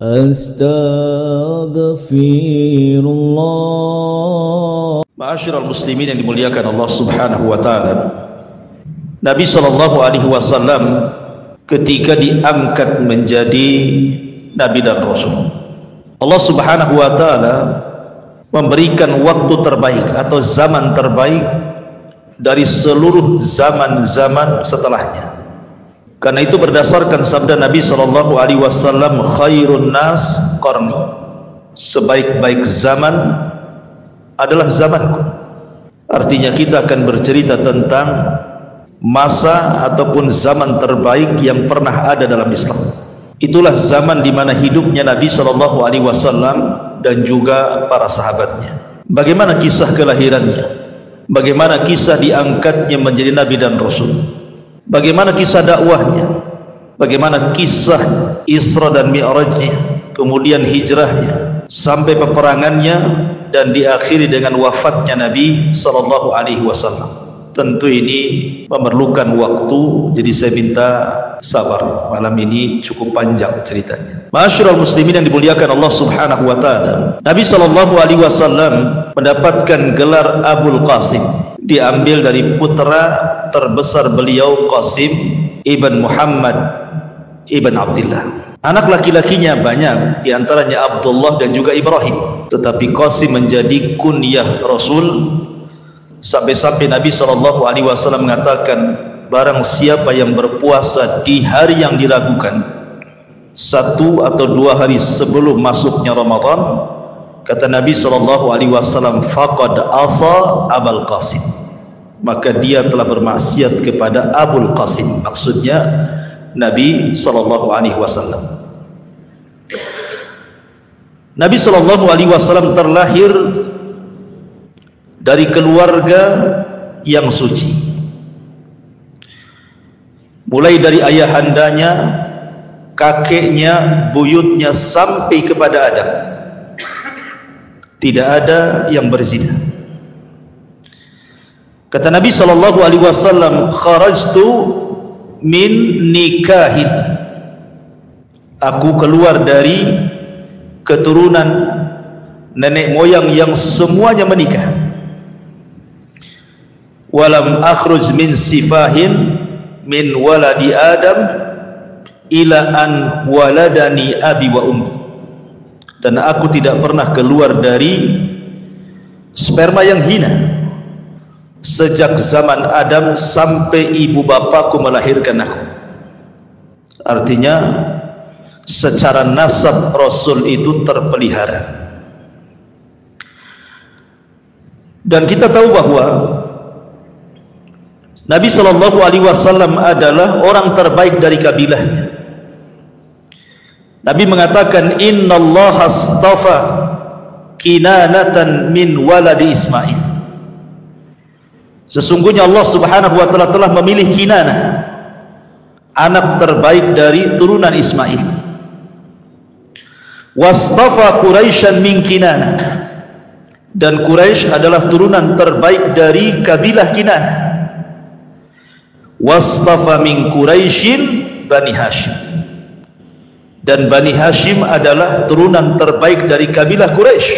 Astaghfirullah. Ma'asyiral muslimin yang dimuliakan Allah Subhanahu wa taala. Nabi sallallahu alaihi wasallam ketika diangkat menjadi nabi dan rasul, Allah Subhanahu wa taala memberikan waktu terbaik atau zaman terbaik dari seluruh zaman-zaman setelahnya. Karena itu berdasarkan sabda Nabi sallallahu alaihi wasallam, khairun nas qarni, sebaik-baik zaman adalah zamanku. Artinya kita akan bercerita tentang masa ataupun zaman terbaik yang pernah ada dalam Islam. Itulah zaman di mana hidupnya Nabi sallallahu alaihi wasallam dan juga para sahabatnya. Bagaimana kisah kelahirannya? Bagaimana kisah diangkatnya menjadi nabi dan rasul? Bagaimana kisah dakwahnya? Bagaimana kisah Isra dan Mi'rajnya? Kemudian hijrahnya sampai peperangannya dan diakhiri dengan wafatnya Nabi sallallahu alaihi wasallam. Tentu ini memerlukan waktu, jadi saya minta sabar. Malam ini cukup panjang ceritanya. Ma'asyiral muslimin yang dimuliakan Allah Subhanahu wa taala. Nabi sallallahu alaihi wasallam mendapatkan gelar Abul Qasim, diambil dari putra terbesar beliau, Qasim ibn Muhammad ibn Abdullah. Anak laki-lakinya banyak, diantaranya Abdullah dan juga Ibrahim, tetapi Qasim menjadi kunyah Rasul. Sampai-sampai Nabi SAW mengatakan, barang siapa yang berpuasa di hari yang diragukan, 1 atau 2 hari sebelum masuknya Ramadan, kata Nabi SAW, faqad asa Abul Qasim, maka dia telah bermaksiat kepada Abul Qasim, maksudnya Nabi SAW. Nabi SAW terlahir dari keluarga yang suci, mulai dari ayahandanya, kakeknya, buyutnya, sampai kepada Adam. Tidak ada yang berzina. Kata Nabi SAW, kharajtu min nikahin, aku keluar dari keturunan nenek moyang yang semuanya menikah. Walam akhruj min sifahin min waladi Adam ila an waladani abi wa ummi, dan aku tidak pernah keluar dari sperma yang hina sejak zaman Adam sampai ibu bapakku melahirkan aku. Artinya secara nasab Rasul itu terpelihara. Dan kita tahu bahwa Nabi SAW adalah orang terbaik dari kabilahnya. Nabi mengatakan, innallaha astafa kinanatan min waladi Ismail, sesungguhnya Allah Subhanahu wa taala telah memilih Kinanah, anak terbaik dari turunan Ismail. Wastafa Quraisyan min Kinanah, dan Quraisy adalah turunan terbaik dari kabilah Kinanah. Wastafa min Quraisyin Bani Hashim, dan Bani Hashim adalah turunan terbaik dari kabilah Quraisy.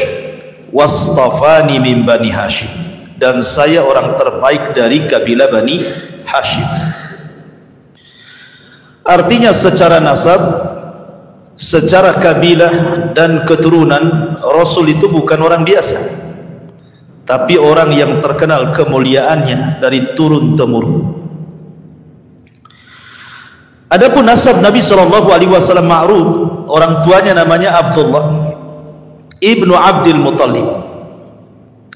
Wastafani min Bani Hashim, dan saya orang terbaik dari kabilah Bani Hashim. Artinya secara nasab, secara kabilah dan keturunan, Rasul itu bukan orang biasa, tapi orang yang terkenal kemuliaannya dari turun temurun. Adapun nasab Nabi SAW ma'ruf, orang tuanya namanya Abdullah ibnu Abdul Muttalib,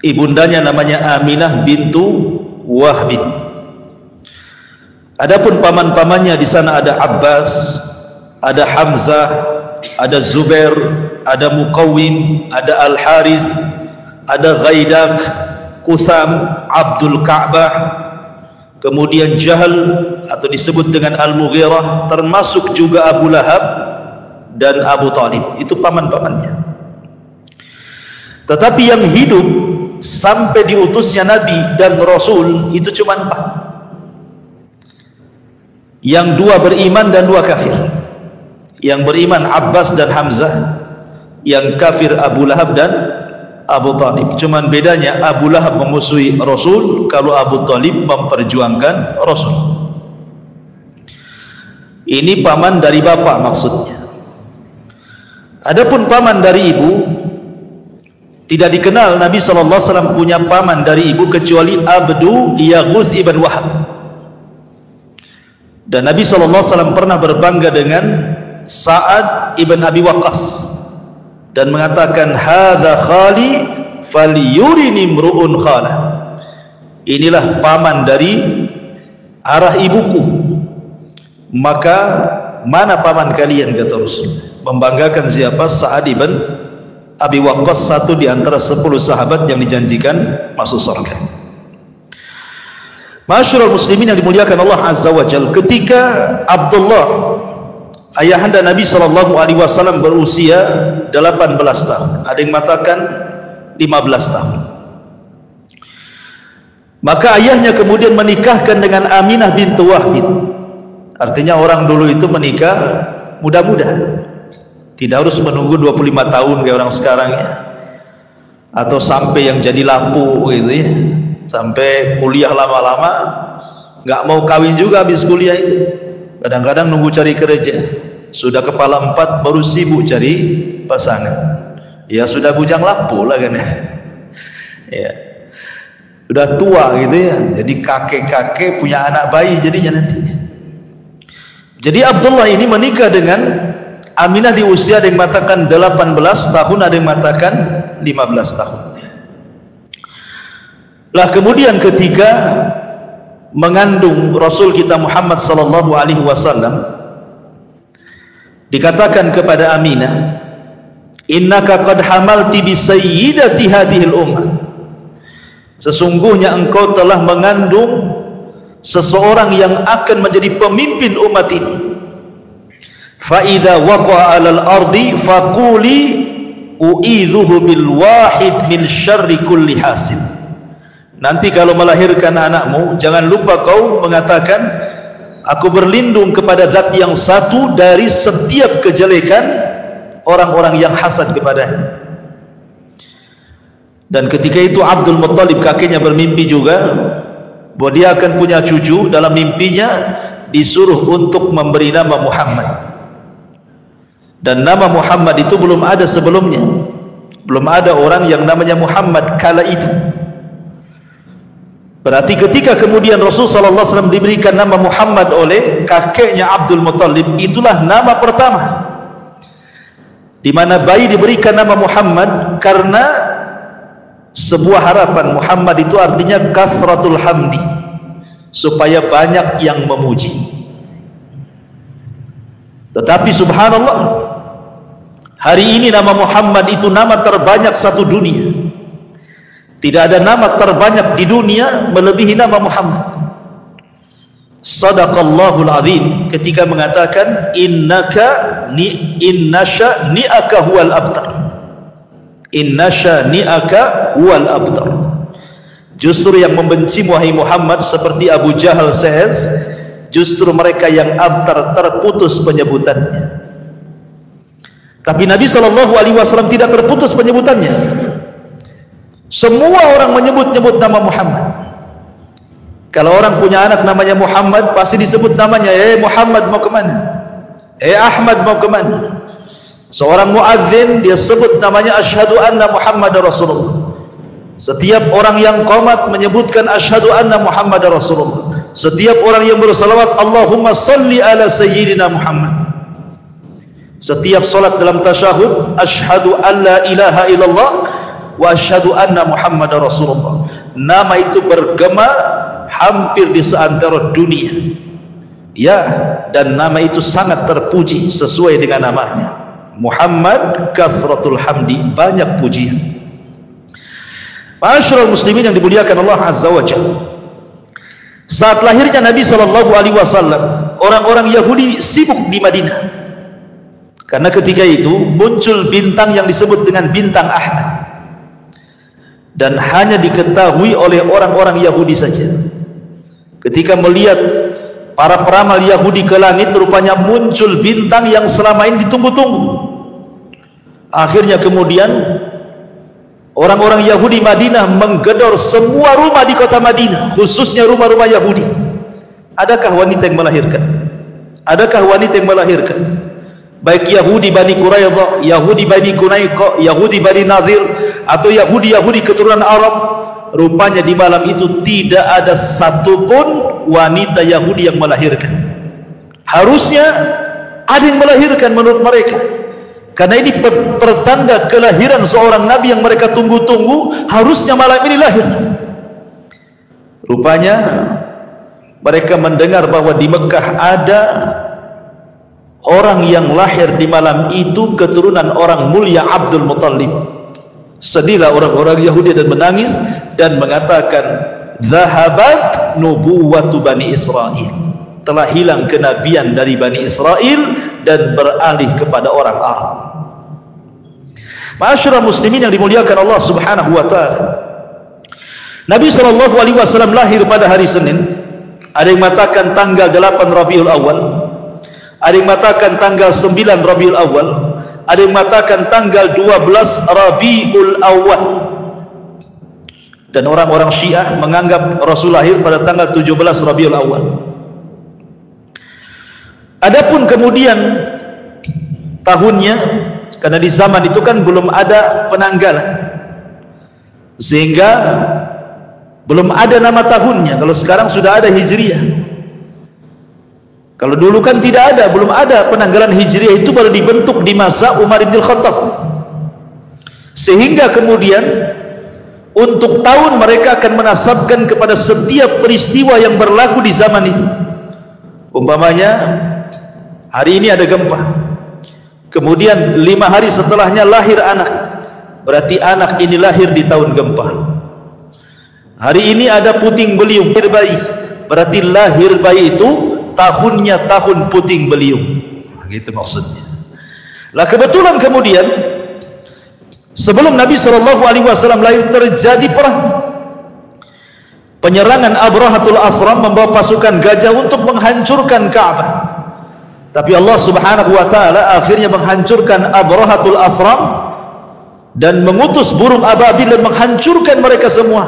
ibundanya namanya Aminah bintu Wahbin. Adapun paman-pamannya di sana ada Abbas, ada Hamzah, ada Zubair, ada Muqawwim, ada Al-Harith, ada Ghaidak, Qutham, Abdul Ka'bah, kemudian Jahal atau disebut dengan Al-Mughirah, termasuk juga Abu Lahab dan Abu Talib. Itu paman-pamannya. Tetapi yang hidup sampai diutusnya Nabi dan Rasul itu cuma 4. Yang 2 beriman dan 2 kafir. yang beriman Abbas dan Hamzah, yang kafir Abu Lahab dan Abu Talib. Cuman bedanya Abu Lahab memusuhi Rasul, kalau Abu Talib memperjuangkan Rasul. Ini paman dari bapak maksudnya. Adapun paman dari ibu, tidak dikenal Nabi SAW punya paman dari ibu kecuali Abdu Yaghuth ibn Wahab. Dan Nabi SAW pernah berbangga dengan Sa'ad ibn Abi Waqqas dan mengatakan, hadza khali falyurini mru'un khala. Inilah paman dari arah ibuku, maka mana paman kalian, kata Rasul. Membanggakan siapa? Sa'ad ibn Abi Waqqas, satu di antara 10 sahabat yang dijanjikan masuk surga. Masyarul muslimin yang dimuliakan Allah Azza wa Jalla, ketika Abdullah ayahanda Nabi SAW berusia 18 tahun, ada yang mengatakan 15 tahun, maka ayahnya kemudian menikahkan dengan Aminah bintu Wahb. Artinya orang dulu itu menikah muda-muda, tidak harus menunggu 25 tahun kayak orang sekarang ya, atau sampai yang jadi lampu gitu ya, sampai kuliah lama-lama nggak mau kawin juga habis kuliah itu. Kadang-kadang nunggu cari kerja, sudah kepala 4 baru sibuk cari pasangan. Ya sudah bujang lampu lah kan ya, udah tua gitu ya, jadi kakek-kakek punya anak bayi jadinya nanti. Jadi Abdullah ini menikah dengan Aminah di usia, ada yang mengatakan 18 tahun, ada yang mengatakan 15 tahun. Lah kemudian ketika mengandung Rasul kita Muhammad sallallahu alaihi wasallam, dikatakan kepada Aminah, innaka qad hamalti bi sayyidati hadhil ummah. Sesungguhnya engkau telah mengandung seseorang yang akan menjadi pemimpin umat ini. Fa idza waqa'a 'alal ardi faquli u'idzuhu bil wahid min syarri kulli hasid. Nanti kalau melahirkan anakmu, jangan lupa kau mengatakan, aku berlindung kepada zat yang satu dari setiap kejelekan orang-orang yang hasad kepadanya. Dan ketika itu Abdul Muttalib kakeknya bermimpi juga bahwa dia akan punya cucu. Dalam mimpinya disuruh untuk memberi nama Muhammad, dan nama Muhammad itu belum ada sebelumnya, belum ada orang yang namanya Muhammad kala itu. Berarti ketika kemudian Rasulullah SAW diberikan nama Muhammad oleh kakeknya Abdul Muttalib, itulah nama pertama di mana bayi diberikan nama Muhammad, karena sebuah harapan. Muhammad itu artinya kasratul hamdi, supaya banyak yang memuji. Tetapi subhanallah, hari ini nama Muhammad itu nama terbanyak satu dunia. Tidak ada nama terbanyak di dunia melebihi nama Muhammad. Sadaqallahul azim ketika mengatakan innaka innasha ni'aka huwal abtar. Innasha ni'aka huwal abtar. Justru yang membenci wahai Muhammad seperti Abu Jahal says, justru mereka yang abtar, terputus penyebutannya. Tapi Nabi SAW tidak terputus penyebutannya. Semua orang menyebut-nyebut nama Muhammad. Kalau orang punya anak namanya Muhammad, pasti disebut namanya, Muhammad mau kemana? Ahmad mau kemana? Seorang muadzin dia sebut namanya asyhadu anna Muhammad Rasulullah. Setiap orang yang qomat menyebutkan asyhadu anna Muhammad Rasulullah. Setiap orang yang bersalawat Allahumma salli ala sayyidina Muhammad. Setiap salat dalam tasyahud asyhadu an la ilaha illallah wa asyhadu anna Muhammad Rasulullah. Nama itu bergema hampir di seantero dunia ya, dan nama itu sangat terpuji sesuai dengan namanya Muhammad, kasratul hamdi, banyak pujian. Masyarul muslimin yang dimuliakan Allah Azza wa Jalla, saat lahirnya Nabi SAW, orang-orang Yahudi sibuk di Madinah, karena ketika itu muncul bintang yang disebut dengan bintang Ahmad, dan hanya diketahui oleh orang-orang Yahudi saja. Ketika melihat para peramal Yahudi ke langit, rupanya muncul bintang yang selama ini ditunggu-tunggu. Akhirnya kemudian orang-orang Yahudi Madinah menggedor semua rumah di kota Madinah, khususnya rumah-rumah Yahudi. Adakah wanita yang melahirkan? Adakah wanita yang melahirkan? Baik Yahudi Bani Quraidah, Yahudi Bani Qunaiqa, Yahudi Bani Nadir, atau Yahudi keturunan Arab, rupanya di malam itu tidak ada satupun wanita Yahudi yang melahirkan. Harusnya ada yang melahirkan menurut mereka, karena ini pertanda kelahiran seorang nabi yang mereka tunggu-tunggu. Harusnya malam ini lahir. Rupanya mereka mendengar bahwa di Mekah ada orang yang lahir di malam itu keturunan orang mulia Abdul Muttalib. Sedihlah orang-orang Yahudi dan menangis dan mengatakan, "Zahabat nubuwwatu Bani Israel." Telah hilang kenabian dari Bani Israel dan beralih kepada orang Arab. Ma'asyiral muslimin yang dimuliakan Allah Subhanahu wa taala. Nabi sallallahu alaihi wasallam lahir pada hari Senin. Ada yang mengatakan tanggal 8 Rabiul Awal, ada yang mengatakan tanggal 9 Rabiul Awal, ada yang mengatakan tanggal 12 Rabiul Awal. Dan orang-orang Syiah menganggap Rasul lahir pada tanggal 17 Rabiul Awal. Adapun kemudian tahunnya, karena di zaman itu kan belum ada penanggalan, sehingga belum ada nama tahunnya. Kalau sekarang sudah ada Hijriah. Kalau dulu kan tidak ada, belum ada penanggalan Hijriah, itu baru dibentuk di masa Umar bin Khattab. Sehingga kemudian untuk tahun mereka akan menasabkan kepada setiap peristiwa yang berlaku di zaman itu. Umpamanya hari ini ada gempa, kemudian 5 hari setelahnya lahir anak, berarti anak ini lahir di tahun gempa. Hari ini ada puting beliung, lahir bayi, berarti lahir bayi itu tahunnya tahun puting beliung. Begitu maksudnya. Lah kebetulan kemudian sebelum Nabi SAW lahir terjadi perang. Penyerangan Abrahatul Asram membawa pasukan gajah untuk menghancurkan Ka'bah. Tapi Allah Subhanahu wa taala akhirnya menghancurkan Abrahatul Asram dan mengutus burung ababil dan menghancurkan mereka semua.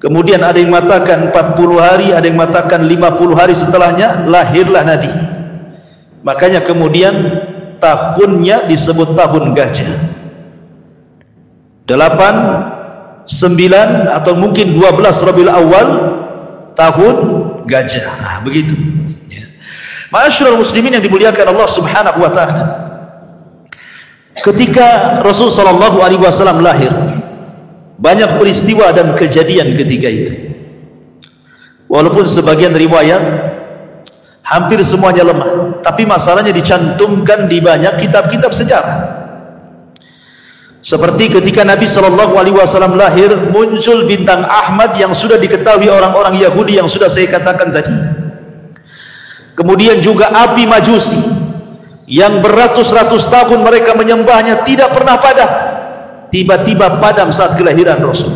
Kemudian ada yang mengatakan 40 hari, ada yang mengatakan 50 hari setelahnya lahirlah Nabi. Makanya kemudian tahunnya disebut tahun gajah. 8, 9 atau mungkin 12 Rabiul Awal, tahun gajah. Nah, begitu. Ma'asyiral muslimin yang dimuliakan Allah Subhanahu wa taala. Ketika Rasul sallallahu alaihi wasallam lahir, banyak peristiwa dan kejadian ketika itu. Walaupun sebagian riwayat hampir semuanya lemah, tapi masalahnya dicantumkan di banyak kitab-kitab sejarah. Seperti ketika Nabi SAW lahir, muncul bintang Ahmad yang sudah diketahui orang-orang Yahudi yang sudah saya katakan tadi. Kemudian juga api Majusi yang beratus-ratus tahun mereka menyembahnya tidak pernah padam, tiba-tiba padam saat kelahiran Rasul.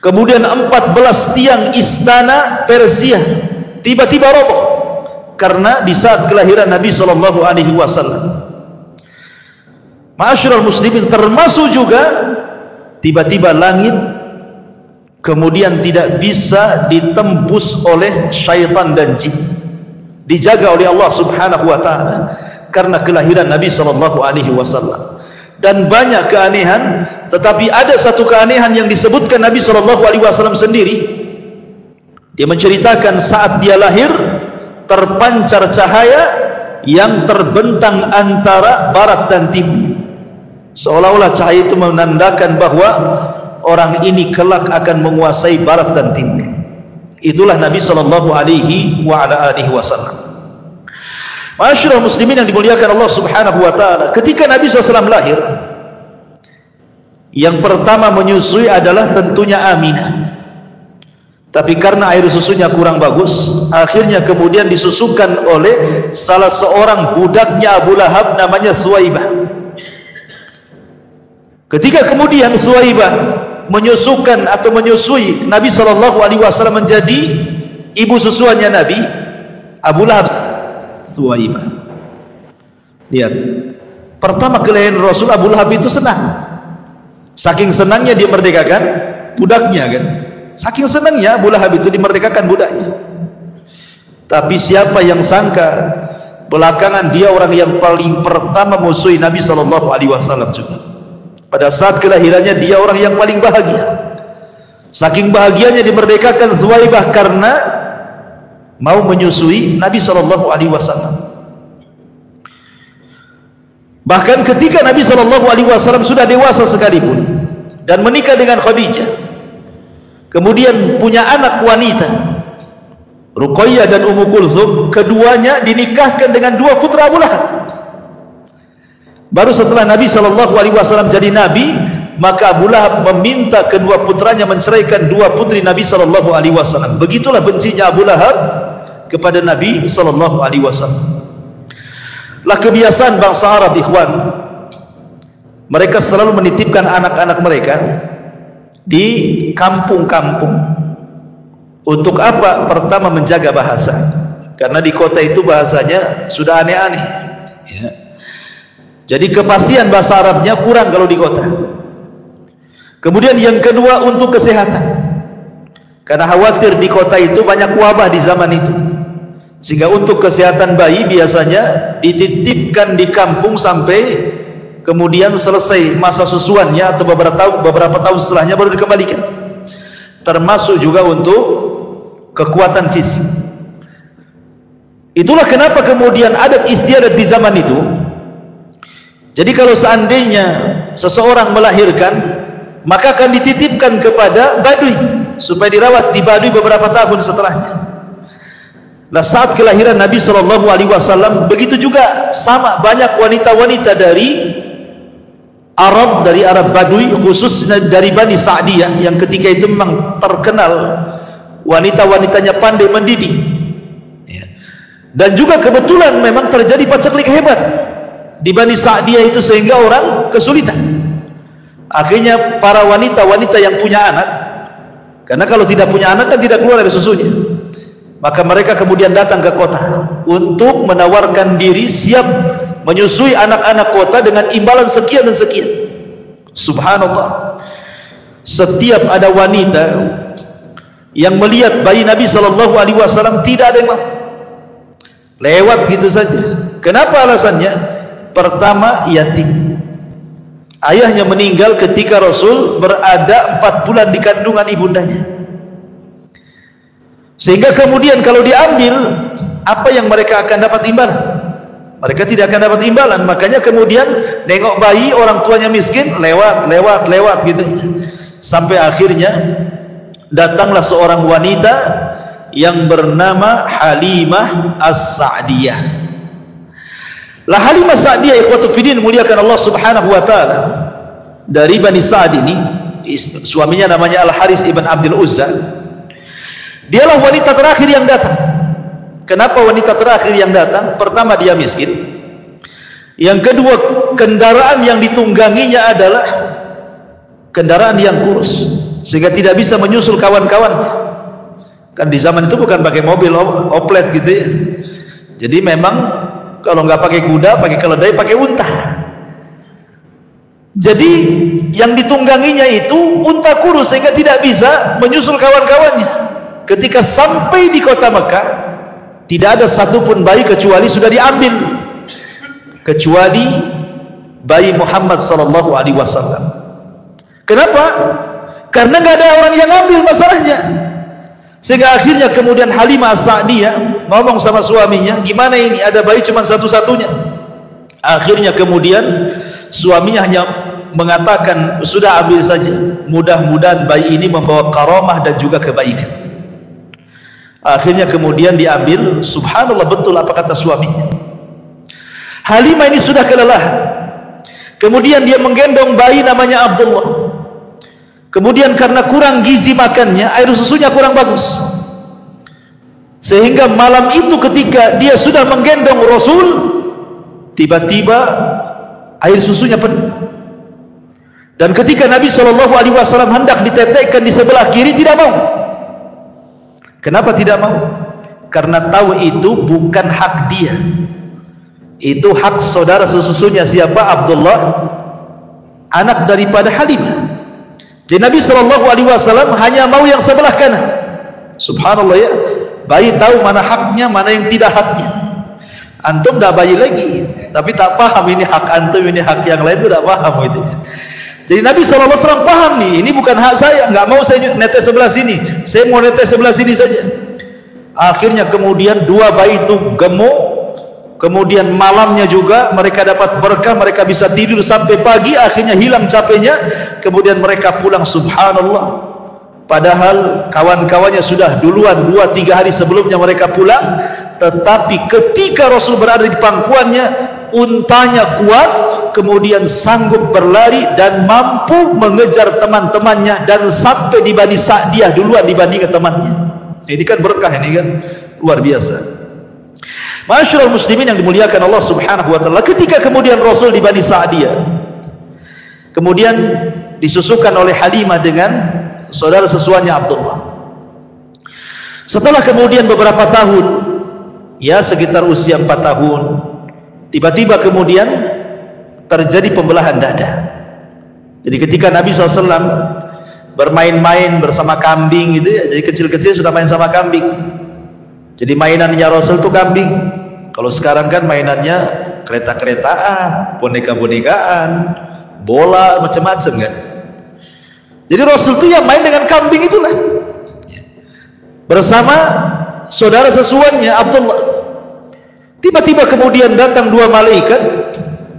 Kemudian 14 tiang istana Persia tiba-tiba roboh karena di saat kelahiran Nabi SAW. Ma'asyiral muslimin, termasuk juga tiba-tiba langit kemudian tidak bisa ditembus oleh syaitan dan jin, dijaga oleh Allah Subhanahu wa taala karena kelahiran Nabi SAW. Dan banyak keanehan, tetapi ada satu keanehan yang disebutkan Nabi SAW sendiri. Dia menceritakan saat dia lahir terpancar cahaya yang terbentang antara barat dan timur, seolah-olah cahaya itu menandakan bahwa orang ini kelak akan menguasai barat dan timur. Itulah Nabi SAW. Ma'asyiral muslimin yang dimuliakan Allah Subhanahu wa taala, ketika Nabi SAW lahir, yang pertama menyusui adalah tentunya Aminah. Tapi karena air susunya kurang bagus, akhirnya kemudian disusukan oleh salah seorang budaknya Abu Lahab namanya Suwaibah. Ketika kemudian Suwaibah menyusukan atau menyusui Nabi SAW menjadi ibu susuannya Nabi, Abu Lahab, Thuwaibah. Lihat, pertama kelahiran Rasul, Abu Lahab itu senang. Saking senangnya dia merdekakan budaknya kan. Saking senangnya Abu Lahab itu dimerdekakan budaknya. Tapi siapa yang sangka belakangan dia orang yang paling pertama musuhi Nabi SAW juga. Pada saat kelahirannya dia orang yang paling bahagia. Saking bahagianya dimerdekakan Thuwaibah karena mau menyusui Nabi SAW. Bahkan ketika Nabi SAW sudah dewasa sekalipun dan menikah dengan Khadijah, kemudian punya anak wanita Ruqayyah dan Ummu Kulthum, keduanya dinikahkan dengan dua putra Abu Lahab. Baru setelah Nabi SAW jadi Nabi, maka Abu Lahab meminta kedua putranya menceraikan dua putri Nabi SAW. Begitulah bencinya Abu Lahab kepada Nabi SAW. Lah kebiasaan bangsa Arab, ikhwan, mereka selalu menitipkan anak-anak mereka di kampung-kampung. Untuk apa? Pertama, menjaga bahasa, karena di kota itu bahasanya sudah aneh-aneh ya. Jadi kepastian bahasa Arabnya kurang kalau di kota. Kemudian yang kedua, untuk kesehatan, karena khawatir di kota itu banyak wabah di zaman itu, sehingga untuk kesehatan bayi biasanya dititipkan di kampung sampai kemudian selesai masa susuannya atau beberapa tahun setelahnya baru dikembalikan. Termasuk juga untuk kekuatan fisik. Itulah kenapa kemudian adat istiadat di zaman itu. Jadi kalau seandainya seseorang melahirkan, maka akan dititipkan kepada badui supaya dirawat di badui beberapa tahun setelahnya. Nah, saat kelahiran Nabi SAW begitu juga, sama banyak wanita-wanita dari Arab Badui, khusus dari Bani Sa'diyah yang ketika itu memang terkenal wanita-wanitanya pandai mendidik ya. Dan juga kebetulan memang terjadi paceklik hebat di Bani Sa'diyah itu sehingga orang kesulitan. Akhirnya para wanita-wanita yang punya anak, karena kalau tidak punya anak kan tidak keluar dari susunya, maka mereka kemudian datang ke kota untuk menawarkan diri siap menyusui anak-anak kota dengan imbalan sekian dan sekian. Subhanallah, setiap ada wanita yang melihat bayi Nabi SAW, tidak ada yang mau, lewat gitu saja. Kenapa alasannya? Pertama, yatim, ayahnya meninggal ketika Rasul berada 4 bulan di kandungan ibundanya, sehingga kemudian kalau diambil, apa yang mereka akan dapat imbalan? Mereka tidak akan dapat imbalan. Makanya kemudian nengok bayi orang tuanya miskin, lewat gitu. Sampai akhirnya datanglah seorang wanita yang bernama Halimah As-Sa'diyah. Lah Halimah Sa'diyah, ikhwatu fiddin, muliakan Allah Subhanahu wa taala, dari Bani Sa'd ini, suaminya namanya Al-Haris ibn Abdul Uzza. Dialah wanita terakhir yang datang. Kenapa wanita terakhir yang datang? Pertama, dia miskin. Yang kedua, kendaraan yang ditungganginya adalah kendaraan yang kurus, sehingga tidak bisa menyusul kawan-kawannya. Kan di zaman itu bukan pakai mobil oplet gitu ya. Jadi memang kalau nggak pakai kuda, pakai keledai, pakai unta. Jadi yang ditungganginya itu unta kurus, sehingga tidak bisa menyusul kawan-kawannya. Ketika sampai di kota Mekah, tidak ada satupun bayi kecuali sudah diambil, kecuali bayi Muhammad SAW. Kenapa? Karena nggak ada orang yang ambil masalahnya. Sehingga akhirnya kemudian Halimah As-Sa'diyah ngomong sama suaminya, gimana ini, ada bayi cuma satu-satunya. Akhirnya kemudian suaminya hanya mengatakan, sudah ambil saja, mudah-mudahan bayi ini membawa karamah dan juga kebaikan. Akhirnya kemudian diambil. Subhanallah, betul apa kata suaminya. Halimah ini sudah kelelahan. Kemudian dia menggendong bayi namanya Abdullah. Kemudian karena kurang gizi makannya, air susunya kurang bagus, sehingga malam itu ketika dia sudah menggendong Rasul, tiba-tiba air susunya penuh. Dan ketika Nabi SAW hendak ditetekkan di sebelah kiri, tidak mau. Kenapa tidak mau? Karena tahu itu bukan hak dia, itu hak saudara sesusunya. Siapa? Abdullah, anak daripada Halimah. Jadi Nabi SAW hanya mau yang sebelah kanan. Subhanallah ya, bayi tahu mana haknya, mana yang tidak haknya. Antum dah bayi lagi, tapi tak paham ini hak antum, ini hak yang lain, itu tak paham itu. Jadi Nabi SAW paham nih, ini bukan hak saya, nggak mau saya netes sebelah sini, saya mau netes sebelah sini saja. Akhirnya kemudian dua bayi itu gemuk, kemudian malamnya juga mereka dapat berkah, mereka bisa tidur sampai pagi, akhirnya hilang capeknya, kemudian mereka pulang. Subhanallah, padahal kawan-kawannya sudah duluan 2-3 hari sebelumnya mereka pulang. Tetapi ketika Rasul berada di pangkuannya, untanya kuat, kemudian sanggup berlari dan mampu mengejar teman-temannya dan sampai di Bani Sa'diyah duluan dibandingkan temannya. Ini kan berkah, ini kan luar biasa. Ma'asyiral muslimin yang dimuliakan Allah Subhanahu wa taala, ketika kemudian Rasul di Bani Sa'diyah, kemudian disusukan oleh Halimah dengan saudara sesuanya Abdullah. Setelah kemudian beberapa tahun, ya sekitar usia 4 tahun, tiba-tiba kemudian terjadi pembelahan dada. Jadi ketika Nabi SAW bermain-main bersama kambing gitu ya, jadi kecil-kecil sudah main sama kambing. Jadi mainannya Rasul itu kambing. Kalau sekarang kan mainannya kereta-keretaan, boneka-bonekaan, bola, macam-macam kan. Jadi Rasul itu yang main dengan kambing itulah, bersama saudara sesuannya Abdullah. Tiba-tiba kemudian datang 2 malaikat,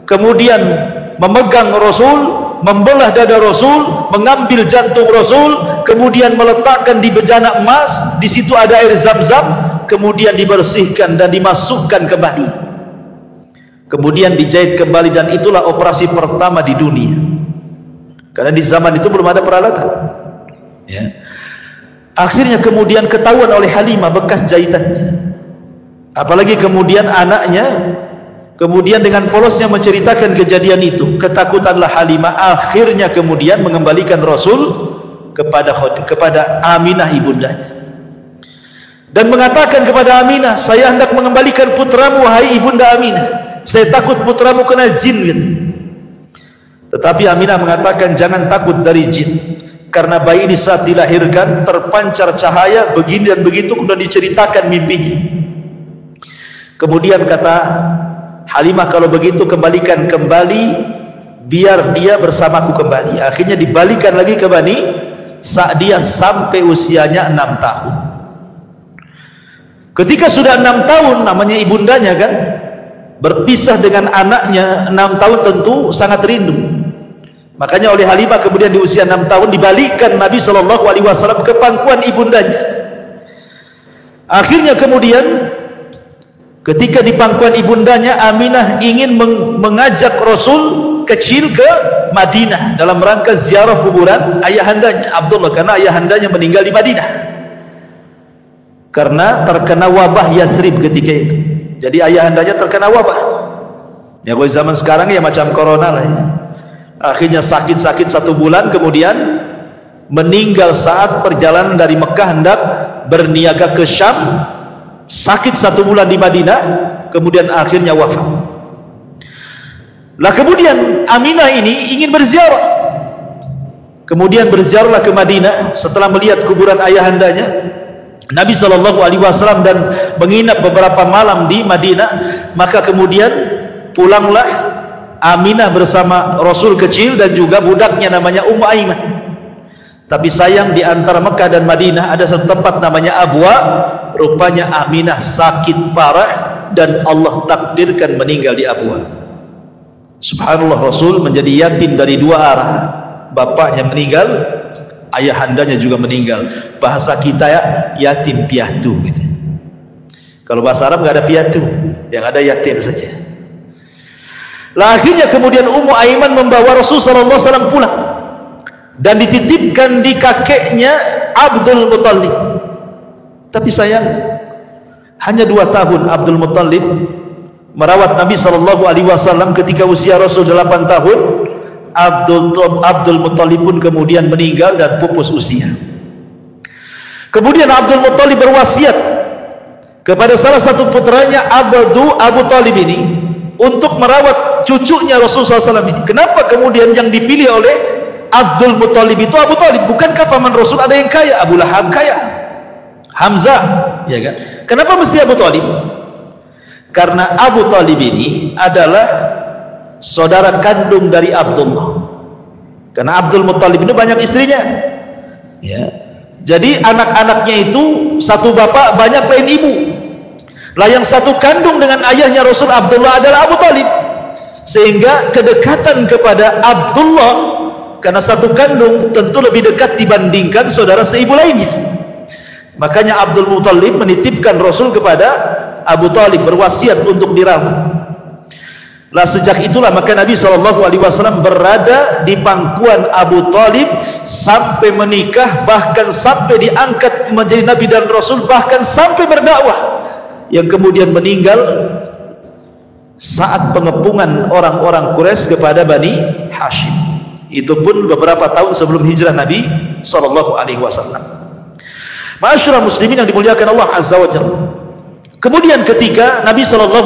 kemudian memegang Rasul, membelah dada Rasul, mengambil jantung Rasul, kemudian meletakkan di bejana emas. Di situ ada air Zam-Zam, kemudian dibersihkan dan dimasukkan kembali, kemudian dijahit kembali. Dan itulah operasi pertama di dunia, karena di zaman itu belum ada peralatan ya. Akhirnya kemudian ketahuan oleh Halimah bekas jahitannya, apalagi kemudian anaknya kemudian dengan polosnya menceritakan kejadian itu. Ketakutanlah Halimah, akhirnya kemudian mengembalikan Rasul kepada Aminah ibundanya, dan mengatakan kepada Aminah, saya hendak mengembalikan putramu wahai ibunda Aminah, saya takut putramu kena jin gitu. Tetapi Aminah mengatakan, jangan takut dari jin, karena bayi ini saat dilahirkan terpancar cahaya begini dan begitu, kemudian diceritakan mimpinya. Kemudian kata Halimah, kalau begitu kembalikan kembali, biar dia bersamaku kembali. Akhirnya dibalikan lagi ke Bani Sa'diyah sampai usianya 6 tahun. Ketika sudah 6 tahun, namanya ibundanya kan, berpisah dengan anaknya 6 tahun, tentu sangat rindu. Makanya oleh Halimah kemudian di usia 6 tahun dibalikkan Nabi SAW ke pangkuan ibundanya. Akhirnya kemudian ketika di pangkuan ibundanya, Aminah ingin mengajak Rasul kecil ke Madinah dalam rangka ziarah kuburan ayahandanya Abdullah, karena ayahandanya meninggal di Madinah karena terkena wabah Yathrib ketika itu. Jadi ayahandanya terkena wabah ya, kalau zaman sekarang ya macam corona lah ya. Akhirnya sakit-sakit 1 bulan, kemudian meninggal saat perjalanan dari Mekah hendak berniaga ke Syam. Sakit 1 bulan di Madinah, kemudian akhirnya wafat. Lah kemudian Aminah ini ingin berziarah, kemudian berziarahlah ke Madinah setelah melihat kuburan ayahandanya Nabi SAW dan menginap beberapa malam di Madinah. Maka kemudian pulanglah Aminah bersama Rasul kecil dan juga budaknya namanya Ummu Aiman. Tapi sayang di antara Mekah dan Madinah ada satu tempat namanya Abwa. Rupanya Aminah sakit parah dan Allah takdirkan meninggal di Abwa. Subhanallah, Rasul menjadi yatim dari 2 arah. Bapaknya meninggal, ayahandanya juga meninggal. Bahasa kita ya, yatim piatu gitu. Kalau bahasa Arab nggak ada piatu, yang ada yatim saja. Lah akhirnya kemudian Ummu Aiman membawa Rasulullah SAW pulang dan dititipkan di kakeknya Abdul Muttalib. Tapi sayang, hanya 2 tahun Abdul Muttalib merawat Nabi SAW. Ketika usia Rasul 8 tahun, Abdul Muttalib pun kemudian meninggal dan pupus usia. Kemudian Abdul Muttalib berwasiat kepada salah satu putranya Abu Talib ini untuk merawat cucunya Rasulullah SAW ini. Kenapa kemudian yang dipilih oleh Abdul Muttalib itu Abu Talib? Bukankah paman Rasul ada yang kaya? Abu Lahab kaya, Hamzah, ya kan? Kenapa mesti Abu Talib? Karena Abu Talib ini adalah saudara kandung dari Abdullah. Karena Abdul Muttalib itu banyak istrinya, ya. Jadi anak-anaknya itu satu bapak banyak lain ibu. Lah yang satu kandung dengan ayahnya Rasul Abdullah adalah Abu Talib, sehingga kedekatan kepada Abdullah karena satu kandung tentu lebih dekat dibandingkan saudara seibu lainnya. Makanya Abdul Muttalib menitipkan Rasul kepada Abu Talib, berwasiat untuk dirawat. Lah sejak itulah maka Nabi SAW berada di pangkuan Abu Talib sampai menikah, bahkan sampai diangkat menjadi Nabi dan Rasul, bahkan sampai berdakwah, yang kemudian meninggal saat pengepungan orang-orang Quraisy kepada Bani Hashim. Itu pun beberapa tahun sebelum hijrah Nabi SAW. Ma'asyiral muslimin yang dimuliakan Allah Azza wa Jalla. Kemudian ketika Nabi SAW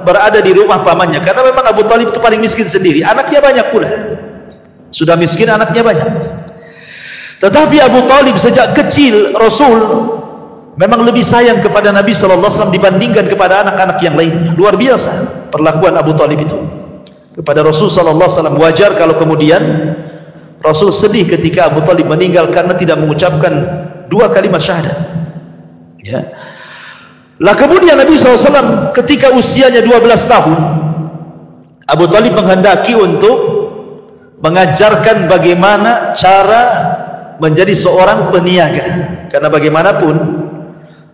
berada di rumah pamannya, karena memang Abu Talib itu paling miskin sendiri, anaknya banyak pula, sudah miskin anaknya banyak. Tetapi Abu Talib sejak kecil Rasul memang lebih sayang kepada Nabi SAW dibandingkan kepada anak-anak yang lainnya. Luar biasa perlakuan Abu Talib itu kepada Rasul SAW. Wajar kalau kemudian Rasul sedih ketika Abu Talib meninggal karena tidak mengucapkan 2 kalimat syahadat, ya. Lah kemudian Nabi SAW ketika usianya 12 tahun, Abu Talib menghendaki untuk mengajarkan bagaimana cara menjadi seorang peniaga. Karena bagaimanapun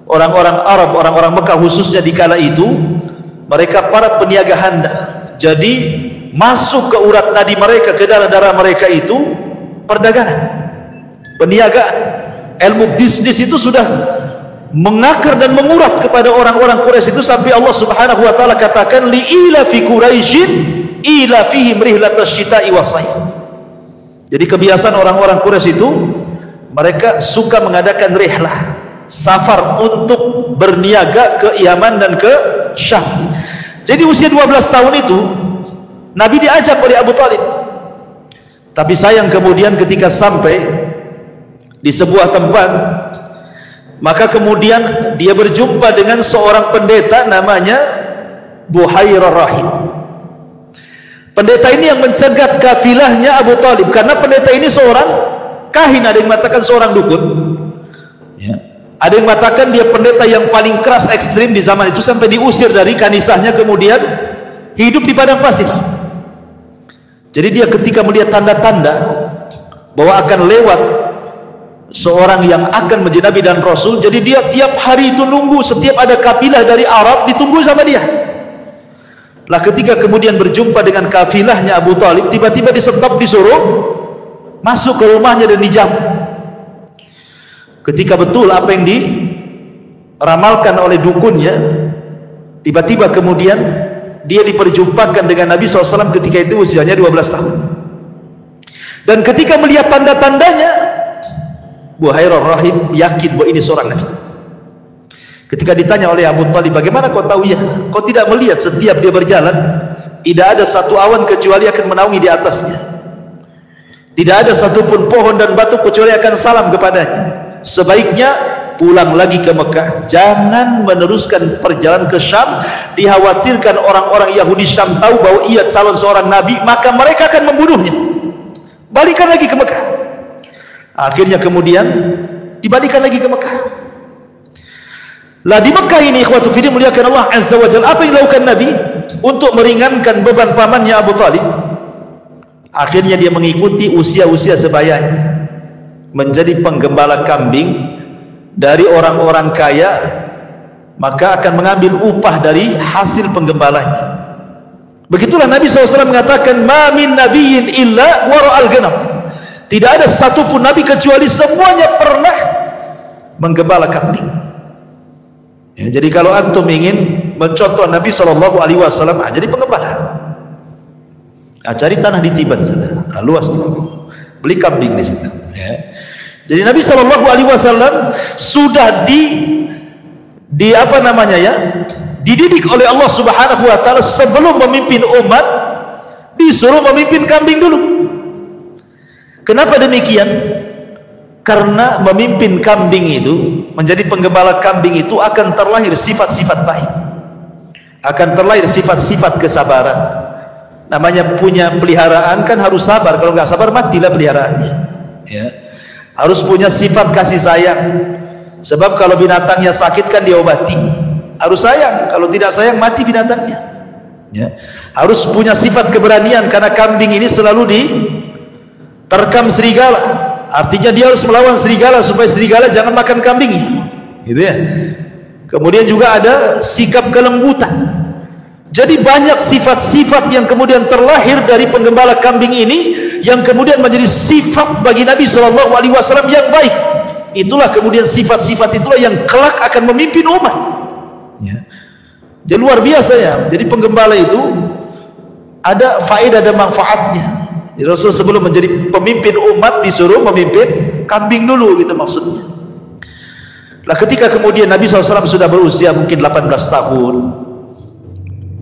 orang-orang Arab, orang-orang Mekah khususnya di kala itu, mereka para peniaga handal. Jadi masuk ke urat nadi mereka, ke darah-darah mereka itu perdagangan, peniagaan. Ilmu bisnis itu sudah mengakar dan mengurat kepada orang-orang Quraisy itu, sampai Allah Subhanahu wa taala katakan li ila fi quraisyin ila fihim rihlatash syita'i was-sayf. Jadi kebiasaan orang-orang Quraisy itu mereka suka mengadakan rihlah, safar untuk berniaga ke Yaman dan ke Syam. Jadi usia 12 tahun itu Nabi diajak oleh Abu Talib. Tapi sayang kemudian ketika sampai di sebuah tempat, maka kemudian dia berjumpa dengan seorang pendeta namanya Buhairah Rahib. Pendeta ini yang mencegat kafilahnya Abu Talib, karena pendeta ini seorang kahin, ada yang mengatakan seorang dukun, ya. Ada yang mengatakan dia pendeta yang paling keras ekstrim di zaman itu, sampai diusir dari kanisahnya, kemudian hidup di padang pasir. Jadi dia ketika melihat tanda-tanda bahwa akan lewat seorang yang akan menjadi Nabi dan Rasul, jadi dia tiap hari itu nunggu, setiap ada kafilah dari Arab ditunggu sama dia. Lah ketika kemudian berjumpa dengan kafilahnya Abu Talib, tiba-tiba disetop, disuruh masuk ke rumahnya dan dijamu. Ketika betul apa yang diramalkan oleh dukunnya, tiba-tiba kemudian dia diperjumpakan dengan Nabi SAW ketika itu usianya 12 tahun. Dan ketika melihat tanda-tandanya, Buhairah Rahib yakin bahwa ini seorang Nabi. Ketika ditanya oleh Abu Talib, bagaimana kau tahu? Ya, kau tidak melihat setiap dia berjalan tidak ada satu awan kecuali akan menaungi di atasnya, tidak ada satupun pohon dan batu kecuali akan salam kepadanya. Sebaiknya pulang lagi ke Mekah, jangan meneruskan perjalanan ke Syam. Dikhawatirkan orang-orang Yahudi Syam tahu bahwa ia calon seorang Nabi, maka mereka akan membunuhnya. Balikan lagi ke Mekah. Akhirnya kemudian dibalikan lagi ke Mekah. Lah di Mekah ini ikhwatu fillah muliakan Allah Azza wa Jalla, apa yang dilakukan Nabi untuk meringankan beban pamannya Abu Talib? Akhirnya dia mengikuti usia-usia sebayanya, menjadi penggembala kambing dari orang-orang kaya, maka akan mengambil upah dari hasil penggembalanya. Begitulah Nabi SAW mengatakan, ma min nabiyyin illa wara'al ghanam. Tidak ada satupun Nabi kecuali semuanya pernah menggembala kambing. Ya, jadi kalau antum ingin mencontoh Nabi SAW, jadi penggembala. Cari tanah di Tiban sana, luas tuh, beli kambing di situ. Ya. Jadi Nabi Shallallahu Alaihi Wasallam sudah dididik oleh Allah Subhanahu Wa Taala sebelum memimpin umat, disuruh memimpin kambing dulu. Kenapa demikian? Karena memimpin kambing itu, menjadi penggembala kambing itu akan terlahir sifat-sifat baik, akan terlahir sifat-sifat kesabaran. Namanya punya peliharaan kan harus sabar, kalau nggak sabar matilah peliharaannya, ya. Harus punya sifat kasih sayang, sebab kalau binatangnya sakit kan diobati. Harus sayang, kalau tidak sayang mati binatangnya, ya. Harus punya sifat keberanian, karena kambing ini selalu diterkam serigala. Artinya dia harus melawan serigala supaya serigala jangan makan kambingnya, gitu ya. Kemudian juga ada sikap kelembutan. Jadi banyak sifat-sifat yang kemudian terlahir dari penggembala kambing ini, yang kemudian menjadi sifat bagi Nabi Shallallahu Alaihi Wasallam yang baik. Itulah kemudian sifat-sifat itulah yang kelak akan memimpin umat, ya. Jadi luar biasa ya. Jadi penggembala itu ada faedah dan manfaatnya. Jadi Rasul sebelum menjadi pemimpin umat disuruh memimpin kambing dulu, gitu maksudnya. Nah, ketika kemudian Nabi SAW sudah berusia mungkin 18 tahun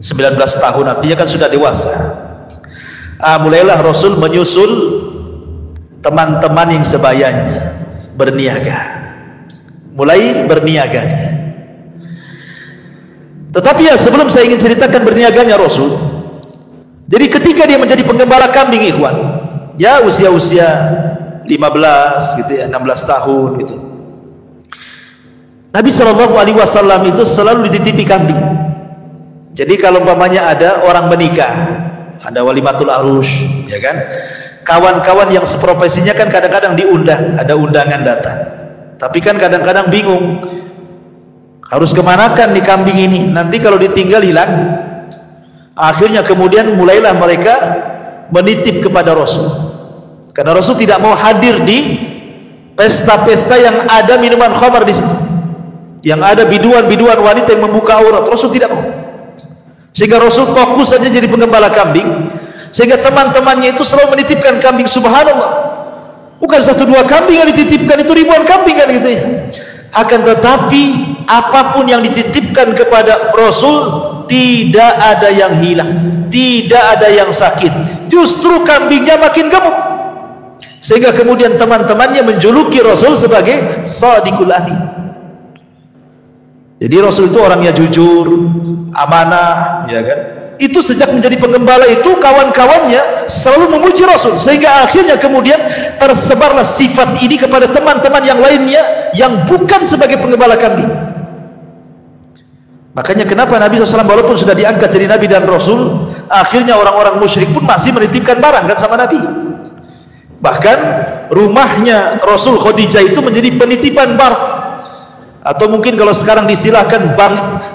19 tahun, artinya kan sudah dewasa, mulailah Rasul menyusul teman-teman yang sebayanya berniaga, mulai berniaga dia. Tetapi ya, sebelum saya ingin ceritakan berniaganya Rasul, jadi ketika dia menjadi penggembala kambing, ikhwan, ya usia-usia 15 gitu ya, 16 tahun gitu, Nabi Shallallahu Alaihi Wasallam itu selalu dititipi kambing. Jadi kalau umpamanya ada orang menikah, ada walimatul arus, ya kan, kawan-kawan yang seprofesinya kan kadang-kadang diundang, ada undangan datang, tapi kan kadang-kadang bingung harus kemanakan di kambing ini, nanti kalau ditinggal hilang. Akhirnya kemudian mulailah mereka menitip kepada Rasul, karena Rasul tidak mau hadir di pesta-pesta yang ada minuman khamar di situ, yang ada biduan-biduan wanita yang membuka aurat. Rasul tidak mau, sehingga Rasul fokus saja jadi penggembala kambing, sehingga teman-temannya itu selalu menitipkan kambing. Subhanallah, bukan 1-2 kambing yang dititipkan, itu ribuan kambing kan gitu ya. Akan tetapi apapun yang dititipkan kepada Rasul, tidak ada yang hilang, tidak ada yang sakit, justru kambingnya makin gemuk, sehingga kemudian teman-temannya menjuluki Rasul sebagai Shadiqul Amin. Jadi Rasul itu orangnya jujur, amanah, ya kan. Itu sejak menjadi penggembala itu kawan-kawannya selalu memuji Rasul, sehingga akhirnya kemudian tersebarlah sifat ini kepada teman-teman yang lainnya yang bukan sebagai penggembala kambing. Makanya kenapa Nabi SAW walaupun sudah diangkat jadi Nabi dan Rasul, akhirnya orang-orang musyrik pun masih menitipkan barang kan sama Nabi. Bahkan rumahnya Rasul Khadijah itu menjadi penitipan barang, atau mungkin kalau sekarang disilahkan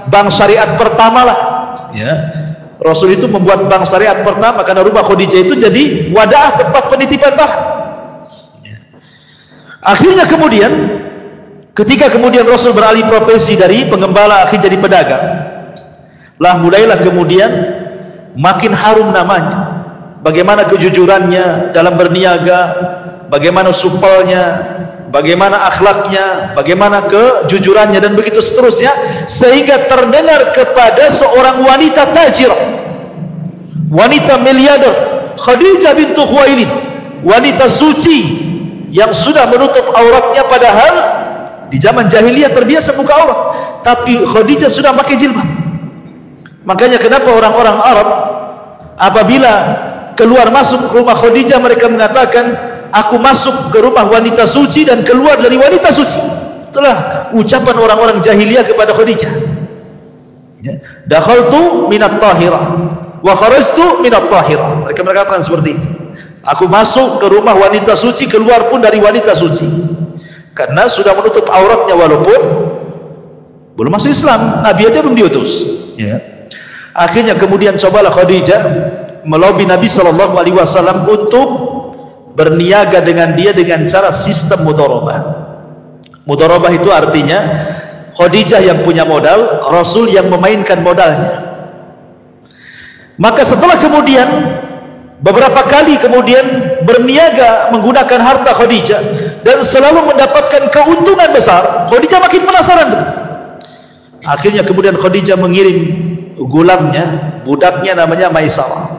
bank syariat pertama lah, ya. Rasul itu membuat bank syariat pertama karena rumah Khadijah itu jadi wadah tempat penitipan barang, ya. Akhirnya kemudian ketika kemudian Rasul beralih profesi dari penggembala akhir jadi pedagang, lah mulailah kemudian makin harum namanya. Bagaimana kejujurannya dalam berniaga, bagaimana supelnya, bagaimana akhlaknya, bagaimana kejujurannya, dan begitu seterusnya, sehingga terdengar kepada seorang wanita tajirah, wanita miliarder, Khadijah bintu Khuwailid, wanita suci yang sudah menutup auratnya, padahal di zaman jahiliyah terbiasa buka aurat, tapi Khadijah sudah pakai jilbab. Makanya kenapa orang-orang Arab apabila keluar masuk ke rumah Khadijah, mereka mengatakan, aku masuk ke rumah wanita suci dan keluar dari wanita suci. Itulah ucapan orang-orang jahiliyah kepada Khadijah, ya. Dakhaltu minat tahirah wa kharajtu minat tahirah. Mereka mengatakan seperti itu, aku masuk ke rumah wanita suci, keluar pun dari wanita suci, karena sudah menutup auratnya walaupun belum masuk Islam, Nabi aja belum diutus, ya. Akhirnya kemudian cobalah Khadijah melobi Nabi SAW untuk berniaga dengan dia dengan cara sistem mudharabah. Mudharabah itu artinya Khadijah yang punya modal, Rasul yang memainkan modalnya. Maka setelah kemudian beberapa kali kemudian berniaga menggunakan harta Khadijah dan selalu mendapatkan keuntungan besar. Khadijah makin penasaran tuh. Akhirnya kemudian Khadijah mengirim gulamnya, budaknya namanya Maisarah.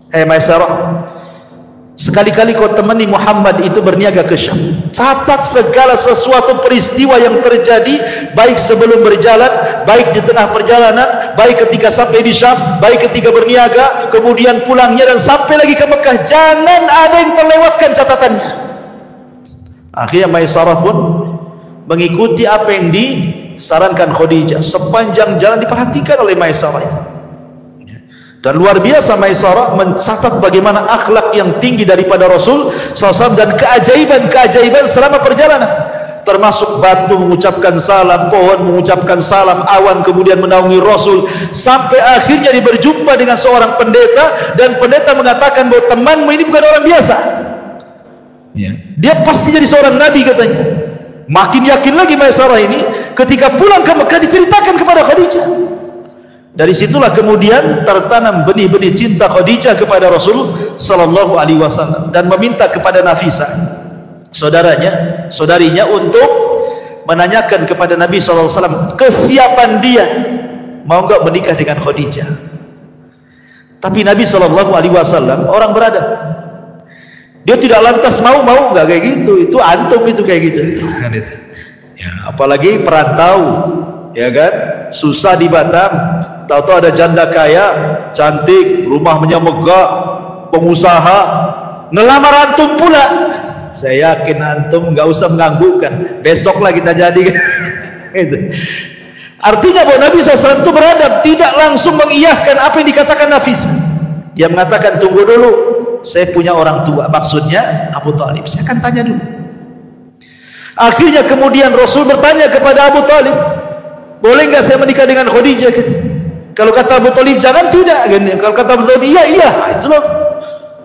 Maisarah, sekali-kali kau temani Muhammad itu berniaga ke Syam. Catat segala sesuatu peristiwa yang terjadi, baik sebelum berjalan, baik di tengah perjalanan, baik ketika sampai di Syam, baik ketika berniaga, kemudian pulangnya dan sampai lagi ke Mekah. Jangan ada yang terlewatkan catatannya. Akhirnya Maisarah pun mengikuti apa yang disarankan Khadijah. Sepanjang jalan diperhatikan oleh Maisarah itu. Dan luar biasa Maisarah mencatat bagaimana akhlak yang tinggi daripada Rasul SAW dan keajaiban-keajaiban selama perjalanan, termasuk batu mengucapkan salam, pohon mengucapkan salam, awan kemudian menaungi Rasul, sampai akhirnya dia berjumpa dengan seorang pendeta dan pendeta mengatakan bahwa temanmu ini bukan orang biasa, dia pasti jadi seorang nabi katanya. Makin yakin lagi Maisarah ini. Ketika pulang ke Mekah diceritakan kepada Khadijah. Dari situlah kemudian tertanam benih-benih cinta Khadijah kepada Rasul sallallahu alaihi wasallam dan meminta kepada Nafisah, saudarinya untuk menanyakan kepada Nabi sallallahu alaihi wasallam kesiapan dia mau enggak menikah dengan Khadijah. Tapi Nabi sallallahu alaihi wasallam orang beradab. Dia tidak lantas mau enggak kayak gitu. Itu antum itu kayak gitu. Ya, apalagi perantau, ya kan? Susah di Batam, tahu-tahu ada janda kaya, cantik, rumahnya megah, pengusaha, ngelamar antum pula. Saya yakin antum nggak usah mengganggukan, besoklah kita jadi. Itu. Artinya bahwa Nabi SAW itu beradab, tidak langsung mengiyahkan apa yang dikatakan Nafisah. Dia mengatakan tunggu dulu, saya punya orang tua, maksudnya Abu Talib, saya akan tanya dulu. Akhirnya kemudian Rasul bertanya kepada Abu Talib, boleh nggak saya menikah dengan Khadijah? Kalau kata Abu Talib jangan, tidak. Kalau kata Abu Talib iya. Itulah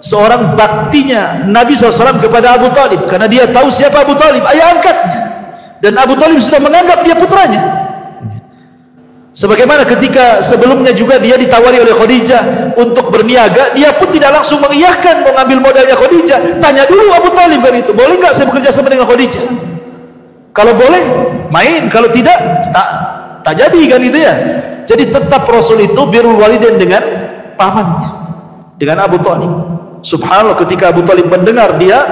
seorang baktinya Nabi SAW kepada Abu Talib, karena dia tahu siapa Abu Talib, ayah angkatnya, dan Abu Talib sudah menganggap dia putranya. Sebagaimana ketika sebelumnya juga dia ditawari oleh Khadijah untuk berniaga, dia pun tidak langsung mengiyahkan mau ngambil modalnya Khadijah. Tanya dulu Abu Talib kan itu, boleh nggak saya bekerja sama dengan Khadijah? Kalau boleh main, kalau tidak tak jadi kan itu ya. Jadi tetap Rasul itu birrul walidain dengan pamannya, dengan Abu Talib. Subhanallah, ketika Abu Talib mendengar dia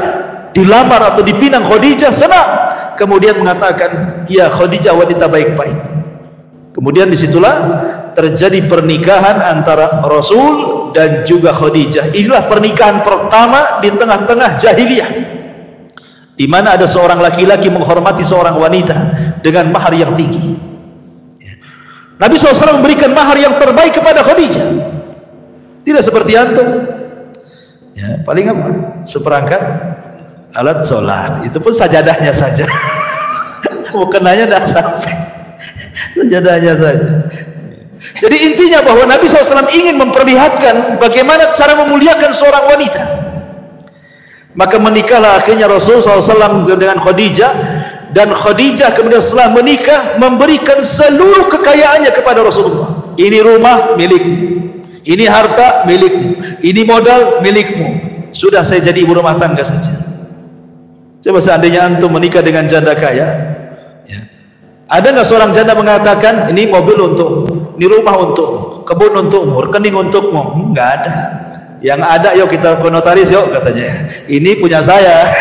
dilamar atau dipinang Khadijah, senang. Kemudian mengatakan, ya Khadijah wanita baik-baik. Kemudian disitulah terjadi pernikahan antara Rasul dan juga Khadijah. Inilah pernikahan pertama di tengah-tengah jahiliyah, di mana ada seorang laki-laki menghormati seorang wanita dengan mahar yang tinggi. Nabi SAW memberikan mahar yang terbaik kepada Khadijah. Tidak seperti antum, ya, paling apa? Seperangkat alat sholat, itu pun sajadahnya saja. Bukannya dah sampai sajadahnya saja. Jadi intinya bahwa Nabi SAW ingin memperlihatkan bagaimana cara memuliakan seorang wanita. Maka menikahlah akhirnya Rasul SAW dengan Khadijah, dan Khadijah kemudian setelah menikah memberikan seluruh kekayaannya kepada Rasulullah. Ini rumah milikmu, ini harta milikmu, ini modal milikmu. Sudah, saya jadi ibu rumah tangga saja. Coba seandainya antum menikah dengan janda kaya, ya, ada nggak seorang janda mengatakan ini mobil untukmu, ini rumah untukmu, kebun untukmu, rekening untukmu? Nggak ada. Yang ada, yuk kita ke notaris yuk, katanya. Ini punya saya,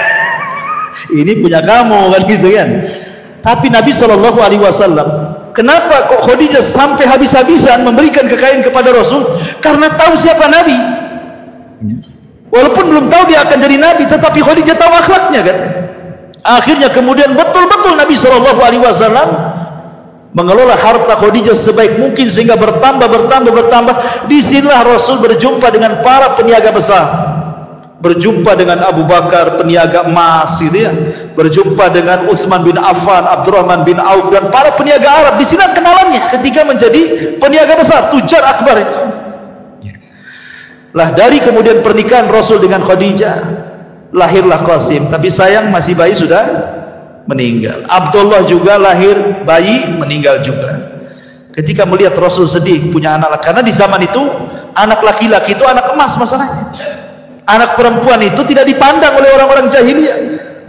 ini punya kamu, kan gitu kan. Tapi Nabi SAW, kenapa kok Khadijah sampai habis-habisan memberikan kekayaan kepada Rasul? Karena tahu siapa Nabi. Walaupun belum tahu dia akan jadi Nabi, tetapi Khadijah tahu akhlaknya kan. Akhirnya kemudian betul-betul Nabi SAW mengelola harta Khadijah sebaik mungkin sehingga bertambah. Disinilah Rasul berjumpa dengan para peniaga besar, berjumpa dengan Abu Bakar peniaga emas, gitu ya, berjumpa dengan Utsman bin Affan, Abdurrahman bin Auf, dan para peniaga Arab. Di sini kenalannya ketika menjadi peniaga besar, tujar akbar itu. Lah dari kemudian pernikahan Rasul dengan Khadijah lahirlah Qasim, tapi sayang masih bayi sudah meninggal. Abdullah juga lahir bayi meninggal juga. Ketika melihat Rasul sedih punya anak, karena di zaman itu anak laki-laki itu anak emas masalahnya. Anak perempuan itu tidak dipandang oleh orang-orang jahiliyah.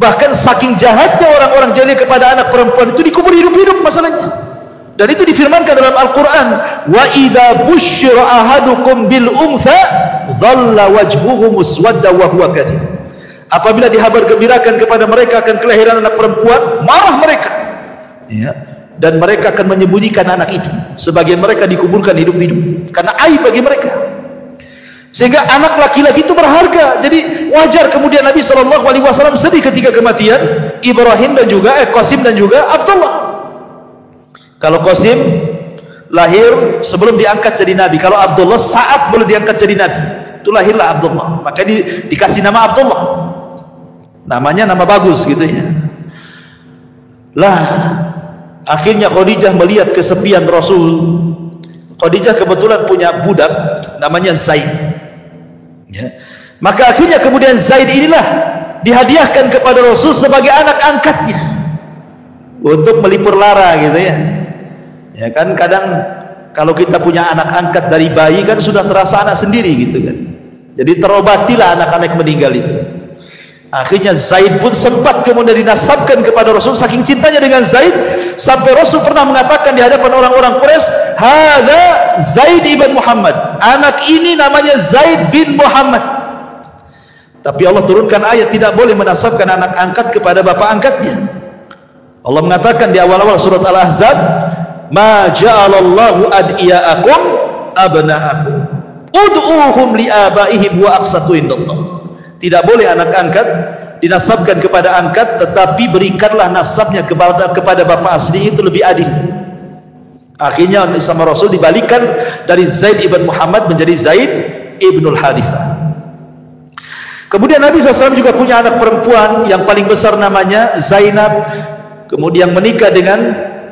Bahkan saking jahatnya orang-orang jahiliyah kepada anak perempuan itu, dikubur hidup-hidup masalahnya. Dan itu difirmankan dalam Al-Quran, wa idza busyira ahadukum bil untha dhalla wajhuhu muswadda wa huwa kadhib. Apabila dihabar gembirakan kepada mereka akan kelahiran anak perempuan, marah mereka, ya, dan mereka akan menyembunyikan anak itu. Sebagian mereka dikuburkan hidup-hidup karena aib bagi mereka. Sehingga anak laki-laki itu berharga. Jadi wajar kemudian Nabi SAW sedih ketika kematian Ibrahim dan juga Qasim dan juga Abdullah. Kalau Qasim lahir sebelum diangkat jadi nabi, kalau Abdullah saat boleh diangkat jadi nabi, itu lahirlah Abdullah. Maka dikasih nama Abdullah. Namanya nama bagus gitu ya. Lah akhirnya Khadijah melihat kesepian Rasul. Khadijah kebetulan punya budak namanya Zaid. Ya. Maka akhirnya kemudian Zaid inilah dihadiahkan kepada Rasul sebagai anak angkatnya untuk melipur lara gitu ya. Ya kan kadang kalau kita punya anak angkat dari bayi kan sudah terasa anak sendiri gitu kan. Jadi terobatilah anak-anak meninggal itu. Akhirnya Zaid pun sempat kemudian dinasabkan kepada Rasul, saking cintanya dengan Zaid sampai Rasul pernah mengatakan di hadapan orang-orang Quraisy, hadza Zaid ibn Muhammad, anak ini namanya Zaid bin Muhammad. Tapi Allah turunkan ayat tidak boleh menasabkan anak angkat kepada bapak angkatnya. Allah mengatakan di awal-awal surat Al-Ahzab, ma ja'alallahu ad'iyaakum abna'akum ud'uuhum li'abaihim wa aqsatu indallah. Tidak boleh anak angkat dinasabkan kepada angkat, tetapi berikanlah nasabnya kepada bapak asli, itu lebih adil. Akhirnya sama Rasul dibalikkan dari Zaid ibn Muhammad menjadi Zaid ibnul Harithah. Kemudian Nabi SAW juga punya anak perempuan yang paling besar namanya Zainab, kemudian menikah dengan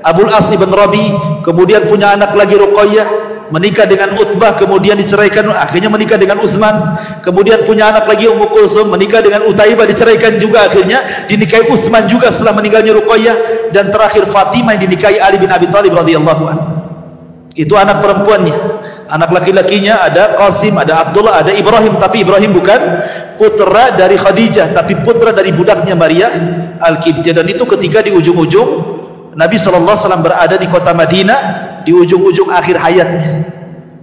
Abul As ibn Rabi, kemudian punya anak lagi Ruqayyah, menikah dengan Utbah, kemudian diceraikan, akhirnya menikah dengan Utsman, kemudian punya anak lagi Ummu Kulsum, menikah dengan Utaibah, diceraikan juga, akhirnya dinikahi Utsman juga setelah meninggalnya Ruqayyah, dan terakhir Fatimah yang dinikahi Ali bin Abi Thalib radhiyallahu anhu. Itu anak perempuannya. Anak laki-lakinya ada Qasim, ada Abdullah, ada Ibrahim, tapi Ibrahim bukan putra dari Khadijah, tapi putra dari budaknya Maria Al-Qibtiyah. Dan itu ketika di ujung-ujung Nabi SAW berada di kota Madinah, di ujung-ujung akhir hayatnya,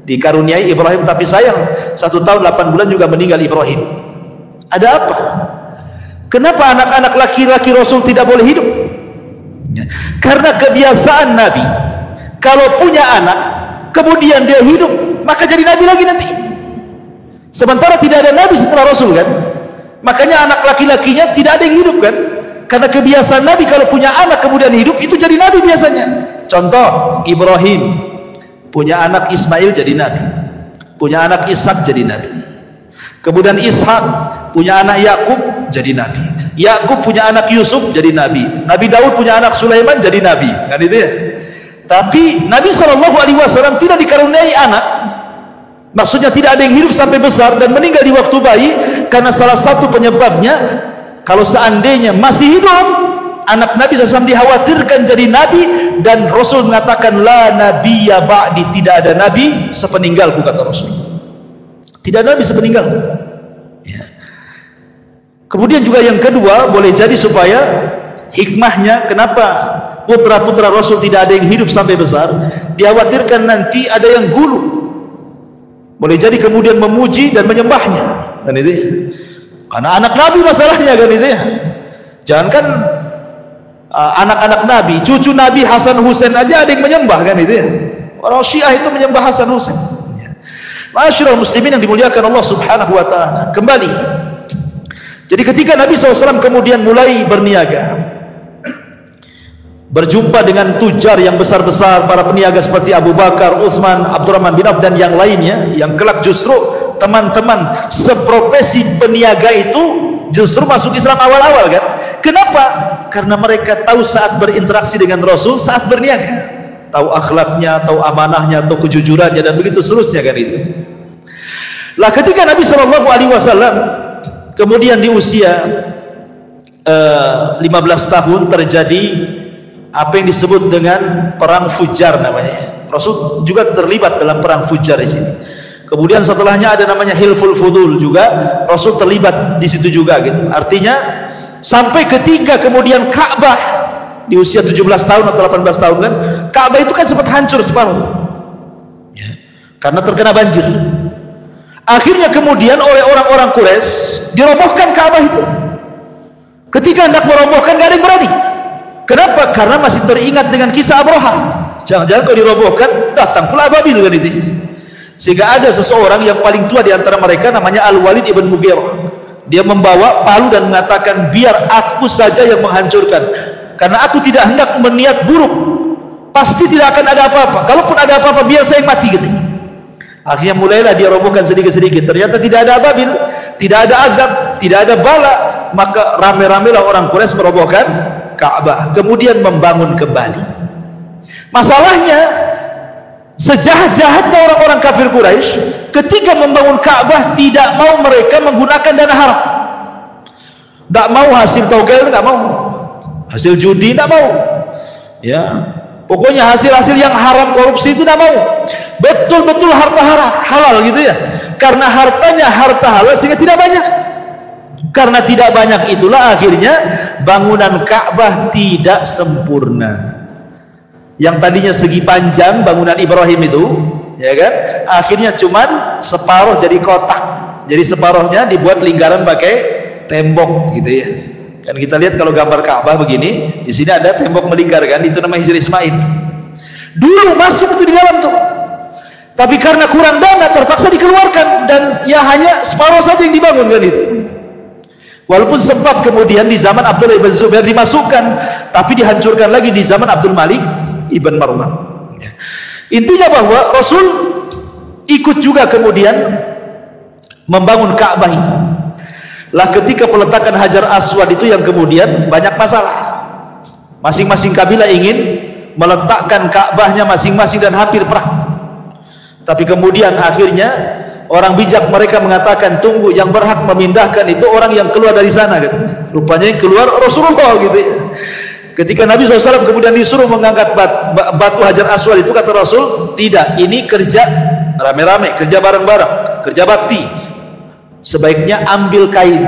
dikaruniai Ibrahim, tapi sayang 1 tahun 8 bulan juga meninggal Ibrahim. Ada apa? Kenapa anak-anak laki-laki Rasul tidak boleh hidup? Karena kebiasaan Nabi, kalau punya anak kemudian dia hidup, maka jadi Nabi lagi nanti. Sementara tidak ada Nabi setelah Rasul kan, makanya anak laki-lakinya tidak ada yang hidup kan. Karena kebiasaan Nabi kalau punya anak kemudian hidup, itu jadi Nabi biasanya. Contoh, Ibrahim punya anak Ismail jadi Nabi, punya anak Ishak jadi Nabi. Kemudian Ishak punya anak Yakub jadi Nabi, Yakub punya anak Yusuf jadi Nabi, Nabi Daud punya anak Sulaiman jadi Nabi, kan itu ya. Tapi Nabi SAW tidak dikaruniai anak, maksudnya tidak ada yang hidup sampai besar dan meninggal di waktu bayi, karena salah satu penyebabnya, kalau seandainya masih hidup anak Nabi SAW dikhawatirkan jadi Nabi, dan Rasul mengatakan la nabiyya ba'di, tidak ada Nabi sepeninggalku, kata Rasul. Tidak ada Nabi sepeninggalku ya. Kemudian juga yang kedua, boleh jadi supaya hikmahnya kenapa putra-putra Rasul tidak ada yang hidup sampai besar, dikhawatirkan nanti ada yang gulu, boleh jadi kemudian memuji dan menyembahnya, dan itu ya. Karena anak Nabi masalahnya kan itu ya. Jangankan anak-anak Nabi, cucu Nabi Hasan Husain aja ada yang menyembah kan itu ya. Orang Syiah itu menyembah Hasan Husain. Ma'asyiral muslimin yang dimuliakan Allah Subhanahu wa taala. Kembali. Jadi ketika Nabi SAW kemudian mulai berniaga, berjumpa dengan tujar yang besar-besar, para peniaga seperti Abu Bakar, Utsman, Abdurrahman bin Auf dan yang lainnya, yang kelak justru teman-teman seprofesi peniaga itu justru masuk Islam awal-awal kan. Kenapa? Karena mereka tahu saat berinteraksi dengan Rasul, saat berniaga, tahu akhlaknya, tahu amanahnya, tahu kejujurannya, dan begitu seterusnya kan itu. Lah ketika Nabi SAW kemudian di usia 15 tahun terjadi apa yang disebut dengan perang Fujar namanya. Rasul juga terlibat dalam perang Fujar di sini. Kemudian setelahnya ada namanya Hilful Fudul juga, Rasul terlibat di situ juga gitu. Artinya sampai ketika kemudian Ka'bah di usia 17 tahun atau 18 tahun kan, Ka'bah itu kan sempat hancur separuh ya, karena terkena banjir. Akhirnya kemudian oleh orang-orang Quraisy dirobohkan Ka'bah itu. Ketika hendak merobohkan gak ada yang berani. Kenapa? Karena masih teringat dengan kisah Abraha. Jangan-jangan kalau dirobohkan datang pula Ababil kan itu. Sehingga ada seseorang yang paling tua di antara mereka namanya Al-Walid ibn Mughirah. Dia membawa palu dan mengatakan, biar aku saja yang menghancurkan, karena aku tidak hendak berniat buruk, pasti tidak akan ada apa-apa. Kalaupun ada apa-apa biar saya yang mati katanya. Akhirnya mulailah dia robohkan sedikit-sedikit. Ternyata tidak ada Ababil, tidak ada azab, tidak ada bala. Maka rame-ramelah orang Quraisy merobohkan Ka'bah, kemudian membangun kembali. Masalahnya sejahat-jahatnya orang-orang kafir Quraisy ketika membangun Ka'bah tidak mau mereka menggunakan dana haram, tidak mau hasil togel, tidak mau hasil judi, tidak mau ya, pokoknya hasil-hasil yang haram korupsi itu tidak mau, betul-betul harta halal gitu ya, karena hartanya harta halal sehingga tidak banyak. Karena tidak banyak itulah akhirnya bangunan Ka'bah tidak sempurna. Yang tadinya segi panjang bangunan Ibrahim itu ya kan, akhirnya cuman separuh jadi kotak, jadi separuhnya dibuat lingkaran pakai tembok gitu ya kan. Kita lihat kalau gambar Ka'bah begini, di sini ada tembok melingkar kan, itu namanya Hijr Ismail. Dulu masuk itu di dalam tuh, tapi karena kurang dana terpaksa dikeluarkan, dan ya hanya separuh saja yang dibangun kan itu. Walaupun sempat kemudian di zaman Abdullah ibn Zubair dimasukkan, tapi dihancurkan lagi di zaman Abdul Malik ibn Marwan. Intinya bahwa Rasul ikut juga kemudian membangun Ka'bah itu. Lah ketika peletakan Hajar Aswad itu yang kemudian banyak masalah. Masing-masing kabilah ingin meletakkan Ka'bahnya masing-masing dan hampir perang. Tapi kemudian akhirnya orang bijak mereka mengatakan, tunggu, yang berhak memindahkan itu orang yang keluar dari sana katanya. Rupanya yang keluar Rasulullah gitu ya. Ketika Nabi SAW kemudian disuruh mengangkat batu Hajar Aswad itu, kata Rasul, tidak, ini kerja rame-rame, kerja bareng-bareng, kerja bakti. Sebaiknya ambil kain,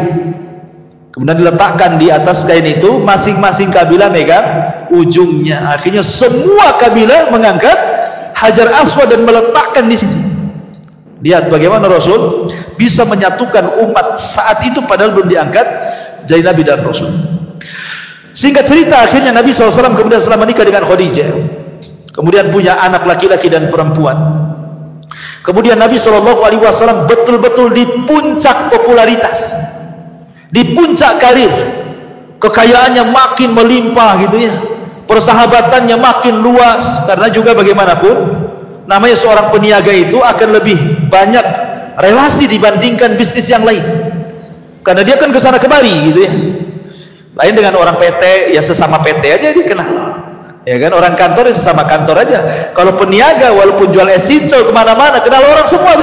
kemudian diletakkan di atas kain itu, masing-masing kabilah megang ujungnya. Akhirnya semua kabilah mengangkat Hajar Aswad dan meletakkan di situ. Lihat bagaimana Rasul bisa menyatukan umat saat itu padahal belum diangkat jadi Nabi dan Rasul. Singkat cerita, akhirnya Nabi SAW kemudian setelah menikah dengan Khadijah, kemudian punya anak laki-laki dan perempuan. Kemudian Nabi SAW betul-betul di puncak popularitas, di puncak karir, kekayaannya makin melimpah gitu ya, persahabatannya makin luas. Karena juga bagaimanapun namanya seorang peniaga itu akan lebih banyak relasi dibandingkan bisnis yang lain, karena dia kan kesana kemari gitu ya. Lain dengan orang PT, ya sesama PT aja dikenal ya kan, orang kantor ya sesama kantor aja. Kalau peniaga walaupun jual es cincau kemana-mana kenal orang semua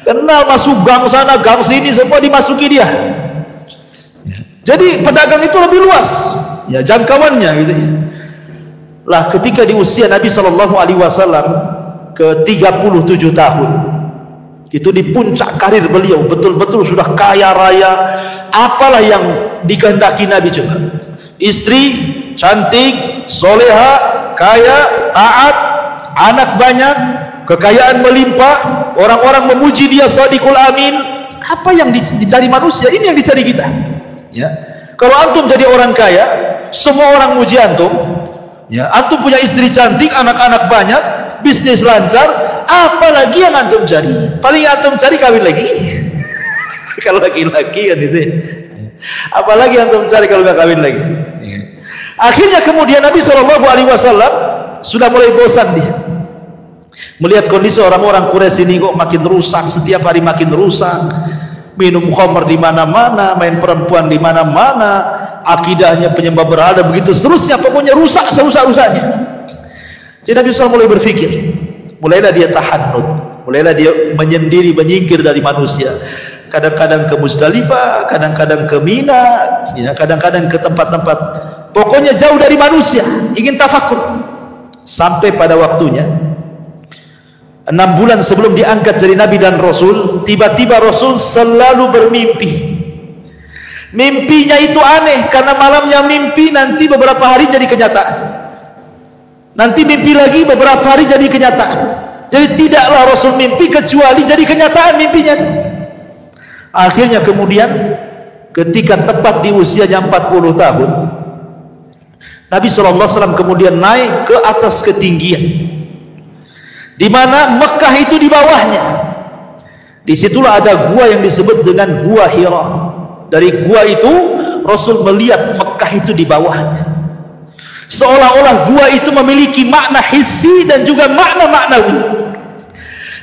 kenal, masuk gang sana gang sini semua dimasuki dia. Jadi pedagang itu lebih luas ya jangkauannya gitu ya. Lah ketika di usia Nabi SAW ke 37 tahun itu di puncak karir beliau, betul-betul sudah kaya raya, apalah yang dikehendaki Nabi. Coba, istri cantik, soleha, kaya, taat, anak banyak, kekayaan melimpah, orang-orang memuji dia Shadiqul Amin. Apa yang dicari manusia, ini yang dicari kita ya. Kalau antum jadi orang kaya, semua orang muji antum ya, antum punya istri cantik, anak-anak banyak, bisnis lancar, apalagi yang antum cari? Paling antum cari kawin lagi. Kalau laki-laki kan itu ya. Apalagi antum cari kalau nggak kawin lagi. Akhirnya kemudian Nabi SAW sudah mulai bosan dia melihat kondisi orang-orang Quraisy ini kok makin rusak, setiap hari makin rusak, minum khamr di mana-mana, main perempuan di mana-mana, akidahnya penyembah berhala, begitu seterusnya, pokoknya rusak serusak-rusaknya. Jadi Nabi SAW mulai berpikir, mulailah dia tahannut, mulailah dia menyendiri, menyingkir dari manusia. Kadang-kadang ke Muzdalifah, kadang-kadang ke Mina ya, kadang-kadang ke tempat-tempat, pokoknya jauh dari manusia, ingin tafakur. Sampai pada waktunya 6 bulan sebelum diangkat jadi Nabi dan Rasul, tiba-tiba Rasul selalu bermimpi. Mimpinya itu aneh, karena malamnya mimpi, nanti beberapa hari jadi kenyataan, nanti mimpi lagi beberapa hari jadi kenyataan. Jadi tidaklah Rasul mimpi kecuali jadi kenyataan mimpinya itu. Akhirnya kemudian ketika tepat di usianya 40 tahun, Nabi SAW kemudian naik ke atas ketinggian, di mana Mekah itu di bawahnya. Disitulah ada gua yang disebut dengan Gua Hira. Dari gua itu Rasul melihat Mekah itu di bawahnya, seolah-olah gua itu memiliki makna hissi dan juga makna maknawi.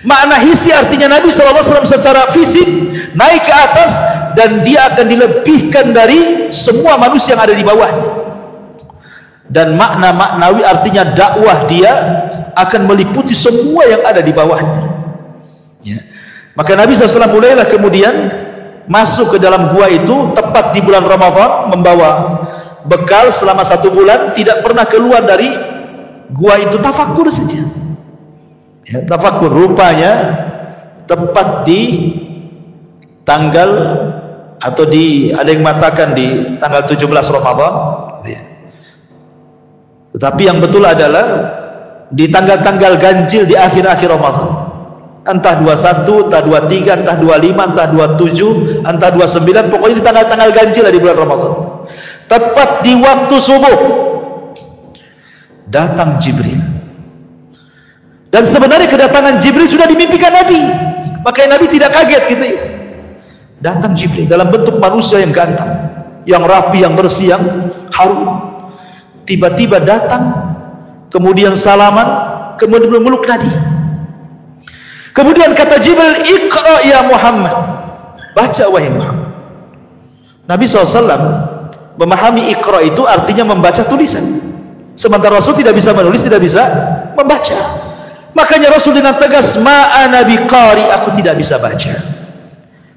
Makna hissi artinya Nabi SAW secara fisik naik ke atas, dan dia akan dilebihkan dari semua manusia yang ada di bawahnya. Dan makna maknawi artinya dakwah dia akan meliputi semua yang ada di bawahnya, ya. Maka Nabi SAW mulailah kemudian masuk ke dalam gua itu tepat di bulan Ramadan, membawa bekal selama 1 bulan, tidak pernah keluar dari gua itu, tafakur saja, ya, tafakur. Rupanya tepat di tanggal, atau ada yang mengatakan di tanggal 17 Ramadan, gitu ya. Tetapi yang betul adalah di tanggal-tanggal ganjil di akhir-akhir Ramadan, entah 21, entah 23, entah 25, entah 27, entah 29, pokoknya di tanggal-tanggal ganjil di bulan Ramadan. Tepat di waktu subuh datang Jibril, dan sebenarnya kedatangan Jibril sudah dimimpikan Nabi, makanya Nabi tidak kaget gitu ya. Datang Jibril dalam bentuk manusia yang ganteng, yang rapi, yang bersih, yang harum. Tiba-tiba datang, kemudian salaman, kemudian memeluk Nabi. Kemudian kata Jibril, "Iqra ya Muhammad." Baca wahai Muhammad. Nabi SAW memahami Iqra itu artinya membaca tulisan, sementara Rasul tidak bisa menulis, tidak bisa membaca. Makanya Rasul dengan tegas, "Ma ana biqari," aku tidak bisa baca.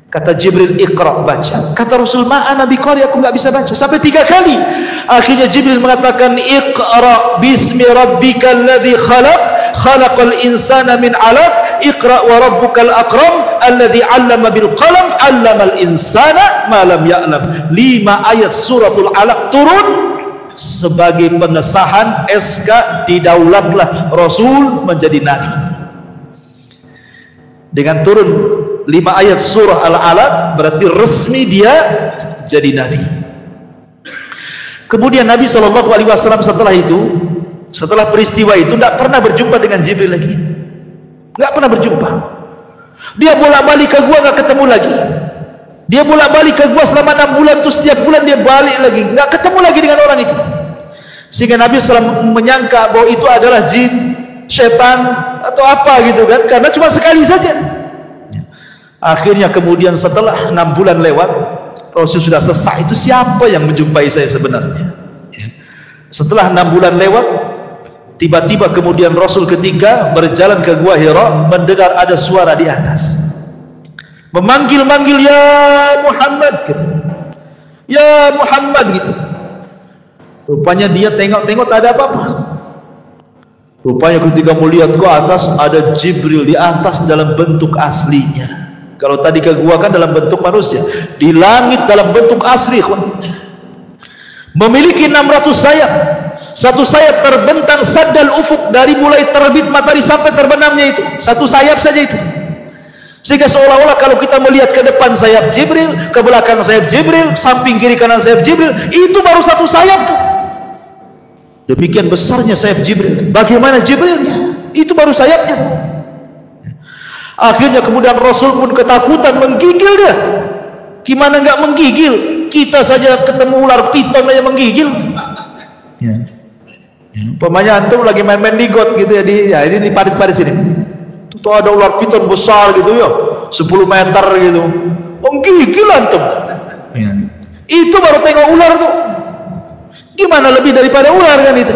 Kata Jibril, "Iqra," baca. Kata Rasul, "Ma ana biqari," aku nggak bisa baca. Sampai 3 kali. Akhirnya Jibril mengatakan, "Iqra bismi rabbikal ladzi khalaq, khalaqal insana min 'alaq, iqra wa rabbukal akram, alladzi 'allama bil qalam, 'allamal insana ma lam ya'lam." 5 ayat suratul 'alaq turun sebagai pengesahan SK didaulatlah Rasul menjadi nabi. Dengan turun 5 ayat surah Al-Alaq berarti resmi dia jadi nabi. Kemudian Nabi SAW setelah itu, setelah peristiwa itu, tidak pernah berjumpa dengan Jibril lagi, nggak pernah berjumpa. Dia bolak-balik ke gua, nggak ketemu lagi. Dia bolak-balik ke gua selama 6 bulan, terus setiap bulan dia balik lagi, nggak ketemu lagi dengan orang itu. Sehingga Nabi SAW menyangka bahwa itu adalah jin, setan atau apa gitu kan, karena cuma sekali saja. Akhirnya kemudian setelah 6 bulan lewat, Rasul sudah sesak, itu siapa yang menjumpai saya sebenarnya, ya. Setelah 6 bulan lewat, tiba-tiba kemudian Rasul ketika berjalan ke Gua Hira mendengar ada suara di atas memanggil-manggil, "Ya Muhammad," gitu. "Ya Muhammad," gitu. Rupanya dia tengok-tengok tak ada apa-apa. Rupanya ketika melihat ke atas, ada Jibril di atas dalam bentuk aslinya. Kalau tadi ke gua kan dalam bentuk manusia, di langit dalam bentuk asli, memiliki 600 sayap. Satu sayap terbentang saddal ufuk, dari mulai terbit matahari sampai terbenamnya itu satu sayap saja itu. Sehingga seolah-olah kalau kita melihat ke depan sayap Jibril, ke belakang sayap Jibril, samping kiri kanan sayap Jibril, itu baru satu sayap tuh. Demikian besarnya sayap Jibril. Bagaimana Jibrilnya? Itu baru sayapnya tuh. Akhirnya kemudian Rasul pun ketakutan, menggigil dia. Gimana nggak menggigil? Kita saja ketemu ular piton aja menggigil. Ya. Umpamanya antum lagi main-main di got gitu ya, ini di parit-parit sini. Tuh ada ular piton besar gitu ya, 10 meter gitu. Menggigil antum. Ya. Itu baru tengok ular tuh. Gimana lebih daripada ular kan itu?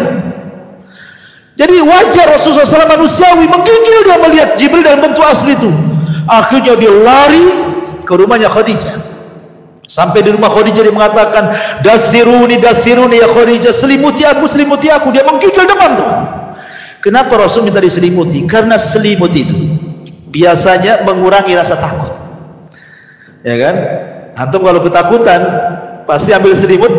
Jadi wajar Rasulullah SAW manusiawi, menggigil dia melihat Jibril dalam bentuk asli itu. Akhirnya dia lari ke rumahnya Khadijah. Sampai di rumah Khadijah dia mengatakan, "Dathiruni, dathiruni ya Khadijah, selimuti aku, selimuti aku." Dia menggigil demam tuh. Kenapa Rasul minta diselimuti? Karena selimut itu biasanya mengurangi rasa takut. Ya kan? Antum kalau ketakutan pasti ambil selimut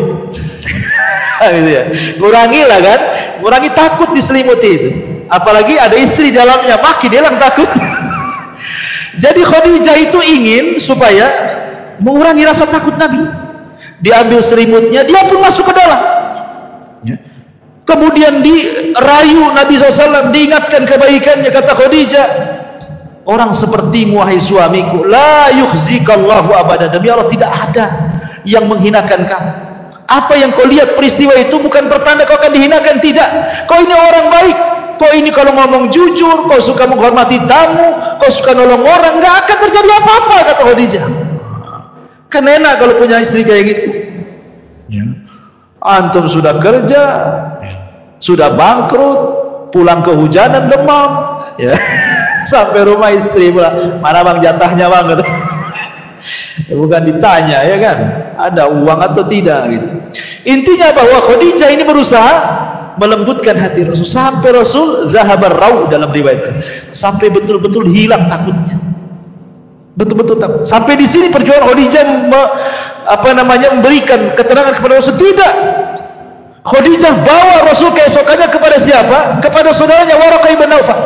gitu ya. Kurangilah kan? Kurangi takut diselimuti itu. Apalagi ada istri dalamnya, makin hilang takut. Jadi Khadijah itu ingin supaya mengurangi rasa takut Nabi. Diambil selimutnya, dia pun masuk ke dalam. Ya. Kemudian dirayu Nabi SAW, diingatkan kebaikannya. Kata Khadijah, orang sepertimu wahai suamiku, la yukhzikallahu abada, demi Allah tidak ada yang menghinakan kamu. Apa yang kau lihat peristiwa itu bukan pertanda kau akan dihinakan, tidak. Kau ini orang baik, kau ini kalau ngomong jujur, kau suka menghormati tamu, kau suka nolong orang, nggak akan terjadi apa-apa, kata Khadijah. Kan enak kalau punya istri kayak gitu ya. Antum sudah kerja ya, sudah bangkrut, pulang kehujanan demam ya. Sampai rumah istri pula, mana bang jatahnya bang gitu. Ya, bukan ditanya ya kan, ada uang atau tidak gitu. Intinya bahwa Khadijah ini berusaha melembutkan hati Rasul, sampai Rasul zahabar raw dalam riwayat, sampai betul-betul hilang takutnya, betul-betul takut. Sampai di sini perjuangan Khadijah memberikan keterangan kepada Rasul, tidak. Khadijah bawa Rasul keesokannya kepada siapa? Kepada saudaranya Waraqah ibn Naufal.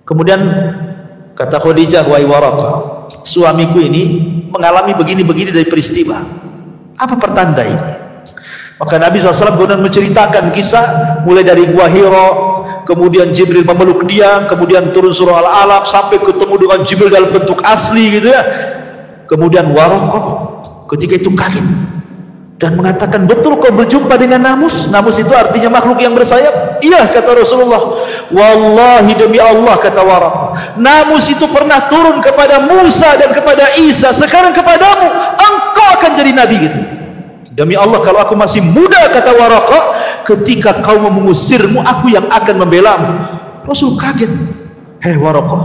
Kemudian kata Khadijah, wahai Waraqah, suamiku ini mengalami begini-begini dari peristiwa. Apa pertanda ini? Maka Nabi SAW kemudian menceritakan kisah mulai dari Gua Hira, kemudian Jibril memeluk dia, kemudian turun surah Al-Alaq sampai ketemu dengan Jibril dalam bentuk asli gitu ya. Kemudian Waraqah ketika itu kaget dan mengatakan, betul kau berjumpa dengan namus? Namus itu artinya makhluk yang bersayap. Iya, kata Rasulullah. Wallahi demi Allah, kata Waraqah, namus itu pernah turun kepada Musa dan kepada Isa, sekarang kepadamu, engkau akan jadi nabi gitu. Demi Allah, kalau aku masih muda, kata Waraqah, ketika kau mengusirmu, aku yang akan membelamu. Rasul kaget. Hei Waraqah,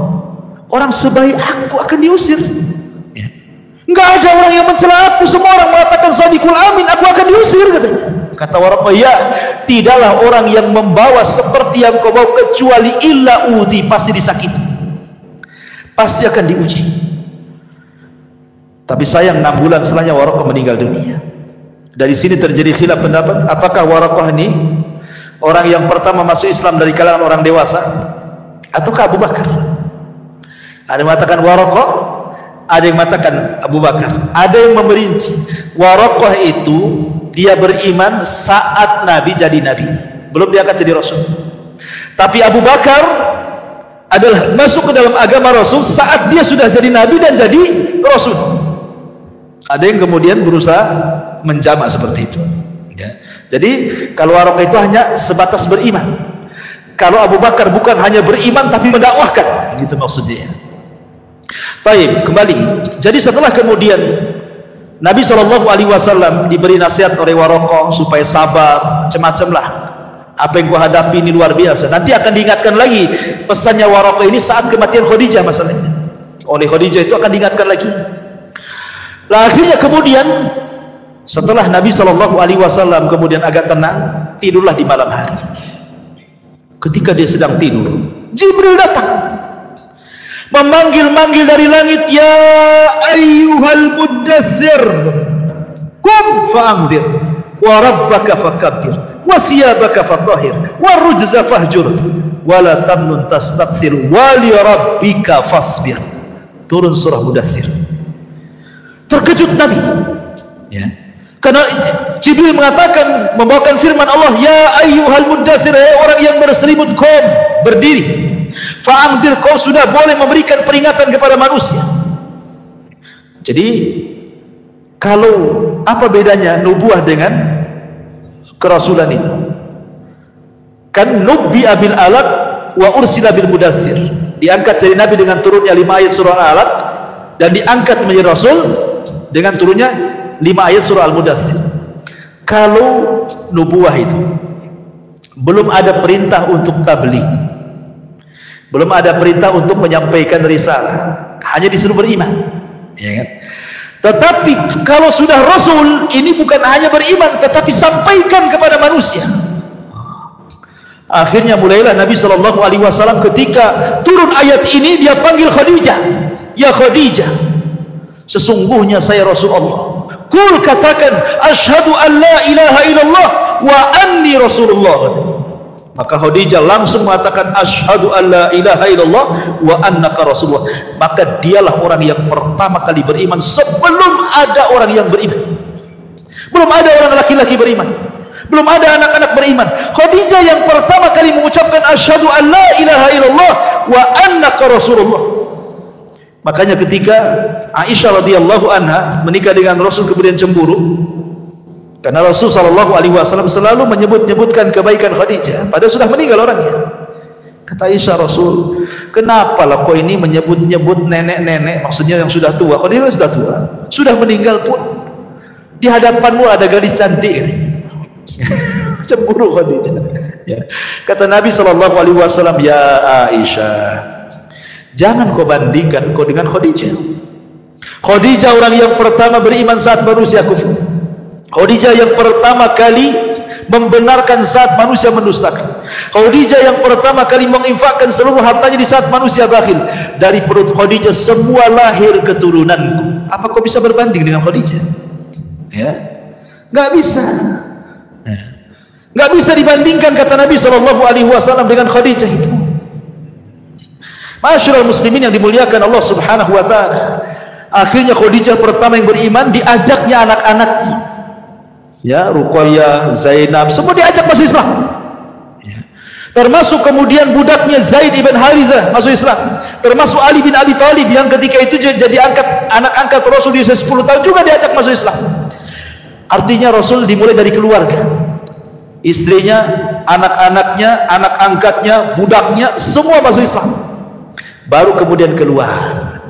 orang sebaik aku akan diusir? Enggak ada orang yang mencela aku, semua orang mengatakan Sadiqul Amin, aku akan diusir katanya. Kata Waraqah, ya, tidaklah orang yang membawa seperti yang kau bawa kecuali illa udhi, pasti disakiti, pasti akan diuji. Tapi sayang 6 bulan setelahnya Waraqah meninggal dunia. Dari sini terjadi khilaf pendapat, apakah Waraqah ini orang yang pertama masuk Islam dari kalangan orang dewasa ataukah Abu Bakar? Ada yang mengatakan Waraqah, ada yang mengatakan Abu Bakar. Ada yang memerinci, Waraqah itu dia beriman saat Nabi jadi Nabi, belum dia akan jadi Rasul. Tapi Abu Bakar adalah masuk ke dalam agama Rasul saat dia sudah jadi Nabi dan jadi Rasul. Ada yang kemudian berusaha menjamak seperti itu ya. Jadi kalau Waraqah itu hanya sebatas beriman, kalau Abu Bakar bukan hanya beriman tapi mendakwahkan, gitu maksudnya. Baik, kembali. Jadi setelah kemudian Nabi SAW diberi nasihat oleh Waraqah supaya sabar, macam-macam lah. Apa yang kau hadapi ini luar biasa. Nanti akan diingatkan lagi pesannya Waraqah ini saat kematian Khadijah masalahnya. Oleh Khadijah itu akan diingatkan lagi. Lah akhirnya kemudian setelah Nabi SAW kemudian agak tenang, tidurlah di malam hari. Ketika dia sedang tidur, Jibril datang memanggil-manggil dari langit, ya ayyuhal muddathir qum fa'anzir wa rabbaka fakabbir wa thiyabaka fatahhir wa rujza fahjur wa la tamnun tastakthir wa li rabbika fasbir. Turun surah Mudaththir. Terkejut Nabi ya, karena Jibril mengatakan, membawakan firman Allah, ya ayyuhal muddathir, orang yang berselimut, qum, berdiri, fa'anzir, kau sudah boleh memberikan peringatan kepada manusia. Jadi kalau apa bedanya nubuah dengan kerasulan itu? Kan nubbi'a bil alaq wa ursila bil mudaththir, diangkat jadi nabi dengan turunnya 5 ayat surah Al-Alaq, dan diangkat menjadi rasul dengan turunnya 5 ayat surah Al-Mudaththir. Kalau nubuah itu belum ada perintah untuk tabligh, belum ada perintah untuk menyampaikan risalah, hanya disuruh beriman ya kan? Tetapi kalau sudah Rasul, ini bukan hanya beriman tetapi sampaikan kepada manusia. Akhirnya mulailah Nabi SAW ketika turun ayat ini, dia panggil Khadijah, ya Khadijah, sesungguhnya saya Rasulullah. Kul, katakan, asyhadu an la ilaha illallah wa anni Rasulullah. Maka Khadijah langsung mengatakan asyhadu an la ilaha illallah wa annaka Rasulullah. Maka dialah orang yang pertama kali beriman sebelum ada orang yang beriman. Belum ada orang laki-laki beriman, belum ada anak-anak beriman. Khadijah yang pertama kali mengucapkan asyhadu an la ilaha illallah wa annaka Rasulullah. Makanya ketika Aisyah radhiyallahu anha menikah dengan Rasul kemudian cemburu, karena Rasul SAW selalu menyebutkan kebaikan Khadijah padahal sudah meninggal orangnya. Kata Aisyah, Rasul, kenapa lah kau ini menyebut-nyebut nenek-nenek, maksudnya yang sudah tua. Khadijah sudah tua, sudah meninggal pun di hadapanmu ada gadis cantik, katanya. Cemburu Khadijah. Ya. Kata Nabi SAW, ya Aisyah, jangan kau bandingkan kau dengan Khadijah. Khadijah orang yang pertama beriman saat manusia kufur. Khadijah yang pertama kali membenarkan saat manusia mendustakan. Khadijah yang pertama kali menginfakkan seluruh hartanya di saat manusia bakhil. Dari perut Khadijah semua lahir keturunanku. Apa kau bisa berbanding dengan Khadijah? Ya, nggak bisa. Nggak bisa dibandingkan, kata Nabi SAW, dengan Khadijah itu. Masyarul muslimin yang dimuliakan Allah Subhanahu wa ta'ala, akhirnya Khadijah pertama yang beriman, diajaknya anak-anaknya, ya, Ruqayyah, Zainab, semua diajak masuk Islam, ya. Termasuk kemudian budaknya Zaid ibn Harithah masuk Islam, termasuk Ali bin Abi Thalib yang ketika itu jadi anak angkat Rasul di usia 10 tahun juga diajak masuk Islam. Artinya Rasul dimulai dari keluarga, istrinya, anak-anaknya, anak angkatnya, budaknya, semua masuk Islam. Baru kemudian keluar,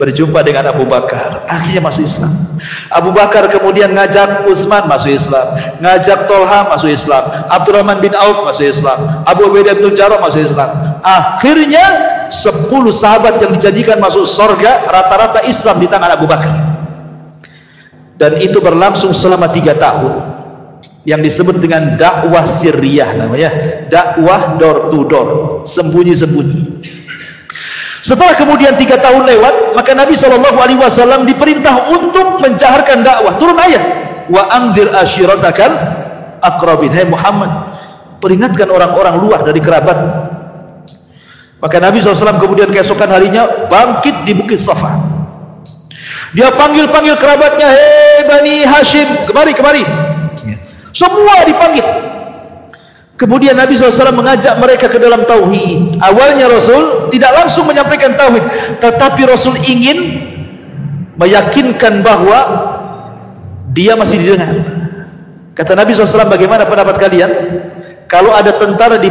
berjumpa dengan Abu Bakar, akhirnya masuk Islam. Abu Bakar kemudian ngajak Utsman masuk Islam, ngajak Tolha masuk Islam, Abdurrahman bin Auf masuk Islam, Abu Ubaidah bin Jarrah masuk Islam. Akhirnya 10 sahabat yang dijadikan masuk surga rata-rata Islam di tangan Abu Bakar. Dan itu berlangsung selama 3 tahun, yang disebut dengan dakwah sirriyah, namanya dakwah door to door, sembunyi-sembunyi. Setelah kemudian 3 tahun lewat, maka Nabi SAW diperintah untuk menjaharkan dakwah. Turun ayat, wa anzir ashiratakal aqrabin. Hai Muhammad, peringatkan orang-orang luar dari kerabatmu. Maka Nabi SAW kemudian keesokan harinya bangkit di Bukit Safa. Dia panggil-panggil kerabatnya, hei Bani Hashim, kemari. Semua dipanggil. Kemudian Nabi SAW mengajak mereka ke dalam tauhid. Awalnya Rasul tidak langsung menyampaikan tauhid, tetapi Rasul ingin meyakinkan bahwa dia masih didengar. Kata Nabi SAW, bagaimana pendapat kalian kalau ada tentara di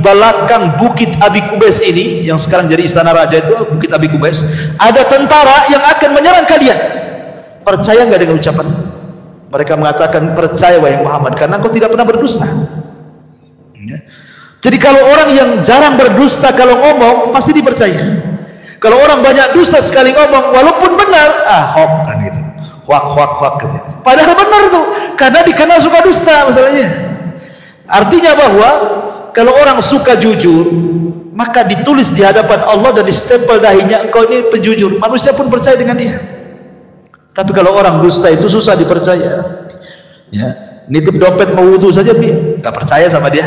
belakang Bukit Abi Qubais ini, yang sekarang jadi istana raja itu, Bukit Abi Qubais, ada tentara yang akan menyerang kalian, percaya nggak dengan ucapan? Mereka mengatakan, percaya wahai Muhammad, karena engkau tidak pernah berdusta. Ya. Jadi kalau orang yang jarang berdusta, kalau ngomong pasti dipercaya. Kalau orang banyak dusta sekali ngomong, walaupun benar, hoax kan gitu, hoax gitu. Padahal benar tuh, karena dikenal suka dusta masalahnya. Artinya bahwa kalau orang suka jujur, maka ditulis di hadapan Allah dan distempel dahinya, engkau ini penjujur, manusia pun percaya dengan dia. Tapi kalau orang dusta itu susah dipercaya. Ya, nitip dompet mau wudu saja nggak percaya sama dia.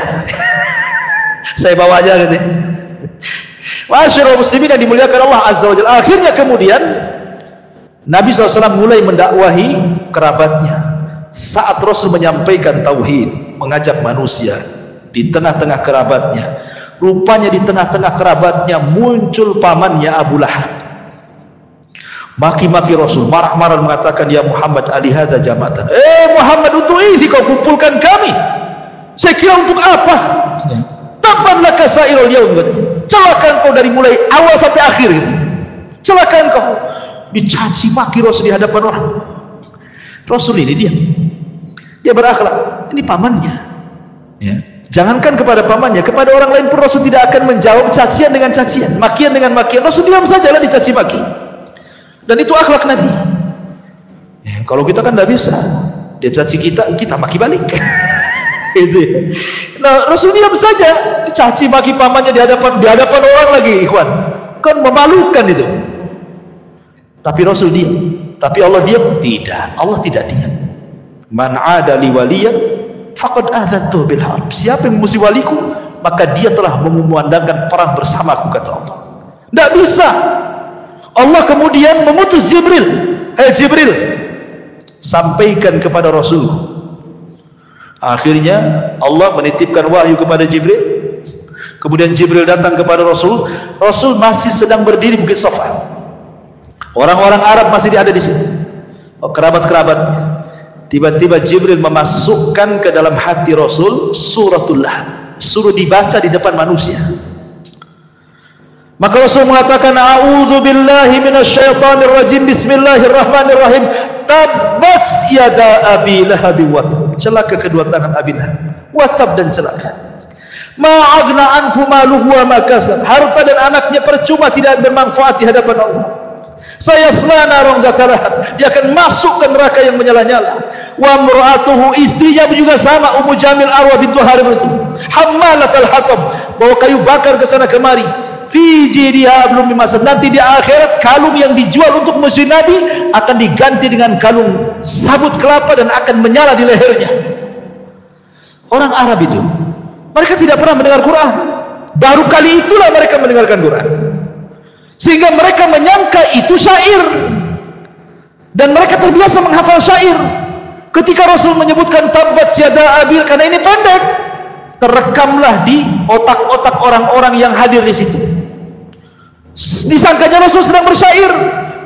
Saya bawa aja gitu. Masyarul muslimin yang dimuliakan Allah Azza wa Jalla. Akhirnya kemudian Nabi SAW mulai mendakwahi kerabatnya. Saat Rasul menyampaikan tauhid, mengajak manusia di tengah-tengah kerabatnya, rupanya di tengah-tengah kerabatnya muncul pamannya Abu Lahab. Maki-maki Rasul, marah-marah mengatakan, ya Muhammad, alihada jamatan, Muhammad, untuk ini kau kumpulkan kami? Saya kira untuk apa? Taban laka sairul yaum, celaka kau dari mulai awal sampai akhir gitu. Celaka kau. Dicaci maki Rasul di hadapan orang. Rasul ini dia berakhlak, ini pamannya, ya. Jangankan kepada pamannya, kepada orang lain pun Rasul tidak akan menjawab cacian dengan cacian, makian dengan makian. Rasul diam sajalah dicaci maki, dan itu akhlak Nabi. Ya, kalau kita kan tidak bisa, dia caci kita maki balik. Itu ya. Nah, Rasul diam saja, dicaci maki pamannya di hadapan orang lagi, ikhwan. Kan memalukan itu. Tapi Rasul diam. Tapi Allah diam? Tidak. Allah tidak diam. Man 'ada li waliyan faqad adzantuhu bil harb. Siapa yang memusuhi waliku, maka dia telah mengumandangkan perang bersamaku, kata Allah. Tidak bisa. Allah kemudian mengutus Jibril. Jibril, sampaikan kepada Rasul. Akhirnya Allah menitipkan wahyu kepada Jibril. Kemudian Jibril datang kepada Rasul. Rasul masih sedang berdiri Bukit Safa. Orang-orang Arab masih ada di situ. Kerabat-kerabatnya. Tiba-tiba Jibril memasukkan ke dalam hati Rasul suratul Lahab. Suruh dibaca di depan manusia. Maka Rasul mengatakan, a'udzu billahi minasyaitonir rajim, bismillahirrahmanirrahim. Tabbat yada abi lahab wa tab. Celaka kedua tangan Abi Lahab. Wa tab, dan celaka. Ma aghna anhu maluhu wa ma kasab. Harta dan anaknya percuma, tidak bermanfaat di hadapan Allah. Sayasla naran dzata lahab. Dia akan masuk ke neraka yang menyala-nyala. Wa imra'atuhu, istrinya juga sama, Ummu Jamil Arwa bintu Harib itu. Hammalatul hatab, bawa kayu bakar ke sana kemari. Fi jiriha belum dimasak. Nanti di akhirat kalung yang dijual untuk musuh Nabi akan diganti dengan kalung sabut kelapa dan akan menyala di lehernya. Orang Arab itu, mereka tidak pernah mendengar Quran. Baru kali itulah mereka mendengarkan Quran, sehingga mereka menyangka itu syair, dan mereka terbiasa menghafal syair. Ketika Rasul menyebutkan tabbat yada abil, karena ini pendek, terekamlah di otak-otak orang-orang yang hadir di situ. Disangkanya Rasul sedang bersyair.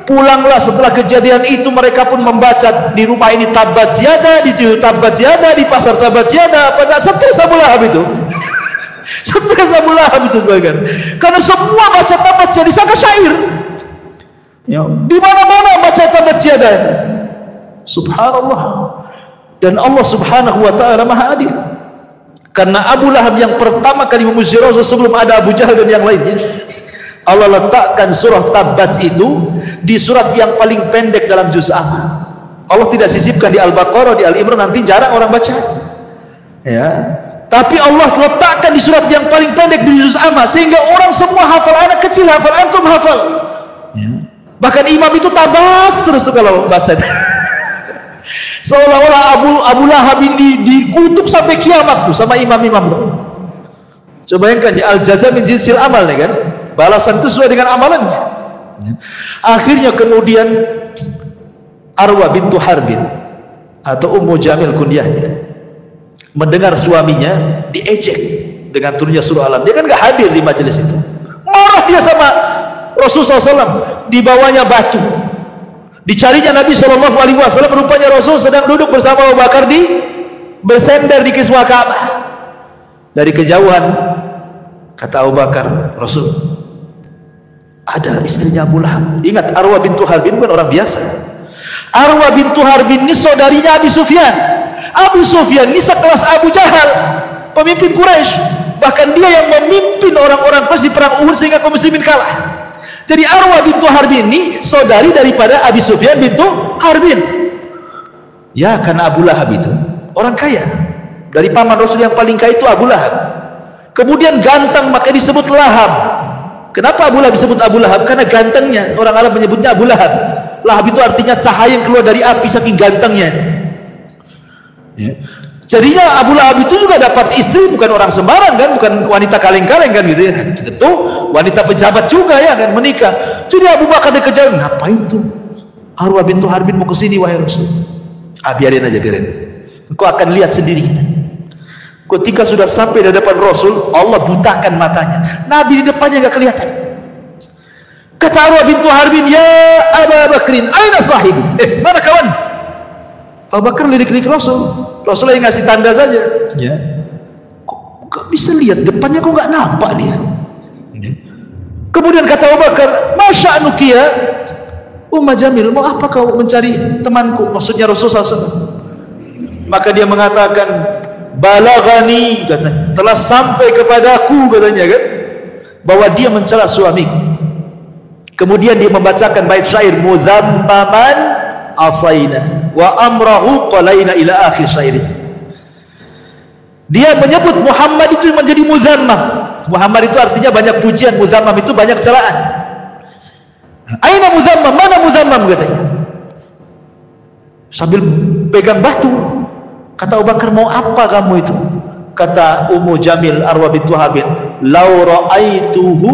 Pulanglah setelah kejadian itu, mereka pun membaca di rumah ini tabbat yada, di tabbat yada, di pasar tabbat yada. Apa enggak stres Abu Lahab itu? Stres Abu Lahab itu, kan? Karena semua baca tabbat yada disangka syair. Ya, di mana-mana baca tabbat yada itu. Subhanallah. Dan Allah Subhanahu wa taala Maha Adil. Karena Abu Lahab yang pertama kali memuji Rasul sebelum ada Abu Jahal dan yang lainnya, Allah letakkan surah Tabbat itu di surat yang paling pendek dalam juz amma. Allah tidak sisipkan di Al-Baqarah, di Al-Imran, nanti jarang orang baca. Ya. Tapi Allah letakkan di surat yang paling pendek di juz amma, sehingga orang semua hafal, anak kecil hafal, antum hafal. Ya. Bahkan imam itu tabas terus tuh kalau baca. Seolah-olah Abu Lahab ini dikutuk sampai kiamat tuh sama imam-imam tuh. Coba bayangkan ya, al-jaza min jinsil amal nih kan. Balasan itu sesuai dengan amalannya. Akhirnya kemudian Arwa bintu Harbin atau Ummu Jamil kunyahnya mendengar suaminya diejek dengan turunnya surah Alam. Dia kan gak hadir di majelis itu. Marah dia sama Rasulullah SAW. Dibawanya batu. Dicarinya Nabi SAW. Rupanya Rasul sedang duduk bersama Abu Bakar bersender di kiswah Ka'bah. Dari kejauhan kata Abu Bakar, Rasul, ada istrinya Abu Lahab. Ingat, Arwa bintu Harbin bukan orang biasa. Arwa bintu Harbin ini saudarinya Abi Sufyan. Abu Sufyan ini sekelas Abu Jahal, pemimpin Quraisy. Bahkan dia yang memimpin orang-orang Quraisy di perang Uhud sehingga kaum muslimin kalah. Jadi Arwa bintu Harbin ini saudari daripada Abi Sufyan bintu Harbin. Ya, karena Abu Lahab itu orang kaya. Dari paman Rasul yang paling kaya itu Abu Lahab. Kemudian ganteng, maka disebut Lahab. Kenapa Abu Lahab disebut Abu Lahab? Karena gantengnya. Orang Arab menyebutnya Abu Lahab. Lahab itu artinya cahaya yang keluar dari api, saking gantengnya. Ya. Jadinya Abu Lahab itu juga dapat istri, bukan orang sembarang kan, bukan wanita kaleng-kaleng kan gitu ya. Tentu wanita pejabat juga ya kan, menikah. Jadi Abu Bakar dikejar, ngapain tuh Arwa bintu Harbin mau kesini wahai Rasul? Biarin aja, biarin. Engkau akan lihat sendiri kita. Ketika sudah sampai di depan Rasul, Allah butakan matanya. Nabi di depannya enggak kelihatan. Kata Arwa bintu Harbin, ya Abu Bakrin, aina sahib? Mana kawan? Abu Bakar lirik-lirik Rasul. Rasul yang ngasih tanda saja. Ya. Kok gak bisa lihat depannya, kok nggak nampak dia? Ya. Kemudian kata Abu Bakar, Masya Nukia, Umma Jamil, mau apa kau mencari temanku? Maksudnya Rasul SAW. Maka dia mengatakan, balagani, katanya, telah sampai kepadaku, katanya kan, bahwa dia mencela suamiku. Kemudian dia membacakan bait syair, muzammaman asaina wa amrahu qalaina, ila akhir syair itu. Dia menyebut Muhammad itu menjadi muzammam. Muhammad itu artinya banyak pujian, muzammam itu banyak celaan. Aina muzammam, mana muzammam katanya. Sambil pegang batu, kata Abu Bakar, mau apa kamu itu? Kata Ummu Jamil arwah bintu Habib, lau ra'aituhu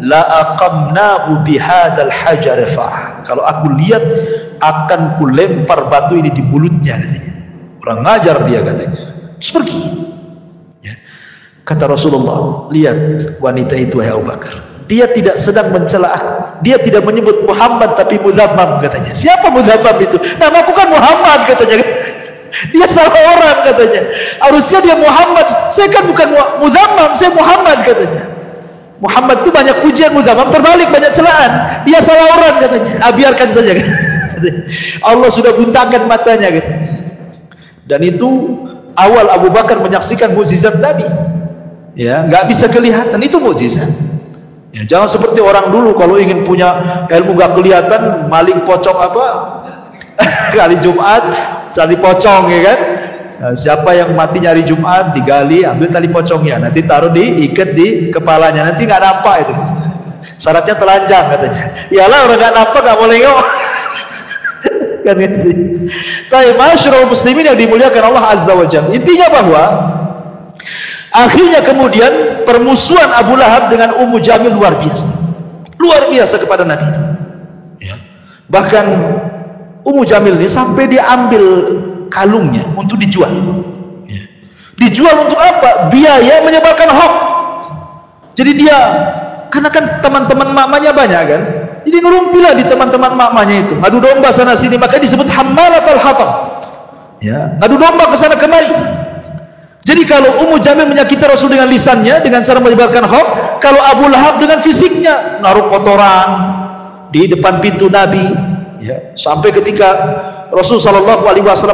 la aqamnahu bihadzal hajar fa. Kalau aku lihat akan ku lempar batu ini di mulutnya katanya. Kurang ngajar dia katanya. Terus pergi. Ya. Kata Rasulullah, lihat wanita itu ya Abu Bakar. Dia tidak sedang mencela aku. Dia tidak menyebut Muhammad tapi muzammam katanya. Siapa muzammam itu? Namaku kan Muhammad katanya. Dia salah orang katanya. Harusnya dia Muhammad. Saya kan bukan muzammam, saya Muhammad katanya. Muhammad itu banyak pujian, muzammam terbalik banyak celaan. Dia salah orang katanya. Biarkan saja katanya. Allah sudah buntangkan matanya katanya. Dan itu awal Abu Bakar menyaksikan mukjizat Nabi. Ya, nggak bisa kelihatan, itu mukjizat. Ya, jangan seperti orang dulu kalau ingin punya ilmu nggak kelihatan, maling pocong apa? Kali Jumat tali pocong ya kan. Nah, siapa yang mati nyari Jumat digali, ambil tali pocongnya, nanti taruh diikat di kepalanya, nanti nggak nampak itu. Syaratnya telanjang katanya. Iyalah orang nggak nampak nggak boleh ngomong. Kan itu. Tapi masyarul muslimin yang dimuliakan Allah Azza wa Jalla. Intinya bahwa akhirnya kemudian permusuhan Abu Lahab dengan Ummu Jamil luar biasa kepada Nabi itu. Ya. Bahkan Ummu Jamil ini sampai dia ambil kalungnya untuk dijual. Ya. Dijual untuk apa? Biaya menyebarkan hoax. Jadi dia, karena kan teman-teman makmanya banyak kan, jadi ngerumpilah di teman-teman makmanya itu, ngadu domba sana sini, maka disebut hammalatul hatab. Ya, ngadu domba ke sana kemari. Jadi kalau Ummu Jamil menyakiti Rasul dengan lisannya, dengan cara menyebarkan hoax, kalau Abu Lahab dengan fisiknya, naruh kotoran di depan pintu Nabi. Ya, sampai ketika Rasul SAW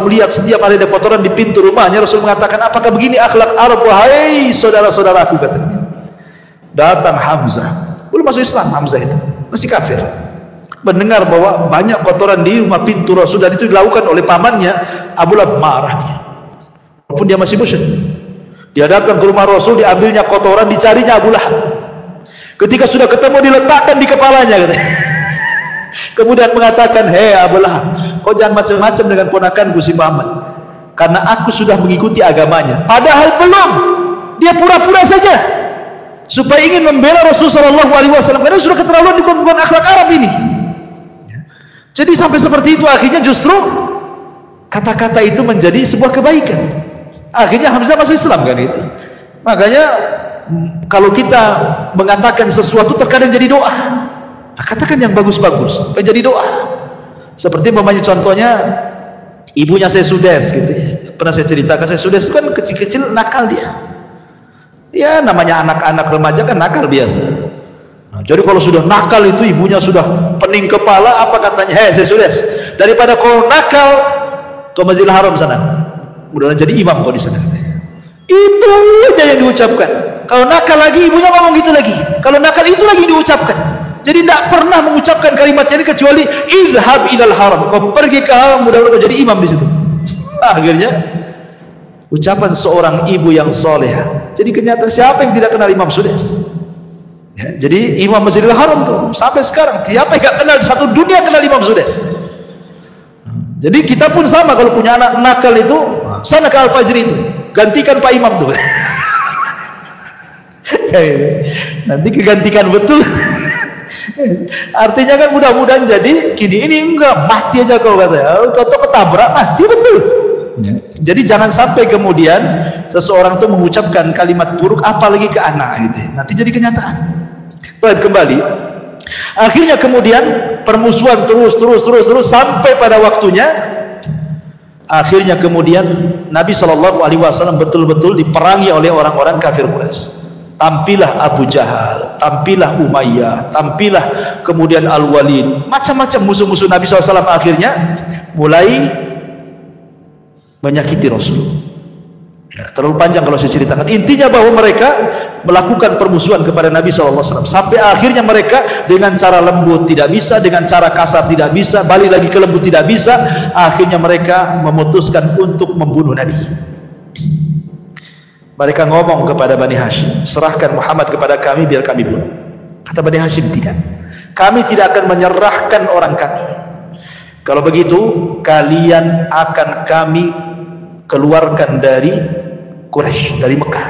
melihat setiap hari ada kotoran di pintu rumahnya, Rasul mengatakan, apakah begini akhlak Arab, wahai saudara-saudaraku katanya. Datang Hamzah, belum masuk Islam Hamzah itu, masih kafir, mendengar bahwa banyak kotoran di rumah pintu Rasul dan itu dilakukan oleh pamannya. Abu Lahab marah dia, walaupun dia masih musyrik. Dia datang ke rumah Rasul, diambilnya kotoran, dicarinya Abu Lahab. Ketika sudah ketemu, diletakkan di kepalanya katanya. Kemudian mengatakan, hei Abu Lahab, kau jangan macam-macam dengan ponakanku si Muhammad, karena aku sudah mengikuti agamanya. Padahal belum, dia pura-pura saja supaya ingin membela Rasulullah SAW, karena sudah keterlaluan di bukan akhlak Arab ini. Jadi sampai seperti itu, akhirnya justru kata-kata itu menjadi sebuah kebaikan. Akhirnya Hamzah masuk Islam kan itu. Makanya kalau kita mengatakan sesuatu terkadang jadi doa. Katakan yang bagus-bagus, jadi doa. Seperti memang contohnya ibunya saya Sudes gitu ya. Pernah saya ceritakan, saya Sudes itu kan kecil-kecil nakal dia. Ya namanya anak-anak remaja kan nakal biasa. Nah, jadi kalau sudah nakal itu ibunya sudah pening kepala, apa katanya? Hei saya Sudes, daripada kau nakal ke Masjidil Haram sana, mudah-mudahan jadi imam kau di sana katanya. Itu aja yang diucapkan. Kalau nakal lagi ibunya ngomong gitu lagi. Kalau nakal itu lagi diucapkan. Jadi tidak pernah mengucapkan kalimat ini kecuali izhab ilal haram, kau pergi ke haram, mudah-mudahan kau jadi imam di situ. Akhirnya ucapan seorang ibu yang soleh. Jadi kenyataan siapa yang tidak kenal Imam Sudes? Ya, jadi Imam Masjidil Haram tuh sampai sekarang siapa yang tidak kenal, satu dunia kenal Imam Sudes. Jadi kita pun sama, kalau punya anak nakal itu sana ke Al-Fajr itu, gantikan Pak Imam tuh. Nanti kegantikan betul. Artinya kan mudah-mudahan jadi gini, ini enggak mati aja kau kata, kau ketabrak mati betul. Ya. Jadi jangan sampai kemudian seseorang itu mengucapkan kalimat buruk apalagi ke anak gitu. Nanti jadi kenyataan. Baik, kembali. Akhirnya kemudian permusuhan terus sampai pada waktunya akhirnya kemudian Nabi SAW betul-betul diperangi oleh orang-orang kafir Quraisy. Tampillah Abu Jahal, tampillah Umayyah, tampillah kemudian Al-Walid, macam-macam musuh-musuh Nabi SAW akhirnya mulai menyakiti Rasul. Ya, terlalu panjang kalau saya ceritakan. Intinya bahwa mereka melakukan permusuhan kepada Nabi SAW sampai akhirnya mereka dengan cara lembut tidak bisa, dengan cara kasar tidak bisa, balik lagi ke lembut tidak bisa. Akhirnya mereka memutuskan untuk membunuh Nabi. Mereka ngomong kepada Bani Hashim, serahkan Muhammad kepada kami biar kami bunuh. Kata Bani Hashim, tidak, kami tidak akan menyerahkan orang kami. Kalau begitu kalian akan kami keluarkan dari Quraisy, dari Mekah,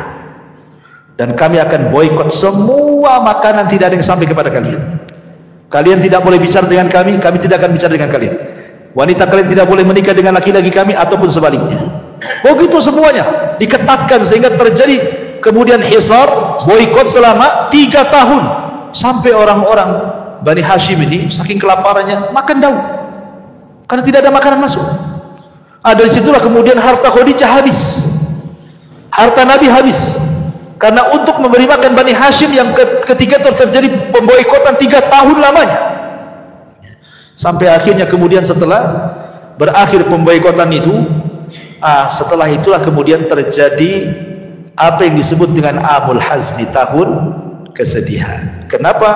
dan kami akan boikot semua makanan, tidak ada yang sampai kepada kalian. Kalian tidak boleh bicara dengan kami, kami tidak akan bicara dengan kalian. Wanita kalian tidak boleh menikah dengan laki-laki kami ataupun sebaliknya. Begitu semuanya diketatkan sehingga terjadi kemudian hisar, boikot selama 3 tahun, sampai orang-orang Bani Hashim ini saking kelaparannya makan daun karena tidak ada makanan masuk. Dari situlah kemudian harta Khadijah habis, harta Nabi habis, karena untuk memberi makan Bani Hashim yang ketika terjadi pemboikotan 3 tahun lamanya. Sampai akhirnya kemudian setelah berakhir pemboikotan itu, setelah itulah kemudian terjadi apa yang disebut dengan Amul Hazni, tahun kesedihan. Kenapa?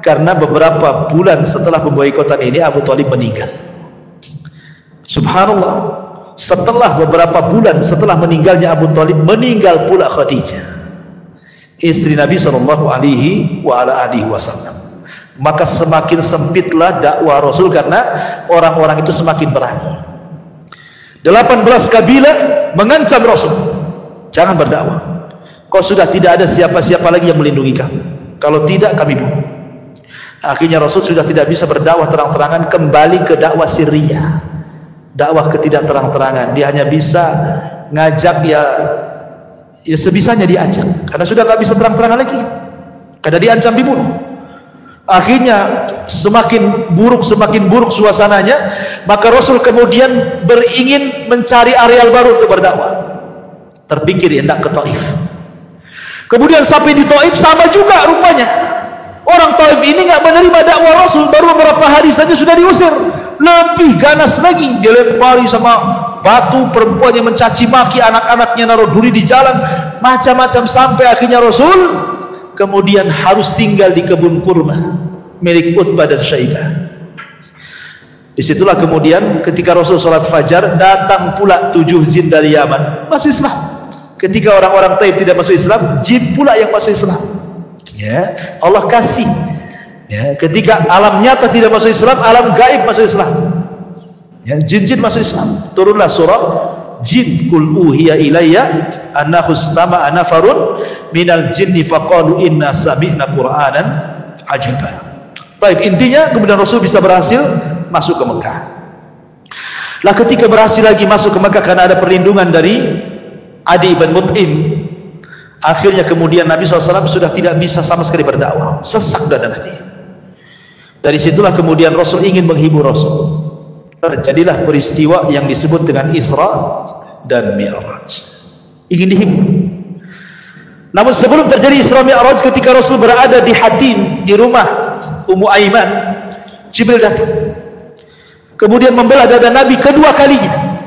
Karena beberapa bulan setelah pemboikotan ini Abu Thalib meninggal. Subhanallah, setelah beberapa bulan setelah meninggalnya Abu Thalib, meninggal pula Khadijah, istri Nabi SAW. Maka semakin sempitlah dakwah Rasul karena orang-orang itu semakin berani. 18 kabilah mengancam Rasul, jangan berdakwah, kau sudah tidak ada siapa-siapa lagi yang melindungi kamu, kalau tidak kami bunuh. Akhirnya Rasul sudah tidak bisa berdakwah terang-terangan, kembali ke dakwah sirriyah, dakwah ketidak terang-terangan. Dia hanya bisa ngajak ya sebisanya diajak, karena sudah nggak bisa terang-terangan lagi, karena diancam dibunuh. Akhirnya semakin buruk suasananya, maka Rasul kemudian beringin mencari areal baru untuk berdakwah. Terpikir hendak ke Taif. Kemudian sampai di Taif sama juga rupanya. Orang Taif ini nggak menerima dakwah Rasul, baru beberapa hari saja sudah diusir. Lebih ganas lagi, dilempari sama batu, perempuan yang mencaci maki, anak-anaknya naruh duri di jalan, macam-macam, sampai akhirnya Rasul kemudian harus tinggal di kebun kurma milik Utbah dan Syaibah. Disitulah kemudian ketika Rasul salat fajar, datang pula 7 jin dari Yaman masuk Islam. Ketika orang-orang Taif tidak masuk Islam, jin pula yang masuk Islam. Ya, Allah kasih. Ya, ketika alam nyata tidak masuk Islam, alam gaib masuk Islam. Ya, jin-jin masuk Islam. Turunlah surah Jin, kul uhiya ilayya annahu istama'a nafarun minal jinni faqalu inna sami'na qur'anan ajaba. Baik, intinya kemudian Rasul bisa berhasil masuk ke Mekah. Lah ketika berhasil lagi masuk ke Mekah karena ada perlindungan dari Adi bin Mut'im, akhirnya kemudian Nabi SAW sudah tidak bisa sama sekali berdakwah, sesak dada Nabi. Dari situlah kemudian Rasul ingin menghibur Rasul. Terjadilah peristiwa yang disebut dengan Isra dan Mi'raj, ingin dihibur. Namun sebelum terjadi Isra Mi'raj, ketika Rasul berada di Hatim, di rumah Ummu Aiman, Jibril datang kemudian membelah dada Nabi kedua kalinya,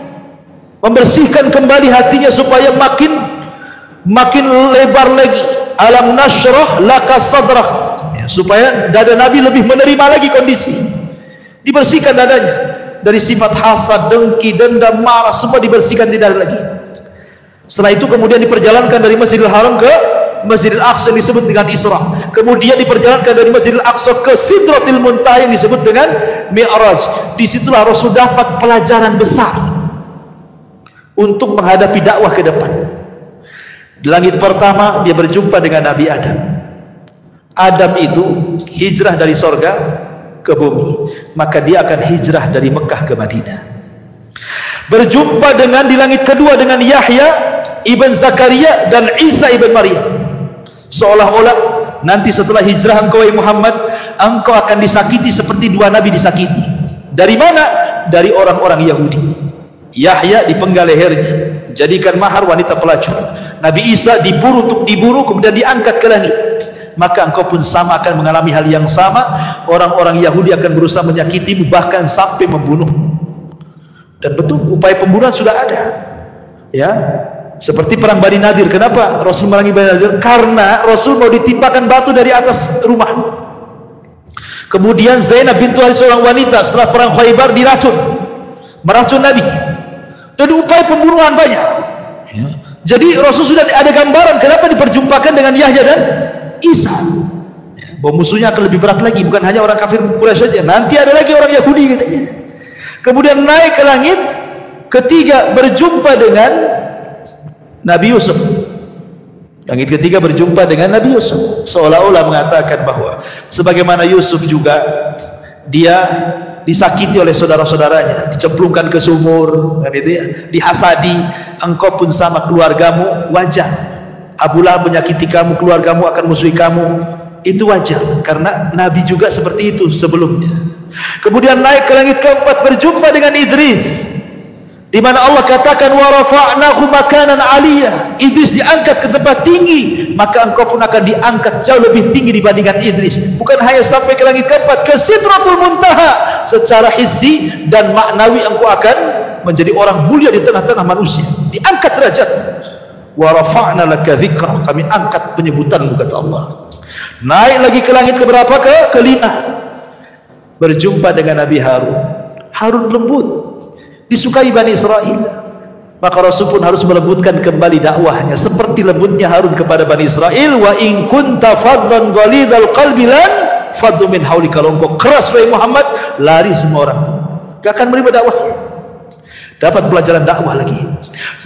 membersihkan kembali hatinya supaya makin lebar lagi. Alam nashrah laka sadrah, ya, supaya dada Nabi lebih menerima lagi kondisi. Dibersihkan dadanya dari sifat hasad, dengki, dendam, marah, semua dibersihkan, tidak ada lagi. Setelah itu kemudian diperjalankan dari Masjidil Haram ke Masjidil Aqsa yang disebut dengan Isra. Kemudian diperjalankan dari Masjidil Aqsa ke Sidratil Muntaha yang disebut dengan Mi'raj. Disitulah Rasul dapat pelajaran besar untuk menghadapi dakwah ke depan. Di langit pertama dia berjumpa dengan Nabi Adam. Adam itu hijrah dari sorga ke bumi, maka dia akan hijrah dari Mekah ke Madinah. Berjumpa dengan di langit kedua dengan Yahya ibn Zakaria dan Isa ibn Maryam. Seolah-olah nanti setelah hijrah engkau Muhammad, engkau akan disakiti seperti dua nabi disakiti. Dari mana? Dari orang-orang Yahudi. Yahya dipenggal lehernya, dijadikan mahar wanita pelacur. Nabi Isa diburu untuk dibunuh, kemudian diangkat ke langit. Maka engkau pun sama akan mengalami hal yang sama. Orang-orang Yahudi akan berusaha menyakitimu, bahkan sampai membunuhmu. Dan betul, upaya pembunuhan sudah ada, ya, seperti perang Bani Nadir. Kenapa Rasul merangi Bani Nadir? Karena Rasul mau ditimpakan batu dari atas rumah. Kemudian Zainab bintu Haris, seorang wanita, setelah perang Khaybar diracun, meracun Nabi. Dan upaya pembunuhan banyak, ya. Jadi Rasul sudah ada gambaran kenapa diperjumpakan dengan Yahya dan Isa. Bahwa musuhnya akan lebih berat lagi, bukan hanya orang kafir Quraisy saja, nanti ada lagi orang Yahudi katanya. Kemudian naik ke langit, ketiga berjumpa dengan Nabi Yusuf. Langit ketiga berjumpa dengan Nabi Yusuf, seolah-olah mengatakan bahwa sebagaimana Yusuf juga dia disakiti oleh saudara-saudaranya, dicemplungkan ke sumur, kan itu ya, dihasadi, engkau pun sama, keluargamu wajar. Abu Lahab menyakiti kamu, keluargamu akan musuhi kamu, itu wajar, karena Nabi juga seperti itu sebelumnya. Kemudian naik ke langit keempat berjumpa dengan Idris, di mana Allah katakan wa rafa'nahu makanan 'aliyya. Idris diangkat ke tempat tinggi, maka engkau pun akan diangkat jauh lebih tinggi dibandingkan Idris. Bukan hanya sampai ke langit keempat, ke Sidratul Muntaha, secara hissi dan maknawi engkau akan menjadi orang mulia di tengah-tengah manusia, diangkat derajat. Wa rafa'na laka dzikra, kami angkat penyebutanmu, kata Allah. Naik lagi ke langit keberapa? Kelima, berjumpa dengan Nabi Harun. Harun lembut, disukai Bani Israel, maka Rasul pun harus melembutkan kembali dakwahnya seperti lembutnya Harun kepada Bani Israel. Wa in kunta faddan ghalidhal qalbi lan faddu min hauli, kalau engkau keras wahai Muhammad, lari semua orang tuh, gak akan menerima dakwah. Dapat pelajaran dakwah lagi.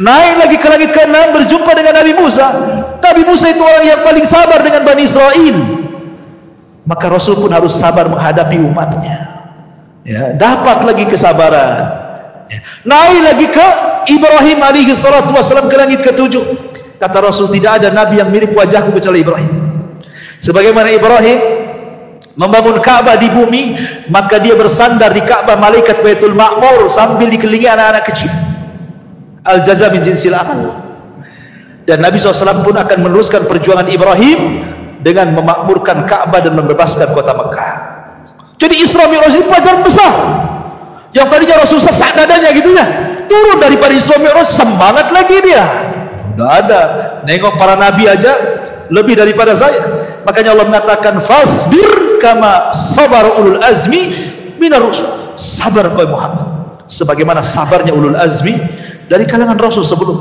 Naik lagi ke langit ke-6 berjumpa dengan Nabi Musa. Nabi Musa itu orang yang paling sabar dengan Bani Israel, maka Rasul pun harus sabar menghadapi umatnya, ya, dapat lagi kesabaran. Naik lagi ke Ibrahim alaihi salatu wassalam, ke langit ke-7. Kata Rasul, tidak ada nabi yang mirip wajahku kecuali Ibrahim. Sebagaimana Ibrahim membangun Ka'bah di bumi, maka dia bersandar di Ka'bah malaikat Baitul Ma'mur sambil dikelilingi anak-anak kecil. Al-jaza min jinsil amal. Dan Nabi SAW pun akan meneruskan perjuangan Ibrahim dengan memakmurkan Ka'bah dan membebaskan kota Mekah. Jadi Isra Mi'raj ini pelajaran besar. Yang tadinya Rasul sesak dadanya gitu ya, turun daripada Isra Mi'raj semangat lagi dia. Udah ada, nengok para nabi aja lebih daripada saya. Makanya Allah mengatakan fasbir kama sabar ulul azmi minar rusul. Sabar kau Muhammad sebagaimana sabarnya ulul azmi dari kalangan Rasul sebelum.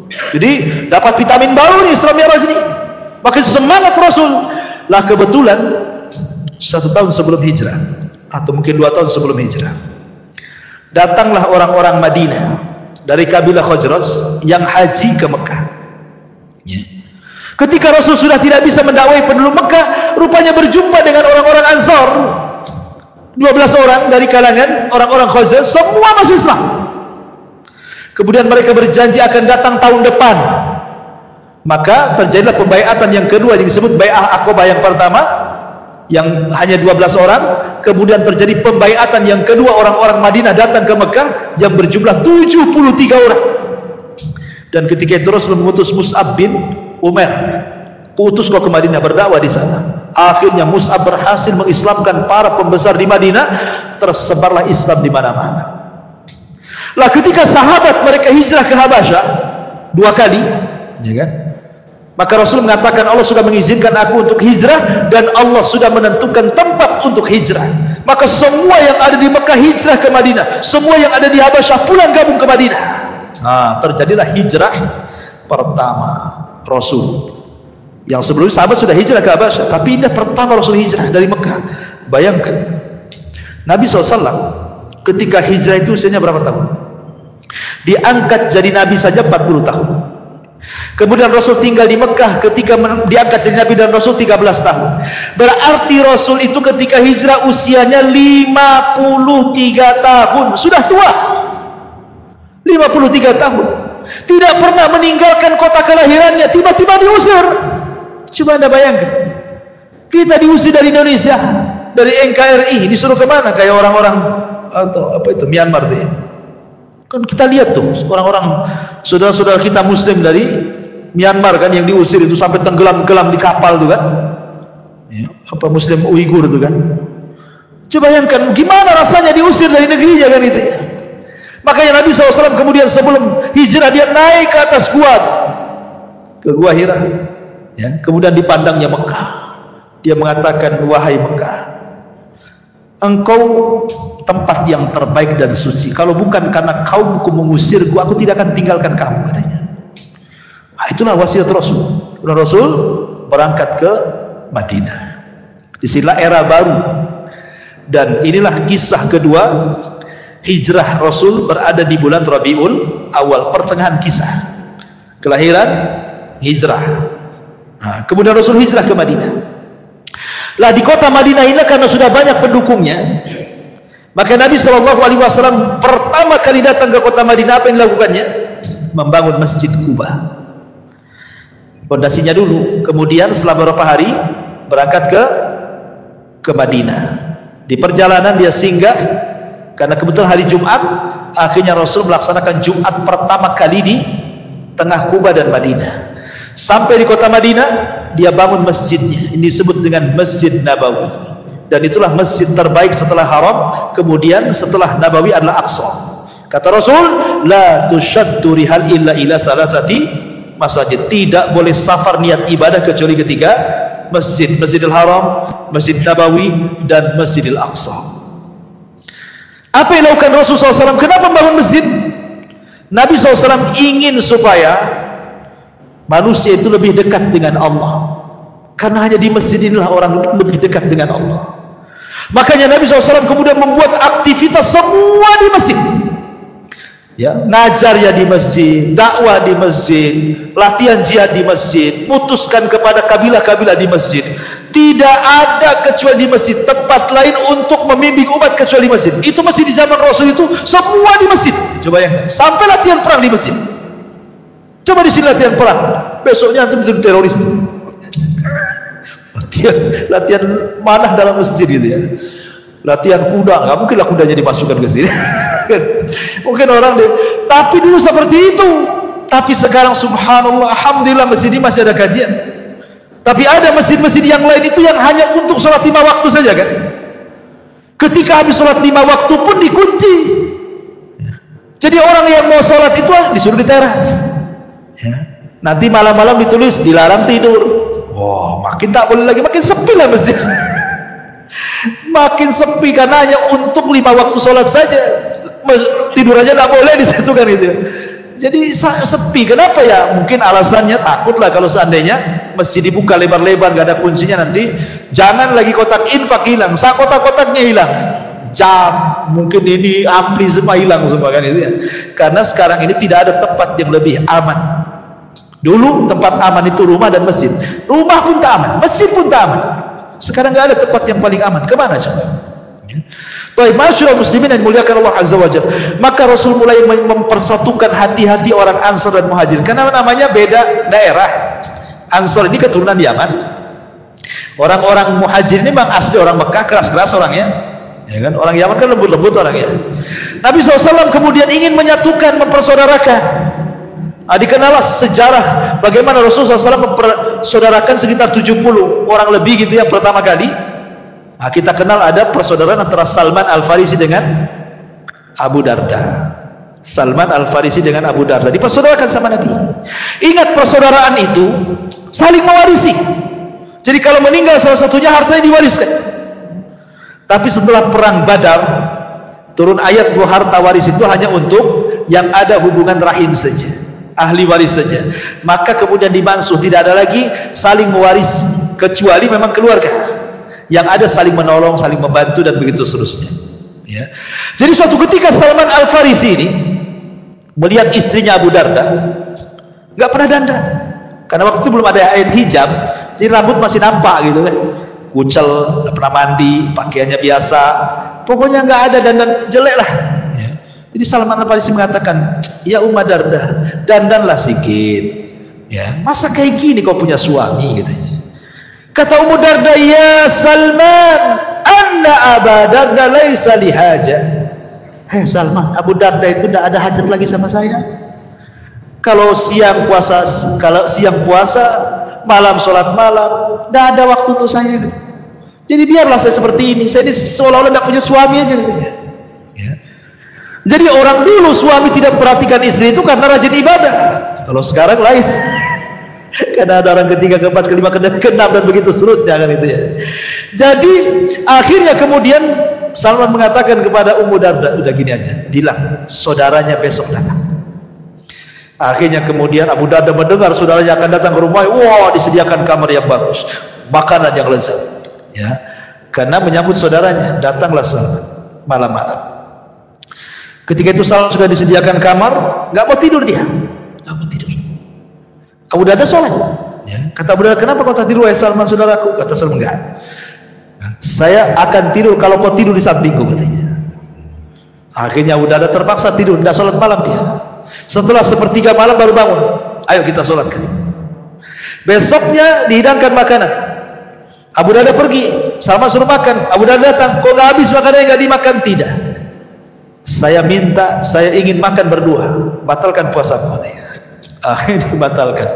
Jadi dapat vitamin baru nih Isra Mi'raj ini. Makin semangat Rasul. Lah kebetulan 1 tahun sebelum hijrah, atau mungkin 2 tahun sebelum hijrah, datanglah orang-orang Madinah dari kabilah Khazraj yang haji ke Mekah. Ketika Rasul sudah tidak bisa mendakwai penduduk Mekah, rupanya berjumpa dengan orang-orang Ansar, 12 orang dari kalangan orang-orang Khazraj, semua masuk Islam. Kemudian mereka berjanji akan datang tahun depan. Maka terjadilah pembaiatan yang kedua yang disebut Bai'ah Aqabah yang pertama, yang hanya 12 orang. Kemudian terjadi pembaiatan yang kedua, orang-orang Madinah datang ke Mekah yang berjumlah 73 orang. Dan ketika itu Rasul mengutus Mus'ab bin Umair, utus kau ke Madinah berdakwah di sana. Akhirnya Mus'ab berhasil mengislamkan para pembesar di Madinah, tersebarlah Islam di mana-mana. Lah ketika sahabat mereka hijrah ke Habasyah 2 kali, ya kan? Maka Rasul mengatakan Allah sudah mengizinkan aku untuk hijrah dan Allah sudah menentukan tempat untuk hijrah. Maka semua yang ada di Mekah hijrah ke Madinah, semua yang ada di Habasyah pulang gabung ke Madinah. Nah, terjadilah hijrah pertama Rasul. Yang sebelumnya sahabat sudah hijrah ke Habasyah, tapi ini pertama Rasul hijrah dari Mekah. Bayangkan Nabi SAW ketika hijrah itu usianya berapa tahun? Diangkat jadi Nabi saja 40 tahun. Kemudian Rasul tinggal di Mekah ketika diangkat jadi Nabi dan Rasul 13 tahun. Berarti Rasul itu ketika hijrah usianya 53 tahun. Sudah tua 53 tahun. Tidak pernah meninggalkan kota kelahirannya, tiba-tiba diusir. Coba Anda bayangkan, kita diusir dari Indonesia, dari NKRI, disuruh kemana? Kayak orang-orang atau apa itu, Myanmar deh. Kan kita lihat tuh orang-orang saudara-saudara kita Muslim dari Myanmar kan yang diusir itu sampai tenggelam-gelam di kapal tuh kan, ya, apa Muslim Uighur tuh kan. Coba bayangkan gimana rasanya diusir dari negerinya kan itu ya. Makanya Nabi SAW kemudian sebelum hijrah dia naik ke atas gua, ke Gua Hira, ya, kemudian dipandangnya Mekah. Dia mengatakan, wahai Mekah, engkau tempat yang terbaik dan suci. Kalau bukan karena kaumku mengusirku, aku tidak akan tinggalkan kamu, katanya. Itulah wasiat Rasul. Rasul berangkat ke Madinah. Disinilah era baru. Dan inilah kisah kedua hijrah Rasul, berada di bulan Rabiul Awal, pertengahan kisah kelahiran hijrah. Kemudian Rasul hijrah ke Madinah. Lah di kota Madinah ini karena sudah banyak pendukungnya, maka Nabi SAW pertama kali datang ke kota Madinah, apa yang dilakukannya? Membangun Masjid Quba. Fondasinya dulu, kemudian setelah beberapa hari berangkat ke Madinah. Di perjalanan dia singgah, karena kebetulan hari Jumat, akhirnya Rasul melaksanakan Jumat pertama kali di tengah Quba dan Madinah. Sampai di kota Madinah, dia bangun masjidnya. Ini disebut dengan Masjid Nabawi. Dan itulah masjid terbaik setelah Haram, kemudian setelah Nabawi adalah Aqsa. Kata Rasul, la tushaddu rihal illa ila thalathati masjid. Tidak boleh safar niat ibadah kecuali ketiga masjid: Masjidil Haram, Masjid Nabawi, dan Masjidil Aqsa. Apa yang dilakukan Rasulullah SAW? Kenapa membangun masjid? Nabi SAW ingin supaya manusia itu lebih dekat dengan Allah, karena hanya di masjid inilah orang lebih dekat dengan Allah. Makanya Nabi SAW kemudian membuat aktivitas semua di masjid. Ya, ngajar ya di masjid, dakwah di masjid, latihan jihad di masjid, putuskan kepada kabilah-kabilah di masjid. Tidak ada kecuali di masjid, tempat lain untuk membimbing umat kecuali di masjid. Itu masjid di zaman Rasul itu semua di masjid. Coba bayangkan, sampai latihan perang di masjid. Coba di sini latihan perang, besoknya antum jadi teroris. Latihan manah dalam masjid gitu ya. Latihan kuda, nggak mungkinlah kudanya dimasukkan ke sini. Mungkin orang tapi dulu seperti itu. Tapi sekarang subhanallah, alhamdulillah masjid ini masih ada kajian. Tapi ada masjid-masjid yang lain itu yang hanya untuk sholat 5 waktu saja kan. Ketika habis sholat 5 waktu pun dikunci. Jadi orang yang mau sholat itu disuruh di teras. Nanti malam-malam ditulis dilarang tidur. Wah, makin tak boleh lagi, makin sepi lah masjid. Makin sepi karena hanya untuk 5 waktu sholat saja. Tidur aja tidak boleh di situ kan itu. Jadi sepi. Kenapa ya? Mungkin alasannya takutlah kalau seandainya masjid dibuka lebar-lebar gak ada kuncinya, nanti jangan lagi kotak infak hilang, kotak-kotaknya hilang, jam mungkin ini ampli semua hilang semua kan itu ya. Karena sekarang ini tidak ada tempat yang lebih aman. Dulu tempat aman itu rumah dan masjid. Rumah pun tak aman, masjid pun tak aman. Sekarang gak ada tempat yang paling aman. Kemana coba? Baik, masyarakat muslimin yang dimuliakan Allah Azza wa Jalla. Maka Rasul mulai mempersatukan hati-hati orang Ansar dan Muhajirin, karena namanya beda daerah. Ansar ini keturunan Yaman, orang-orang Muhajirin ini memang asli orang Mekah, keras-keras orangnya, ya kan? Orang Yaman kan lembut-lembut orangnya. Nabi SAW kemudian ingin menyatukan, mempersaudarakan. Dikenallah sejarah bagaimana Rasulullah SAW mempersaudarakan sekitar 70 orang lebih gitu ya pertama kali. Kita kenal ada persaudaraan antara Salman Al-Farisi dengan Abu Darda. Salman Al-Farisi dengan Abu Darda dipersaudarakan sama Nabi. Ingat, persaudaraan itu saling mewarisi. Jadi kalau meninggal salah satunya, hartanya diwariskan. Tapi setelah perang Badar, turun ayat bahwa harta waris itu hanya untuk yang ada hubungan rahim saja, ahli waris saja. Maka kemudian dimansuh, tidak ada lagi saling mewarisi kecuali memang keluarga. Yang ada saling menolong, saling membantu, dan begitu seterusnya ya. Jadi suatu ketika Salman Al-Farisi ini melihat istrinya Abu Darda nggak pernah dandan, karena waktu itu belum ada air hijab, jadi rambut masih nampak gitu kan, kucel, nggak pernah mandi, pakaiannya biasa, pokoknya nggak ada dandan, jelek lah ya. Jadi Salman Al-Farisi mengatakan, ya Umma Darda, dandanlah sedikit ya, masa kayak gini kau punya suami gitu. Kata Ummu Darda, ya Salman, anna Abu Darda laisa lihaja. Hei Salman, Abu Darda itu tidak ada hajat lagi sama saya. Kalau siang puasa, malam sholat malam, tidak ada waktu untuk saya. Jadi biarlah saya seperti ini. Saya ini seolah-olah tidak punya suami aja gitu ya. Jadi orang dulu suami tidak perhatikan istri itu karena rajin ibadah. Kalau sekarang lain. Karena ada orang ketiga, keempat, kelima, keenam, dan begitu seterusnya kan itu ya. Jadi akhirnya kemudian Salman mengatakan kepada Ummu Darda, udah gini aja, bilang saudaranya besok datang. Akhirnya kemudian Abu Darda mendengar saudaranya akan datang ke rumah. Wah, disediakan kamar yang bagus, makanan yang lezat, ya, karena menyambut saudaranya. Datanglah Salman malam-malam. Ketika itu Salman sudah disediakan kamar, nggak mau tidur dia, nggak mau tidur. Abu Darda sholat, ya. Kata Abu Darda, kenapa kau tak tidur, wahai Salman saudaraku? Kata Salman, enggak, saya akan tidur kalau kau tidur di sampingku, katanya. Akhirnya Abu Darda terpaksa tidur, tidak sholat malam dia. Setelah sepertiga malam baru bangun. Ayo kita sholat, katanya. Besoknya dihidangkan makanan. Abu Darda pergi, Salman suruh makan. Abu Darda datang, kok nggak habis makanannya, nggak dimakan? Tidak, saya minta, saya ingin makan berdua, batalkan puasaku, katanya. Akhirnya dibatalkan,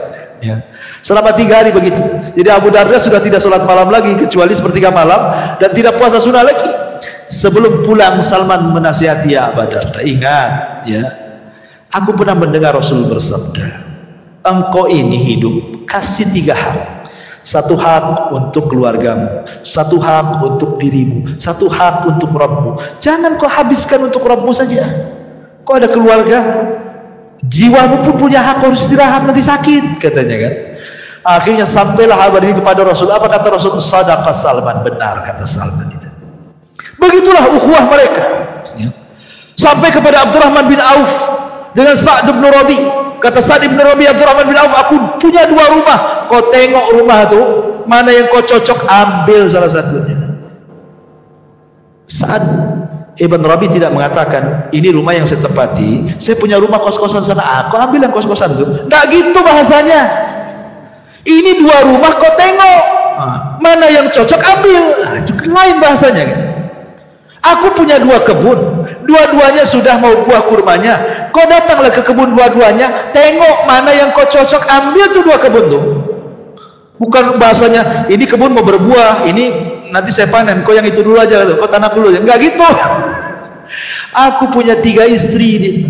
ya. Selama 3 hari begitu. Jadi Abu Darda sudah tidak sholat malam lagi kecuali sepertiga malam, dan tidak puasa sunnah lagi. Sebelum pulang Salman menasihati, ya Abu Darda, ingat, ya, aku pernah mendengar Rasul bersabda, engkau ini hidup, kasih 3 hak. 1 hak untuk keluargamu, 1 hak untuk dirimu, 1 hak untuk Rabbmu. Jangan kau habiskan untuk Rabbmu saja. Kau ada keluarga, jiwamu pun punya hak, harus istirahat, nanti sakit, katanya kan. Akhirnya sampailah kabar ini kepada Rasul. Apa kata Rasul? Sadaqah Salman, benar kata Salman itu. Begitulah ukhuwah mereka, ya. Sampai kepada Abdurrahman bin Auf dengan Sa'd bin Rabi. Kata Sa'd bin Rabi, Abdurrahman bin Auf, aku punya 2 rumah, kau tengok rumah itu mana yang kau cocok, ambil salah satunya. Sa'd Ibn Rabi tidak mengatakan ini rumah yang saya tempati, saya punya rumah kos-kosan sana, aku ambil yang kos-kosan itu. Nggak gitu bahasanya. Ini 2 rumah, kau tengok mana yang cocok, ambil. Nah, itu lain bahasanya kan. Aku punya 2 kebun, dua-duanya sudah mau buah kurmanya, kau datanglah ke kebun dua-duanya, tengok mana yang kau cocok, ambil tuh 2 kebun tuh. Bukan bahasanya ini kebun mau berbuah, ini nanti saya panen, kau yang itu dulu aja, kau tanam dulu, enggak gitu. Aku punya 3 istri,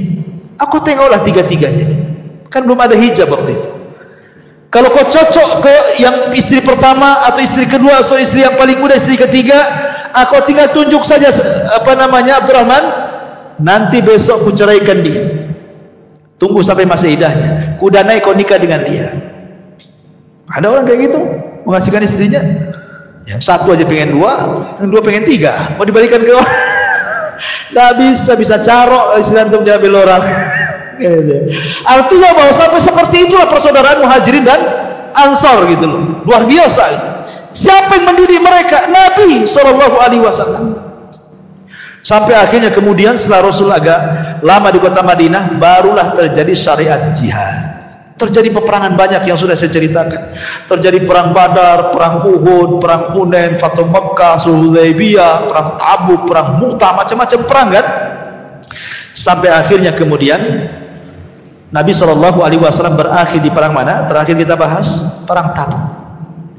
aku tengoklah 3-tiganya, kan belum ada hijab waktu itu. Kalau kau cocok ke yang istri pertama atau istri kedua atau istri yang paling muda, istri ketiga, aku tinggal tunjuk saja apa namanya, Abdurrahman, nanti besok ku ceraikan dia, tunggu sampai masa iddahnya, ku danai kau nikah dengan dia. Ada orang kayak gitu mengasihkan istrinya, ya, 1 aja pengen 2, yang 2 pengen 3, mau dibalikan ke orang. Nggak bisa carok istilah untuk diambil orang. Artinya bahwa sampai seperti itulah persaudaraan Muhajirin dan Ansor gitu loh, luar biasa gitu. Siapa yang mendidik mereka? Nabi SAW. Sampai akhirnya kemudian setelah Rasul agak lama di kota Madinah, barulah terjadi syariat jihad. Terjadi peperangan banyak yang sudah saya ceritakan. Terjadi perang Badar, perang Uhud, perang Hunain, Fathu Makkah, Sulh Hudaybiyah, perang Tabuk, perang Mu'tah, macam-macam perang kan. Sampai akhirnya kemudian Nabi SAW berakhir di perang mana? Terakhir kita bahas perang Tabuk.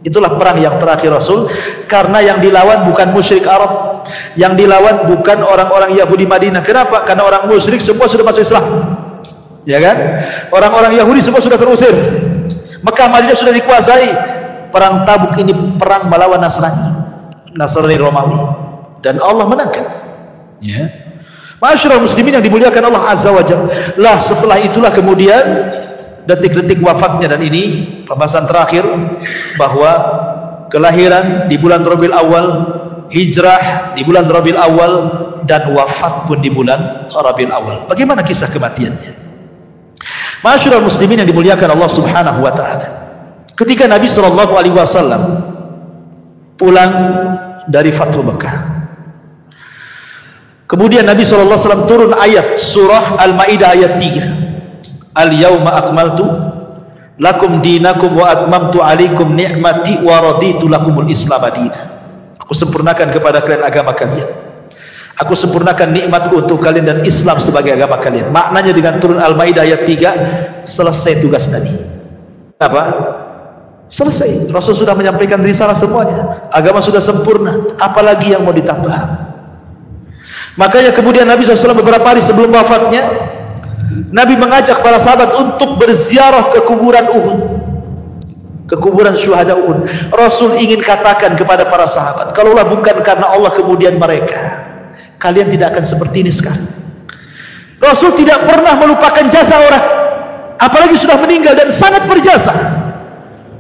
Itulah perang yang terakhir Rasul, karena yang dilawan bukan musyrik Arab, yang dilawan bukan orang-orang Yahudi Madinah. Kenapa? Karena orang musyrik semua sudah masuk Islam, ya kan? Orang-orang Yahudi semua sudah terusir, Mekah Madinah sudah dikuasai. Perang Tabuk ini perang melawan Nasrani Romawi, dan Allah menangkan, ya. Masyarakat muslimin yang dimuliakan Allah Azza wa Jalla. Lah setelah itulah kemudian detik-detik wafatnya, dan ini pembahasan terakhir, bahwa kelahiran di bulan Rabiul Awal, hijrah di bulan Rabiul Awal, dan wafat pun di bulan Rabiul Awal. Bagaimana kisah kematiannya? Masyarakat muslimin yang dimuliakan Allah Subhanahu wa taala. Ketika Nabi SAW pulang dari Fathu Makkah, kemudian Nabi SAW turun ayat surah Al-Ma'idah ayat 3. Al-yawma akmaltu lakum dinakum wa atmamtu alaikum ni'mati wa raditu lakumul islam adina. Aku sempurnakan kepada kalian agama kalian, aku sempurnakan nikmatku untuk kalian dan Islam sebagai agama kalian. Maknanya dengan turun Al-Ma'idah ayat 3, selesai tugas Nabi. Apa? Selesai. Rasul sudah menyampaikan risalah semuanya, agama sudah sempurna, apalagi yang mau ditambah. Makanya kemudian Nabi SAW beberapa hari sebelum wafatnya, Nabi mengajak para sahabat untuk berziarah ke kuburan Uhud, ke kuburan syuhada Uhud. Rasul ingin katakan kepada para sahabat, kalaulah bukan karena Allah kemudian mereka, kalian tidak akan seperti ini sekarang. Rasul tidak pernah melupakan jasa orang. apalagi sudah meninggal dan sangat berjasa.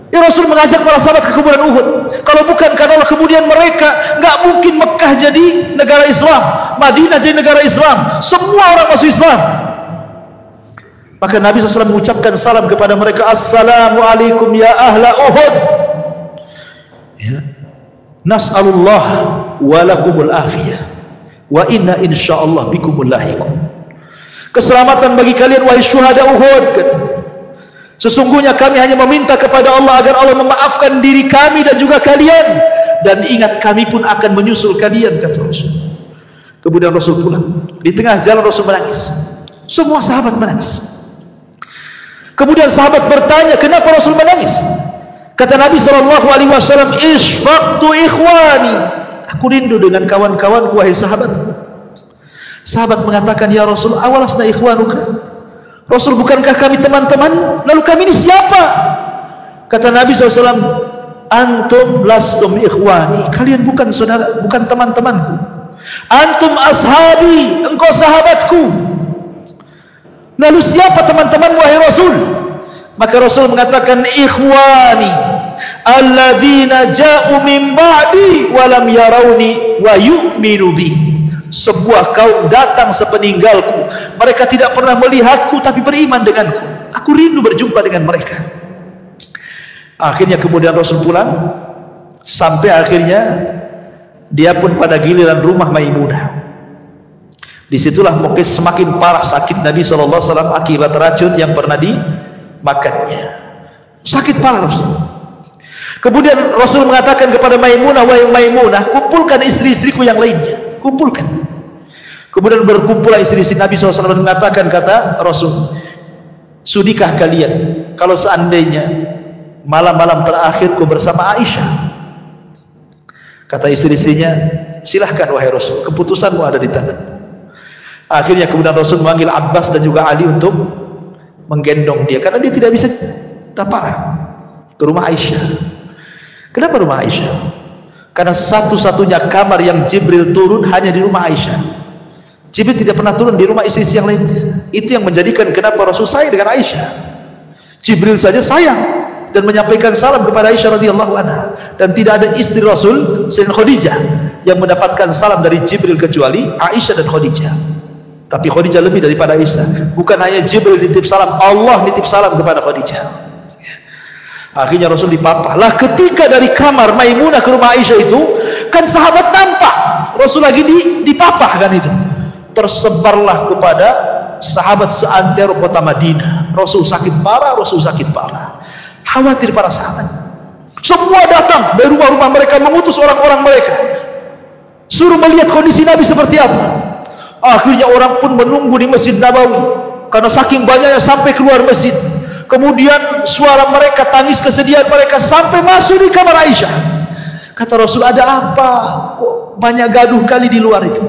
Ya, Rasul mengajak para sahabat ke kuburan Uhud. Kalau bukan karena Allah, kemudian mereka nggak mungkin Mekah jadi negara Islam, Madinah jadi negara Islam, semua orang masuk Islam. Maka Nabi SAW mengucapkan salam kepada mereka, Assalamualaikum ya ahla Uhud. Ya. Nas'alullah walakumul afiyah wa inna insyaallah bikumul lahiqun. Keselamatan bagi kalian wahai syuhada Uhud, katanya. Sesungguhnya kami hanya meminta kepada Allah agar Allah memaafkan diri kami dan juga kalian, dan ingat kami pun akan menyusul kalian, kata Rasul. Kemudian Rasul pulang. Di tengah jalan Rasul menangis. Semua sahabat menangis. Kemudian sahabat bertanya, kenapa Rasul menangis? Kata Nabi SAW, Isfaqtu ikhwani, aku rindu dengan kawan-kawanku wahai sahabat. Sahabat mengatakan, ya Rasul, awalasna ikhwanuka, Rasul, bukankah kami teman-teman? Lalu kami ini siapa? Kata Nabi SAW, antum lastum ikhwani, kalian bukan saudara, bukan teman-temanku. Antum ashabi, engkau sahabatku. Lalu siapa teman-teman wahai Rasul? Maka Rasul mengatakan, ikhwani alladzina ja'u min ba'di wa lam yarawni wa yu'minu bi. Sebuah kaum datang sepeninggalku, mereka tidak pernah melihatku tapi beriman denganku. Aku rindu berjumpa dengan mereka. Akhirnya kemudian Rasul pulang, sampai akhirnya dia pun pada giliran rumah Maimunah. Disitulah mungkin semakin parah sakit Nabi SAW akibat racun yang pernah dimakannya. Sakit parah Rasul. Kemudian Rasul mengatakan kepada Maimunah, wahai Maimunah, kumpulkan istri-istriku yang lainnya, kumpulkan. Kemudian berkumpullah istri-istri Nabi SAW, mengatakan, kata Rasul, sudikah kalian kalau seandainya malam-malam terakhirku bersama Aisyah? Kata istri-istrinya, silahkan wahai Rasul, keputusanmu ada di tangan. Akhirnya kemudian Rasul memanggil Abbas dan juga Ali untuk menggendong dia, karena dia tidak bisa taparah ke rumah Aisyah. Kenapa rumah Aisyah? Karena satu-satunya kamar yang Jibril turun hanya di rumah Aisyah. Jibril tidak pernah turun di rumah istri-istri yang lainnya. Itu yang menjadikan kenapa Rasul sayang dengan Aisyah. Jibril saja sayang dan menyampaikan salam kepada Aisyah radhiyallahu anha, dan tidak ada istri Rasul selain Khadijah yang mendapatkan salam dari Jibril kecuali Aisyah dan Khadijah. Tapi Khadijah lebih daripada Aisyah. Bukan hanya Jibril nitip salam, Allah nitip salam kepada Khadijah. Akhirnya Rasul dipapah. Lah ketika dari kamar Maimunah ke rumah Aisyah itu, kan sahabat nampak Rasul lagi dipapah kan itu. Tersebarlah kepada sahabat seantero kota Madinah. Rasul sakit parah, Rasul sakit parah. Khawatir para sahabat. Semua datang dari rumah-rumah mereka, mengutus orang-orang mereka, suruh melihat kondisi Nabi seperti apa. Akhirnya orang pun menunggu di Masjid Nabawi, karena saking banyaknya sampai keluar masjid. Kemudian suara mereka, tangis kesedihan mereka sampai masuk di kamar Aisyah. Kata Rasul, ada apa? Kok banyak gaduh kali di luar itu?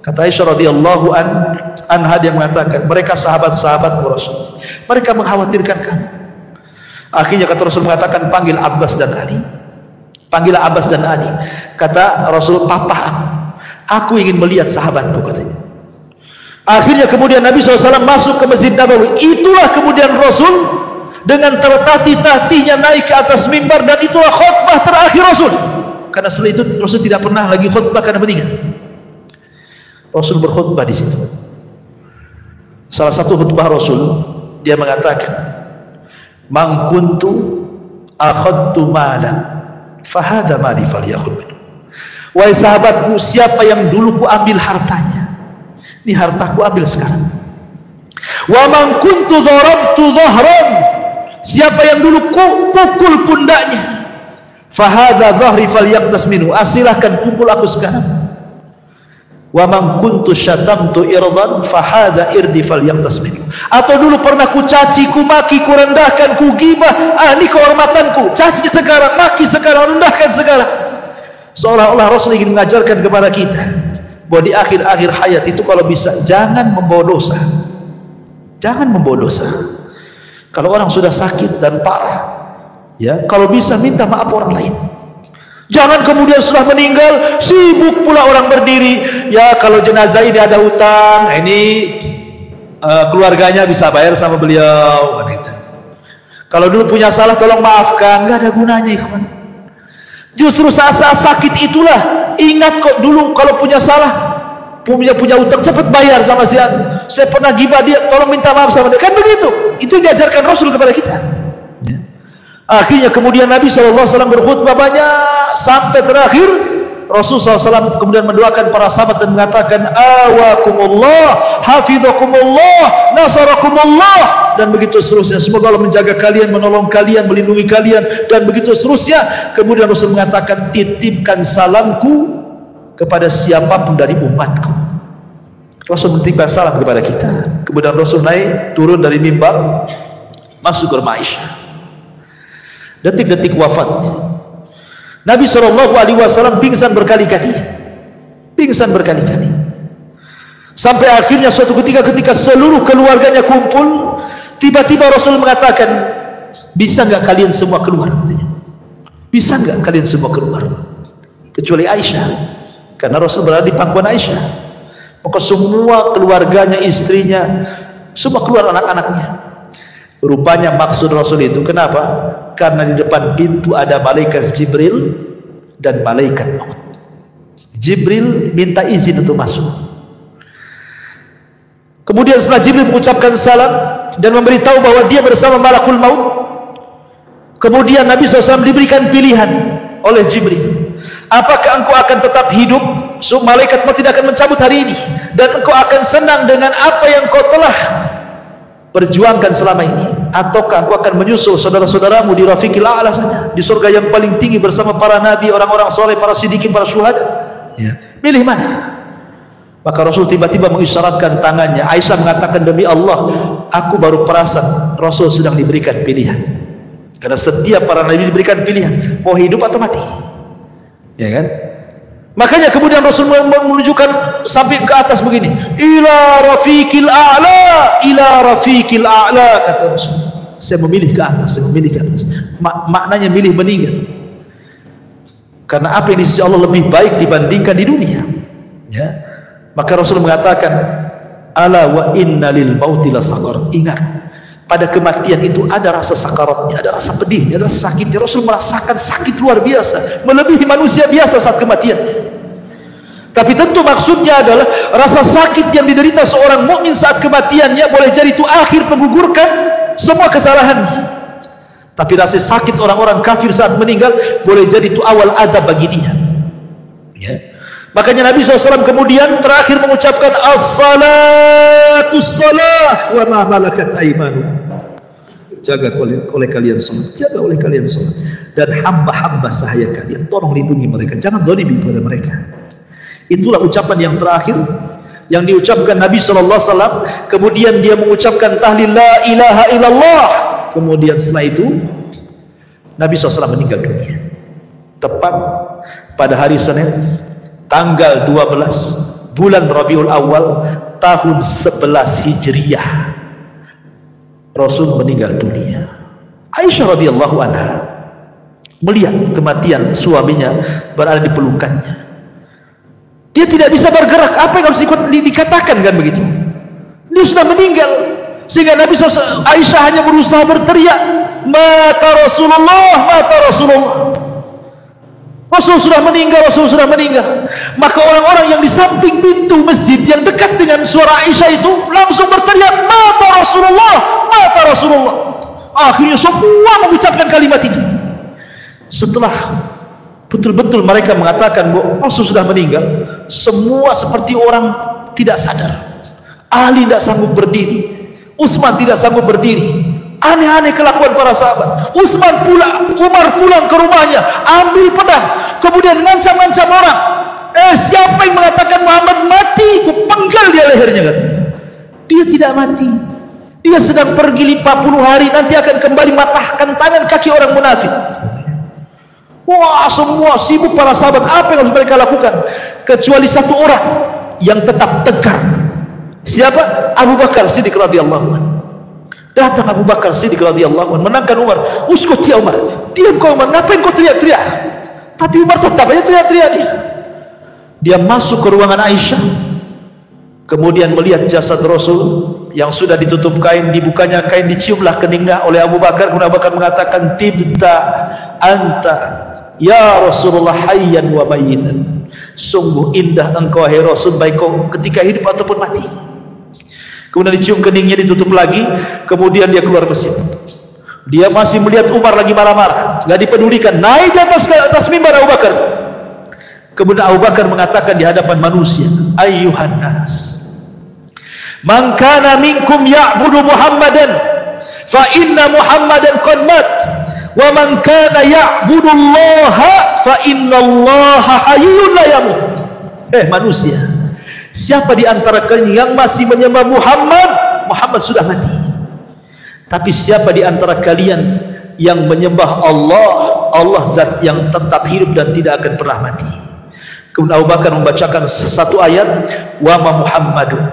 Kata Aisyah radhiyallahu anha, dia mengatakan, mereka sahabat-sahabat Rasul, mereka mengkhawatirkan kamu. Akhirnya kata Rasul mengatakan, panggil Abbas dan Ali. Panggil Abbas dan Ali. Kata Rasul, papa aku ingin melihat sahabatku, katanya. Akhirnya kemudian Nabi SAW masuk ke Masjid Nabawi. Itulah kemudian Rasul dengan tertatih-tatihnya naik ke atas mimbar, dan itulah khutbah terakhir Rasul. Karena setelah itu Rasul tidak pernah lagi khutbah karena meninggal. Rasul berkhutbah di situ. Salah satu khutbah Rasul, dia mengatakan, "Man kuntu akhadtu malan, fahada mali falyakhudh minhu." Wahai sahabatku, siapa yang dulu ku ambil hartanya, ini hartaku ambil sekarang. Wa man kuntu darabtu dhahran, siapa yang dulu ku pukul pundaknya, fahada dhahri falyaqtas minhu, silahkan pukul aku sekarang. Wa man kuntu syatamtu irdan fahada irdi falyaqtas minhu, atau dulu pernah ku caci, ku maki, ku rendahkan, ku gibah, ini kehormatanku, caci sekarang, maki sekarang, rendahkan sekarang. Seolah-olah Rasul ingin mengajarkan kepada kita bahwa di akhir-akhir hayat itu kalau bisa jangan membawa dosa. Jangan membawa dosa. Kalau orang sudah sakit dan parah, ya, kalau bisa minta maaf orang lain. Jangan kemudian setelah meninggal sibuk pula orang berdiri, ya kalau jenazah ini ada hutang, ini keluarganya bisa bayar sama beliau gitu. Kalau dulu punya salah tolong maafkan, nggak ada gunanya ikhwan. Justru saat-saat sakit itulah ingat kok dulu kalau punya salah, punya utang cepat bayar sama si anu. Saya pernah gibah dia, tolong minta maaf sama dia. Kan begitu. Itu yang diajarkan Rasul kepada kita. Akhirnya kemudian Nabi SAW berkhutbah banyak sampai terakhir Rasul SAW kemudian mendoakan para sahabat dan mengatakan awakumullah, hafidhakumullah, nasarakumullah, dan begitu seterusnya. Semoga Allah menjaga kalian, menolong kalian, melindungi kalian, dan begitu seterusnya. Kemudian Rasul mengatakan, titipkan salamku kepada siapapun dari umatku. Rasul menitipkan salam kepada kita. Kemudian Rasul naik turun dari mimbar masuk ke rumah Aisyah. Detik-detik wafatnya Nabi SAW pingsan berkali-kali, sampai akhirnya suatu ketika seluruh keluarganya kumpul, tiba-tiba Rasul mengatakan, bisa nggak kalian semua keluar? Bisa nggak kalian semua keluar? Kecuali Aisyah, karena Rasul berada di pangkuan Aisyah. Maka semua keluarganya, istrinya, semua keluar, anak-anaknya. Rupanya maksud Rasul itu kenapa? Karena di depan pintu ada malaikat Jibril dan malaikat maut. Jibril minta izin untuk masuk. Kemudian setelah Jibril mengucapkan salam dan memberitahu bahwa dia bersama malakul maut, kemudian Nabi SAW diberikan pilihan oleh Jibril. Apakah engkau akan tetap hidup? So, malaikat maut tidak akan mencabut hari ini, dan engkau akan senang dengan apa yang kau telah perjuangkan selama ini, ataukah engkau akan menyusul saudara-saudaramu di Rafiqil A'la sana, di surga yang paling tinggi bersama para nabi, orang-orang soleh, para siddiqin, para syuhada? Pilih mana? Maka Rasul tiba-tiba mengisyaratkan tangannya. Aisyah mengatakan, demi Allah, aku baru perasan Rasul sedang diberikan pilihan. Karena setiap para nabi diberikan pilihan, mau hidup atau mati, ya kan? Makanya kemudian Rasul menunjukkan sampai ke atas begini, ila rafiqil a'la, ila rafiqil a'la, kata Rasul. Saya memilih ke atas, saya memilih ke atas. Maknanya milih meninggal. Karena apa yang di sisi Allah lebih baik dibandingkan di dunia. Ya. Maka Rasul mengatakan, ala wa inna lil mauti la sakarat. Ingat, pada kematian itu ada rasa sakaratnya, ada rasa pedihnya, ada rasa sakitnya. Rasul merasakan sakit luar biasa, melebihi manusia biasa saat kematiannya. Tapi tentu maksudnya adalah rasa sakit yang diderita seorang mukmin saat kematiannya boleh jadi itu akhir menggugurkan semua kesalahannya. Tapi rasa sakit orang-orang kafir saat meninggal boleh jadi itu awal adab bagi dia. Ya. Makanya Nabi SAW kemudian terakhir mengucapkan as-salatu salah wa ma malakat aymanukum. Jaga oleh kalian salat, jaga oleh kalian salat, dan hamba-hamba sahaya kalian, tolong lindungi mereka, jangan zalimi kepada mereka. Itulah ucapan yang terakhir yang diucapkan Nabi SAW. Kemudian dia mengucapkan tahlil la ilaha illallah. Kemudian setelah itu Nabi SAW meninggal dunia tepat pada hari Senin tanggal 12 bulan Rabiul Awal tahun 11 Hijriyah. Rasul meninggal dunia. Aisyah radhiyallahu anha melihat kematian suaminya berada di pelukannya. Dia tidak bisa bergerak. Apa yang harus dikatakan, kan begitu? Dia sudah meninggal. Sehingga Nabi SAW, Aisyah hanya berusaha berteriak, mata Rasulullah, mata Rasulullah. Rasul sudah meninggal, Rasul sudah meninggal. Maka orang-orang yang di samping pintu masjid yang dekat dengan suara Aisyah itu langsung berteriak, mata Rasulullah, mata Rasulullah. Akhirnya semua mengucapkan kalimat itu. Setelah betul-betul mereka mengatakan bahwa Rasul sudah meninggal, semua seperti orang tidak sadar. Ali tidak sanggup berdiri, Utsman tidak sanggup berdiri. Aneh-aneh kelakuan para sahabat. Utsman pula, Umar pulang ke rumahnya, ambil pedang, kemudian ngancam-ngancam orang. Siapa yang mengatakan Muhammad mati, ku penggal dia lehernya, katanya. Dia tidak mati. Dia sedang pergi 40 hari, nanti akan kembali matahkan tangan kaki orang munafik. Wah, semua sibuk para sahabat. Apa yang harus mereka lakukan? Kecuali satu orang yang tetap tegar. Siapa? Abu Bakar Siddiq radhiyallahu anhu. Datang Abu Bakar Siddiq radhiyallahu anhu menangkan Umar. Uskut ya Umar, diam kau Umar, ngapain kau teriak-teriak? Tapi Umar tetap aja teriak-teriak dia. Dia masuk ke ruangan Aisyah, kemudian melihat jasad Rasul yang sudah ditutup kain, dibukanya kain, diciumlah keningnya oleh Abu Bakar. Kemudian Abu Bakar mengatakan, tibta anta ya Rasulullah hayyan wa mayyitan. Sungguh indah engkau hai Rasul, baik kau ketika hidup ataupun mati. Kemudian dicium keningnya, ditutup lagi. Kemudian dia keluar masjid. Dia masih melihat Umar lagi marah-marah, nggak dipedulikan. Naik di atas mimbar Abu Bakar. Kemudian Abu Bakar mengatakan di hadapan manusia, ayyuhan nas, man kana minkum ya'budu Muhammadan fa inna Muhammadan qad mat, wa man kana ya'budu Allah fa inna Allah hayyun la yamut. Manusia, siapa di antara kalian yang masih menyembah Muhammad, Muhammad sudah mati. Tapi siapa di antara kalian yang menyembah Allah, Allah zat yang tetap hidup dan tidak akan pernah mati. Kemudian Abu Bakar membacakan satu ayat, wa ma Muhammadun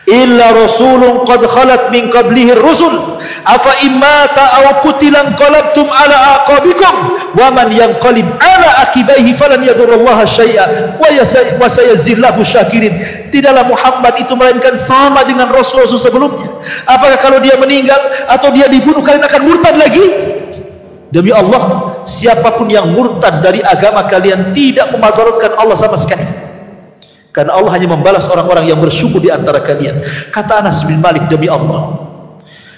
illa rasulun qad khalat min qablihi rusul afa immata aw qutilan qalabtum ala aqabikum wa man yanqalib ala akibaihi falan yadurrullaha syai'a wa sayazillahu syakirin. Tidaklah Muhammad itu melainkan sama dengan rasul-rasul sebelumnya. Apakah kalau dia meninggal atau dia dibunuh kalian akan murtad lagi? Demi Allah, siapapun yang murtad dari agama kalian tidak memudaratkan Allah sama sekali. Karena Allah hanya membalas orang-orang yang bersyukur di antara kalian. Kata Anas bin Malik, demi Allah,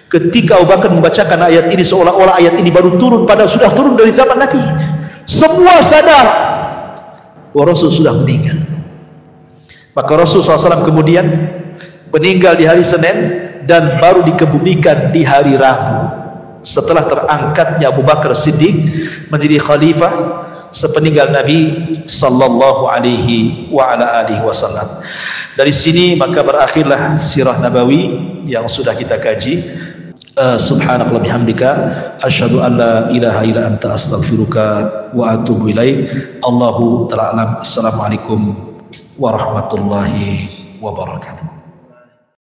ketika Abu Bakar membacakan ayat ini, seolah-olah ayat ini baru turun, padahal sudah turun dari zaman Nabi. Semua sadar bahwa Rasul sudah meninggal. Maka Rasul SAW kemudian meninggal di hari Senin dan baru dikebumikan di hari Rabu, setelah terangkatnya Abu Bakar Siddiq menjadi khalifah sepeninggal Nabi sallallahu alaihi wa ala alihi wasallam. Dari sini maka berakhirlah sirah Nabawi yang sudah kita kaji. Subhanakallah bihamdika asyhadu an la ilaha illa anta astaghfiruka wa atubu ilaik. Allahu ta'ala alam. Assalamualaikum warahmatullahi wabarakatuh.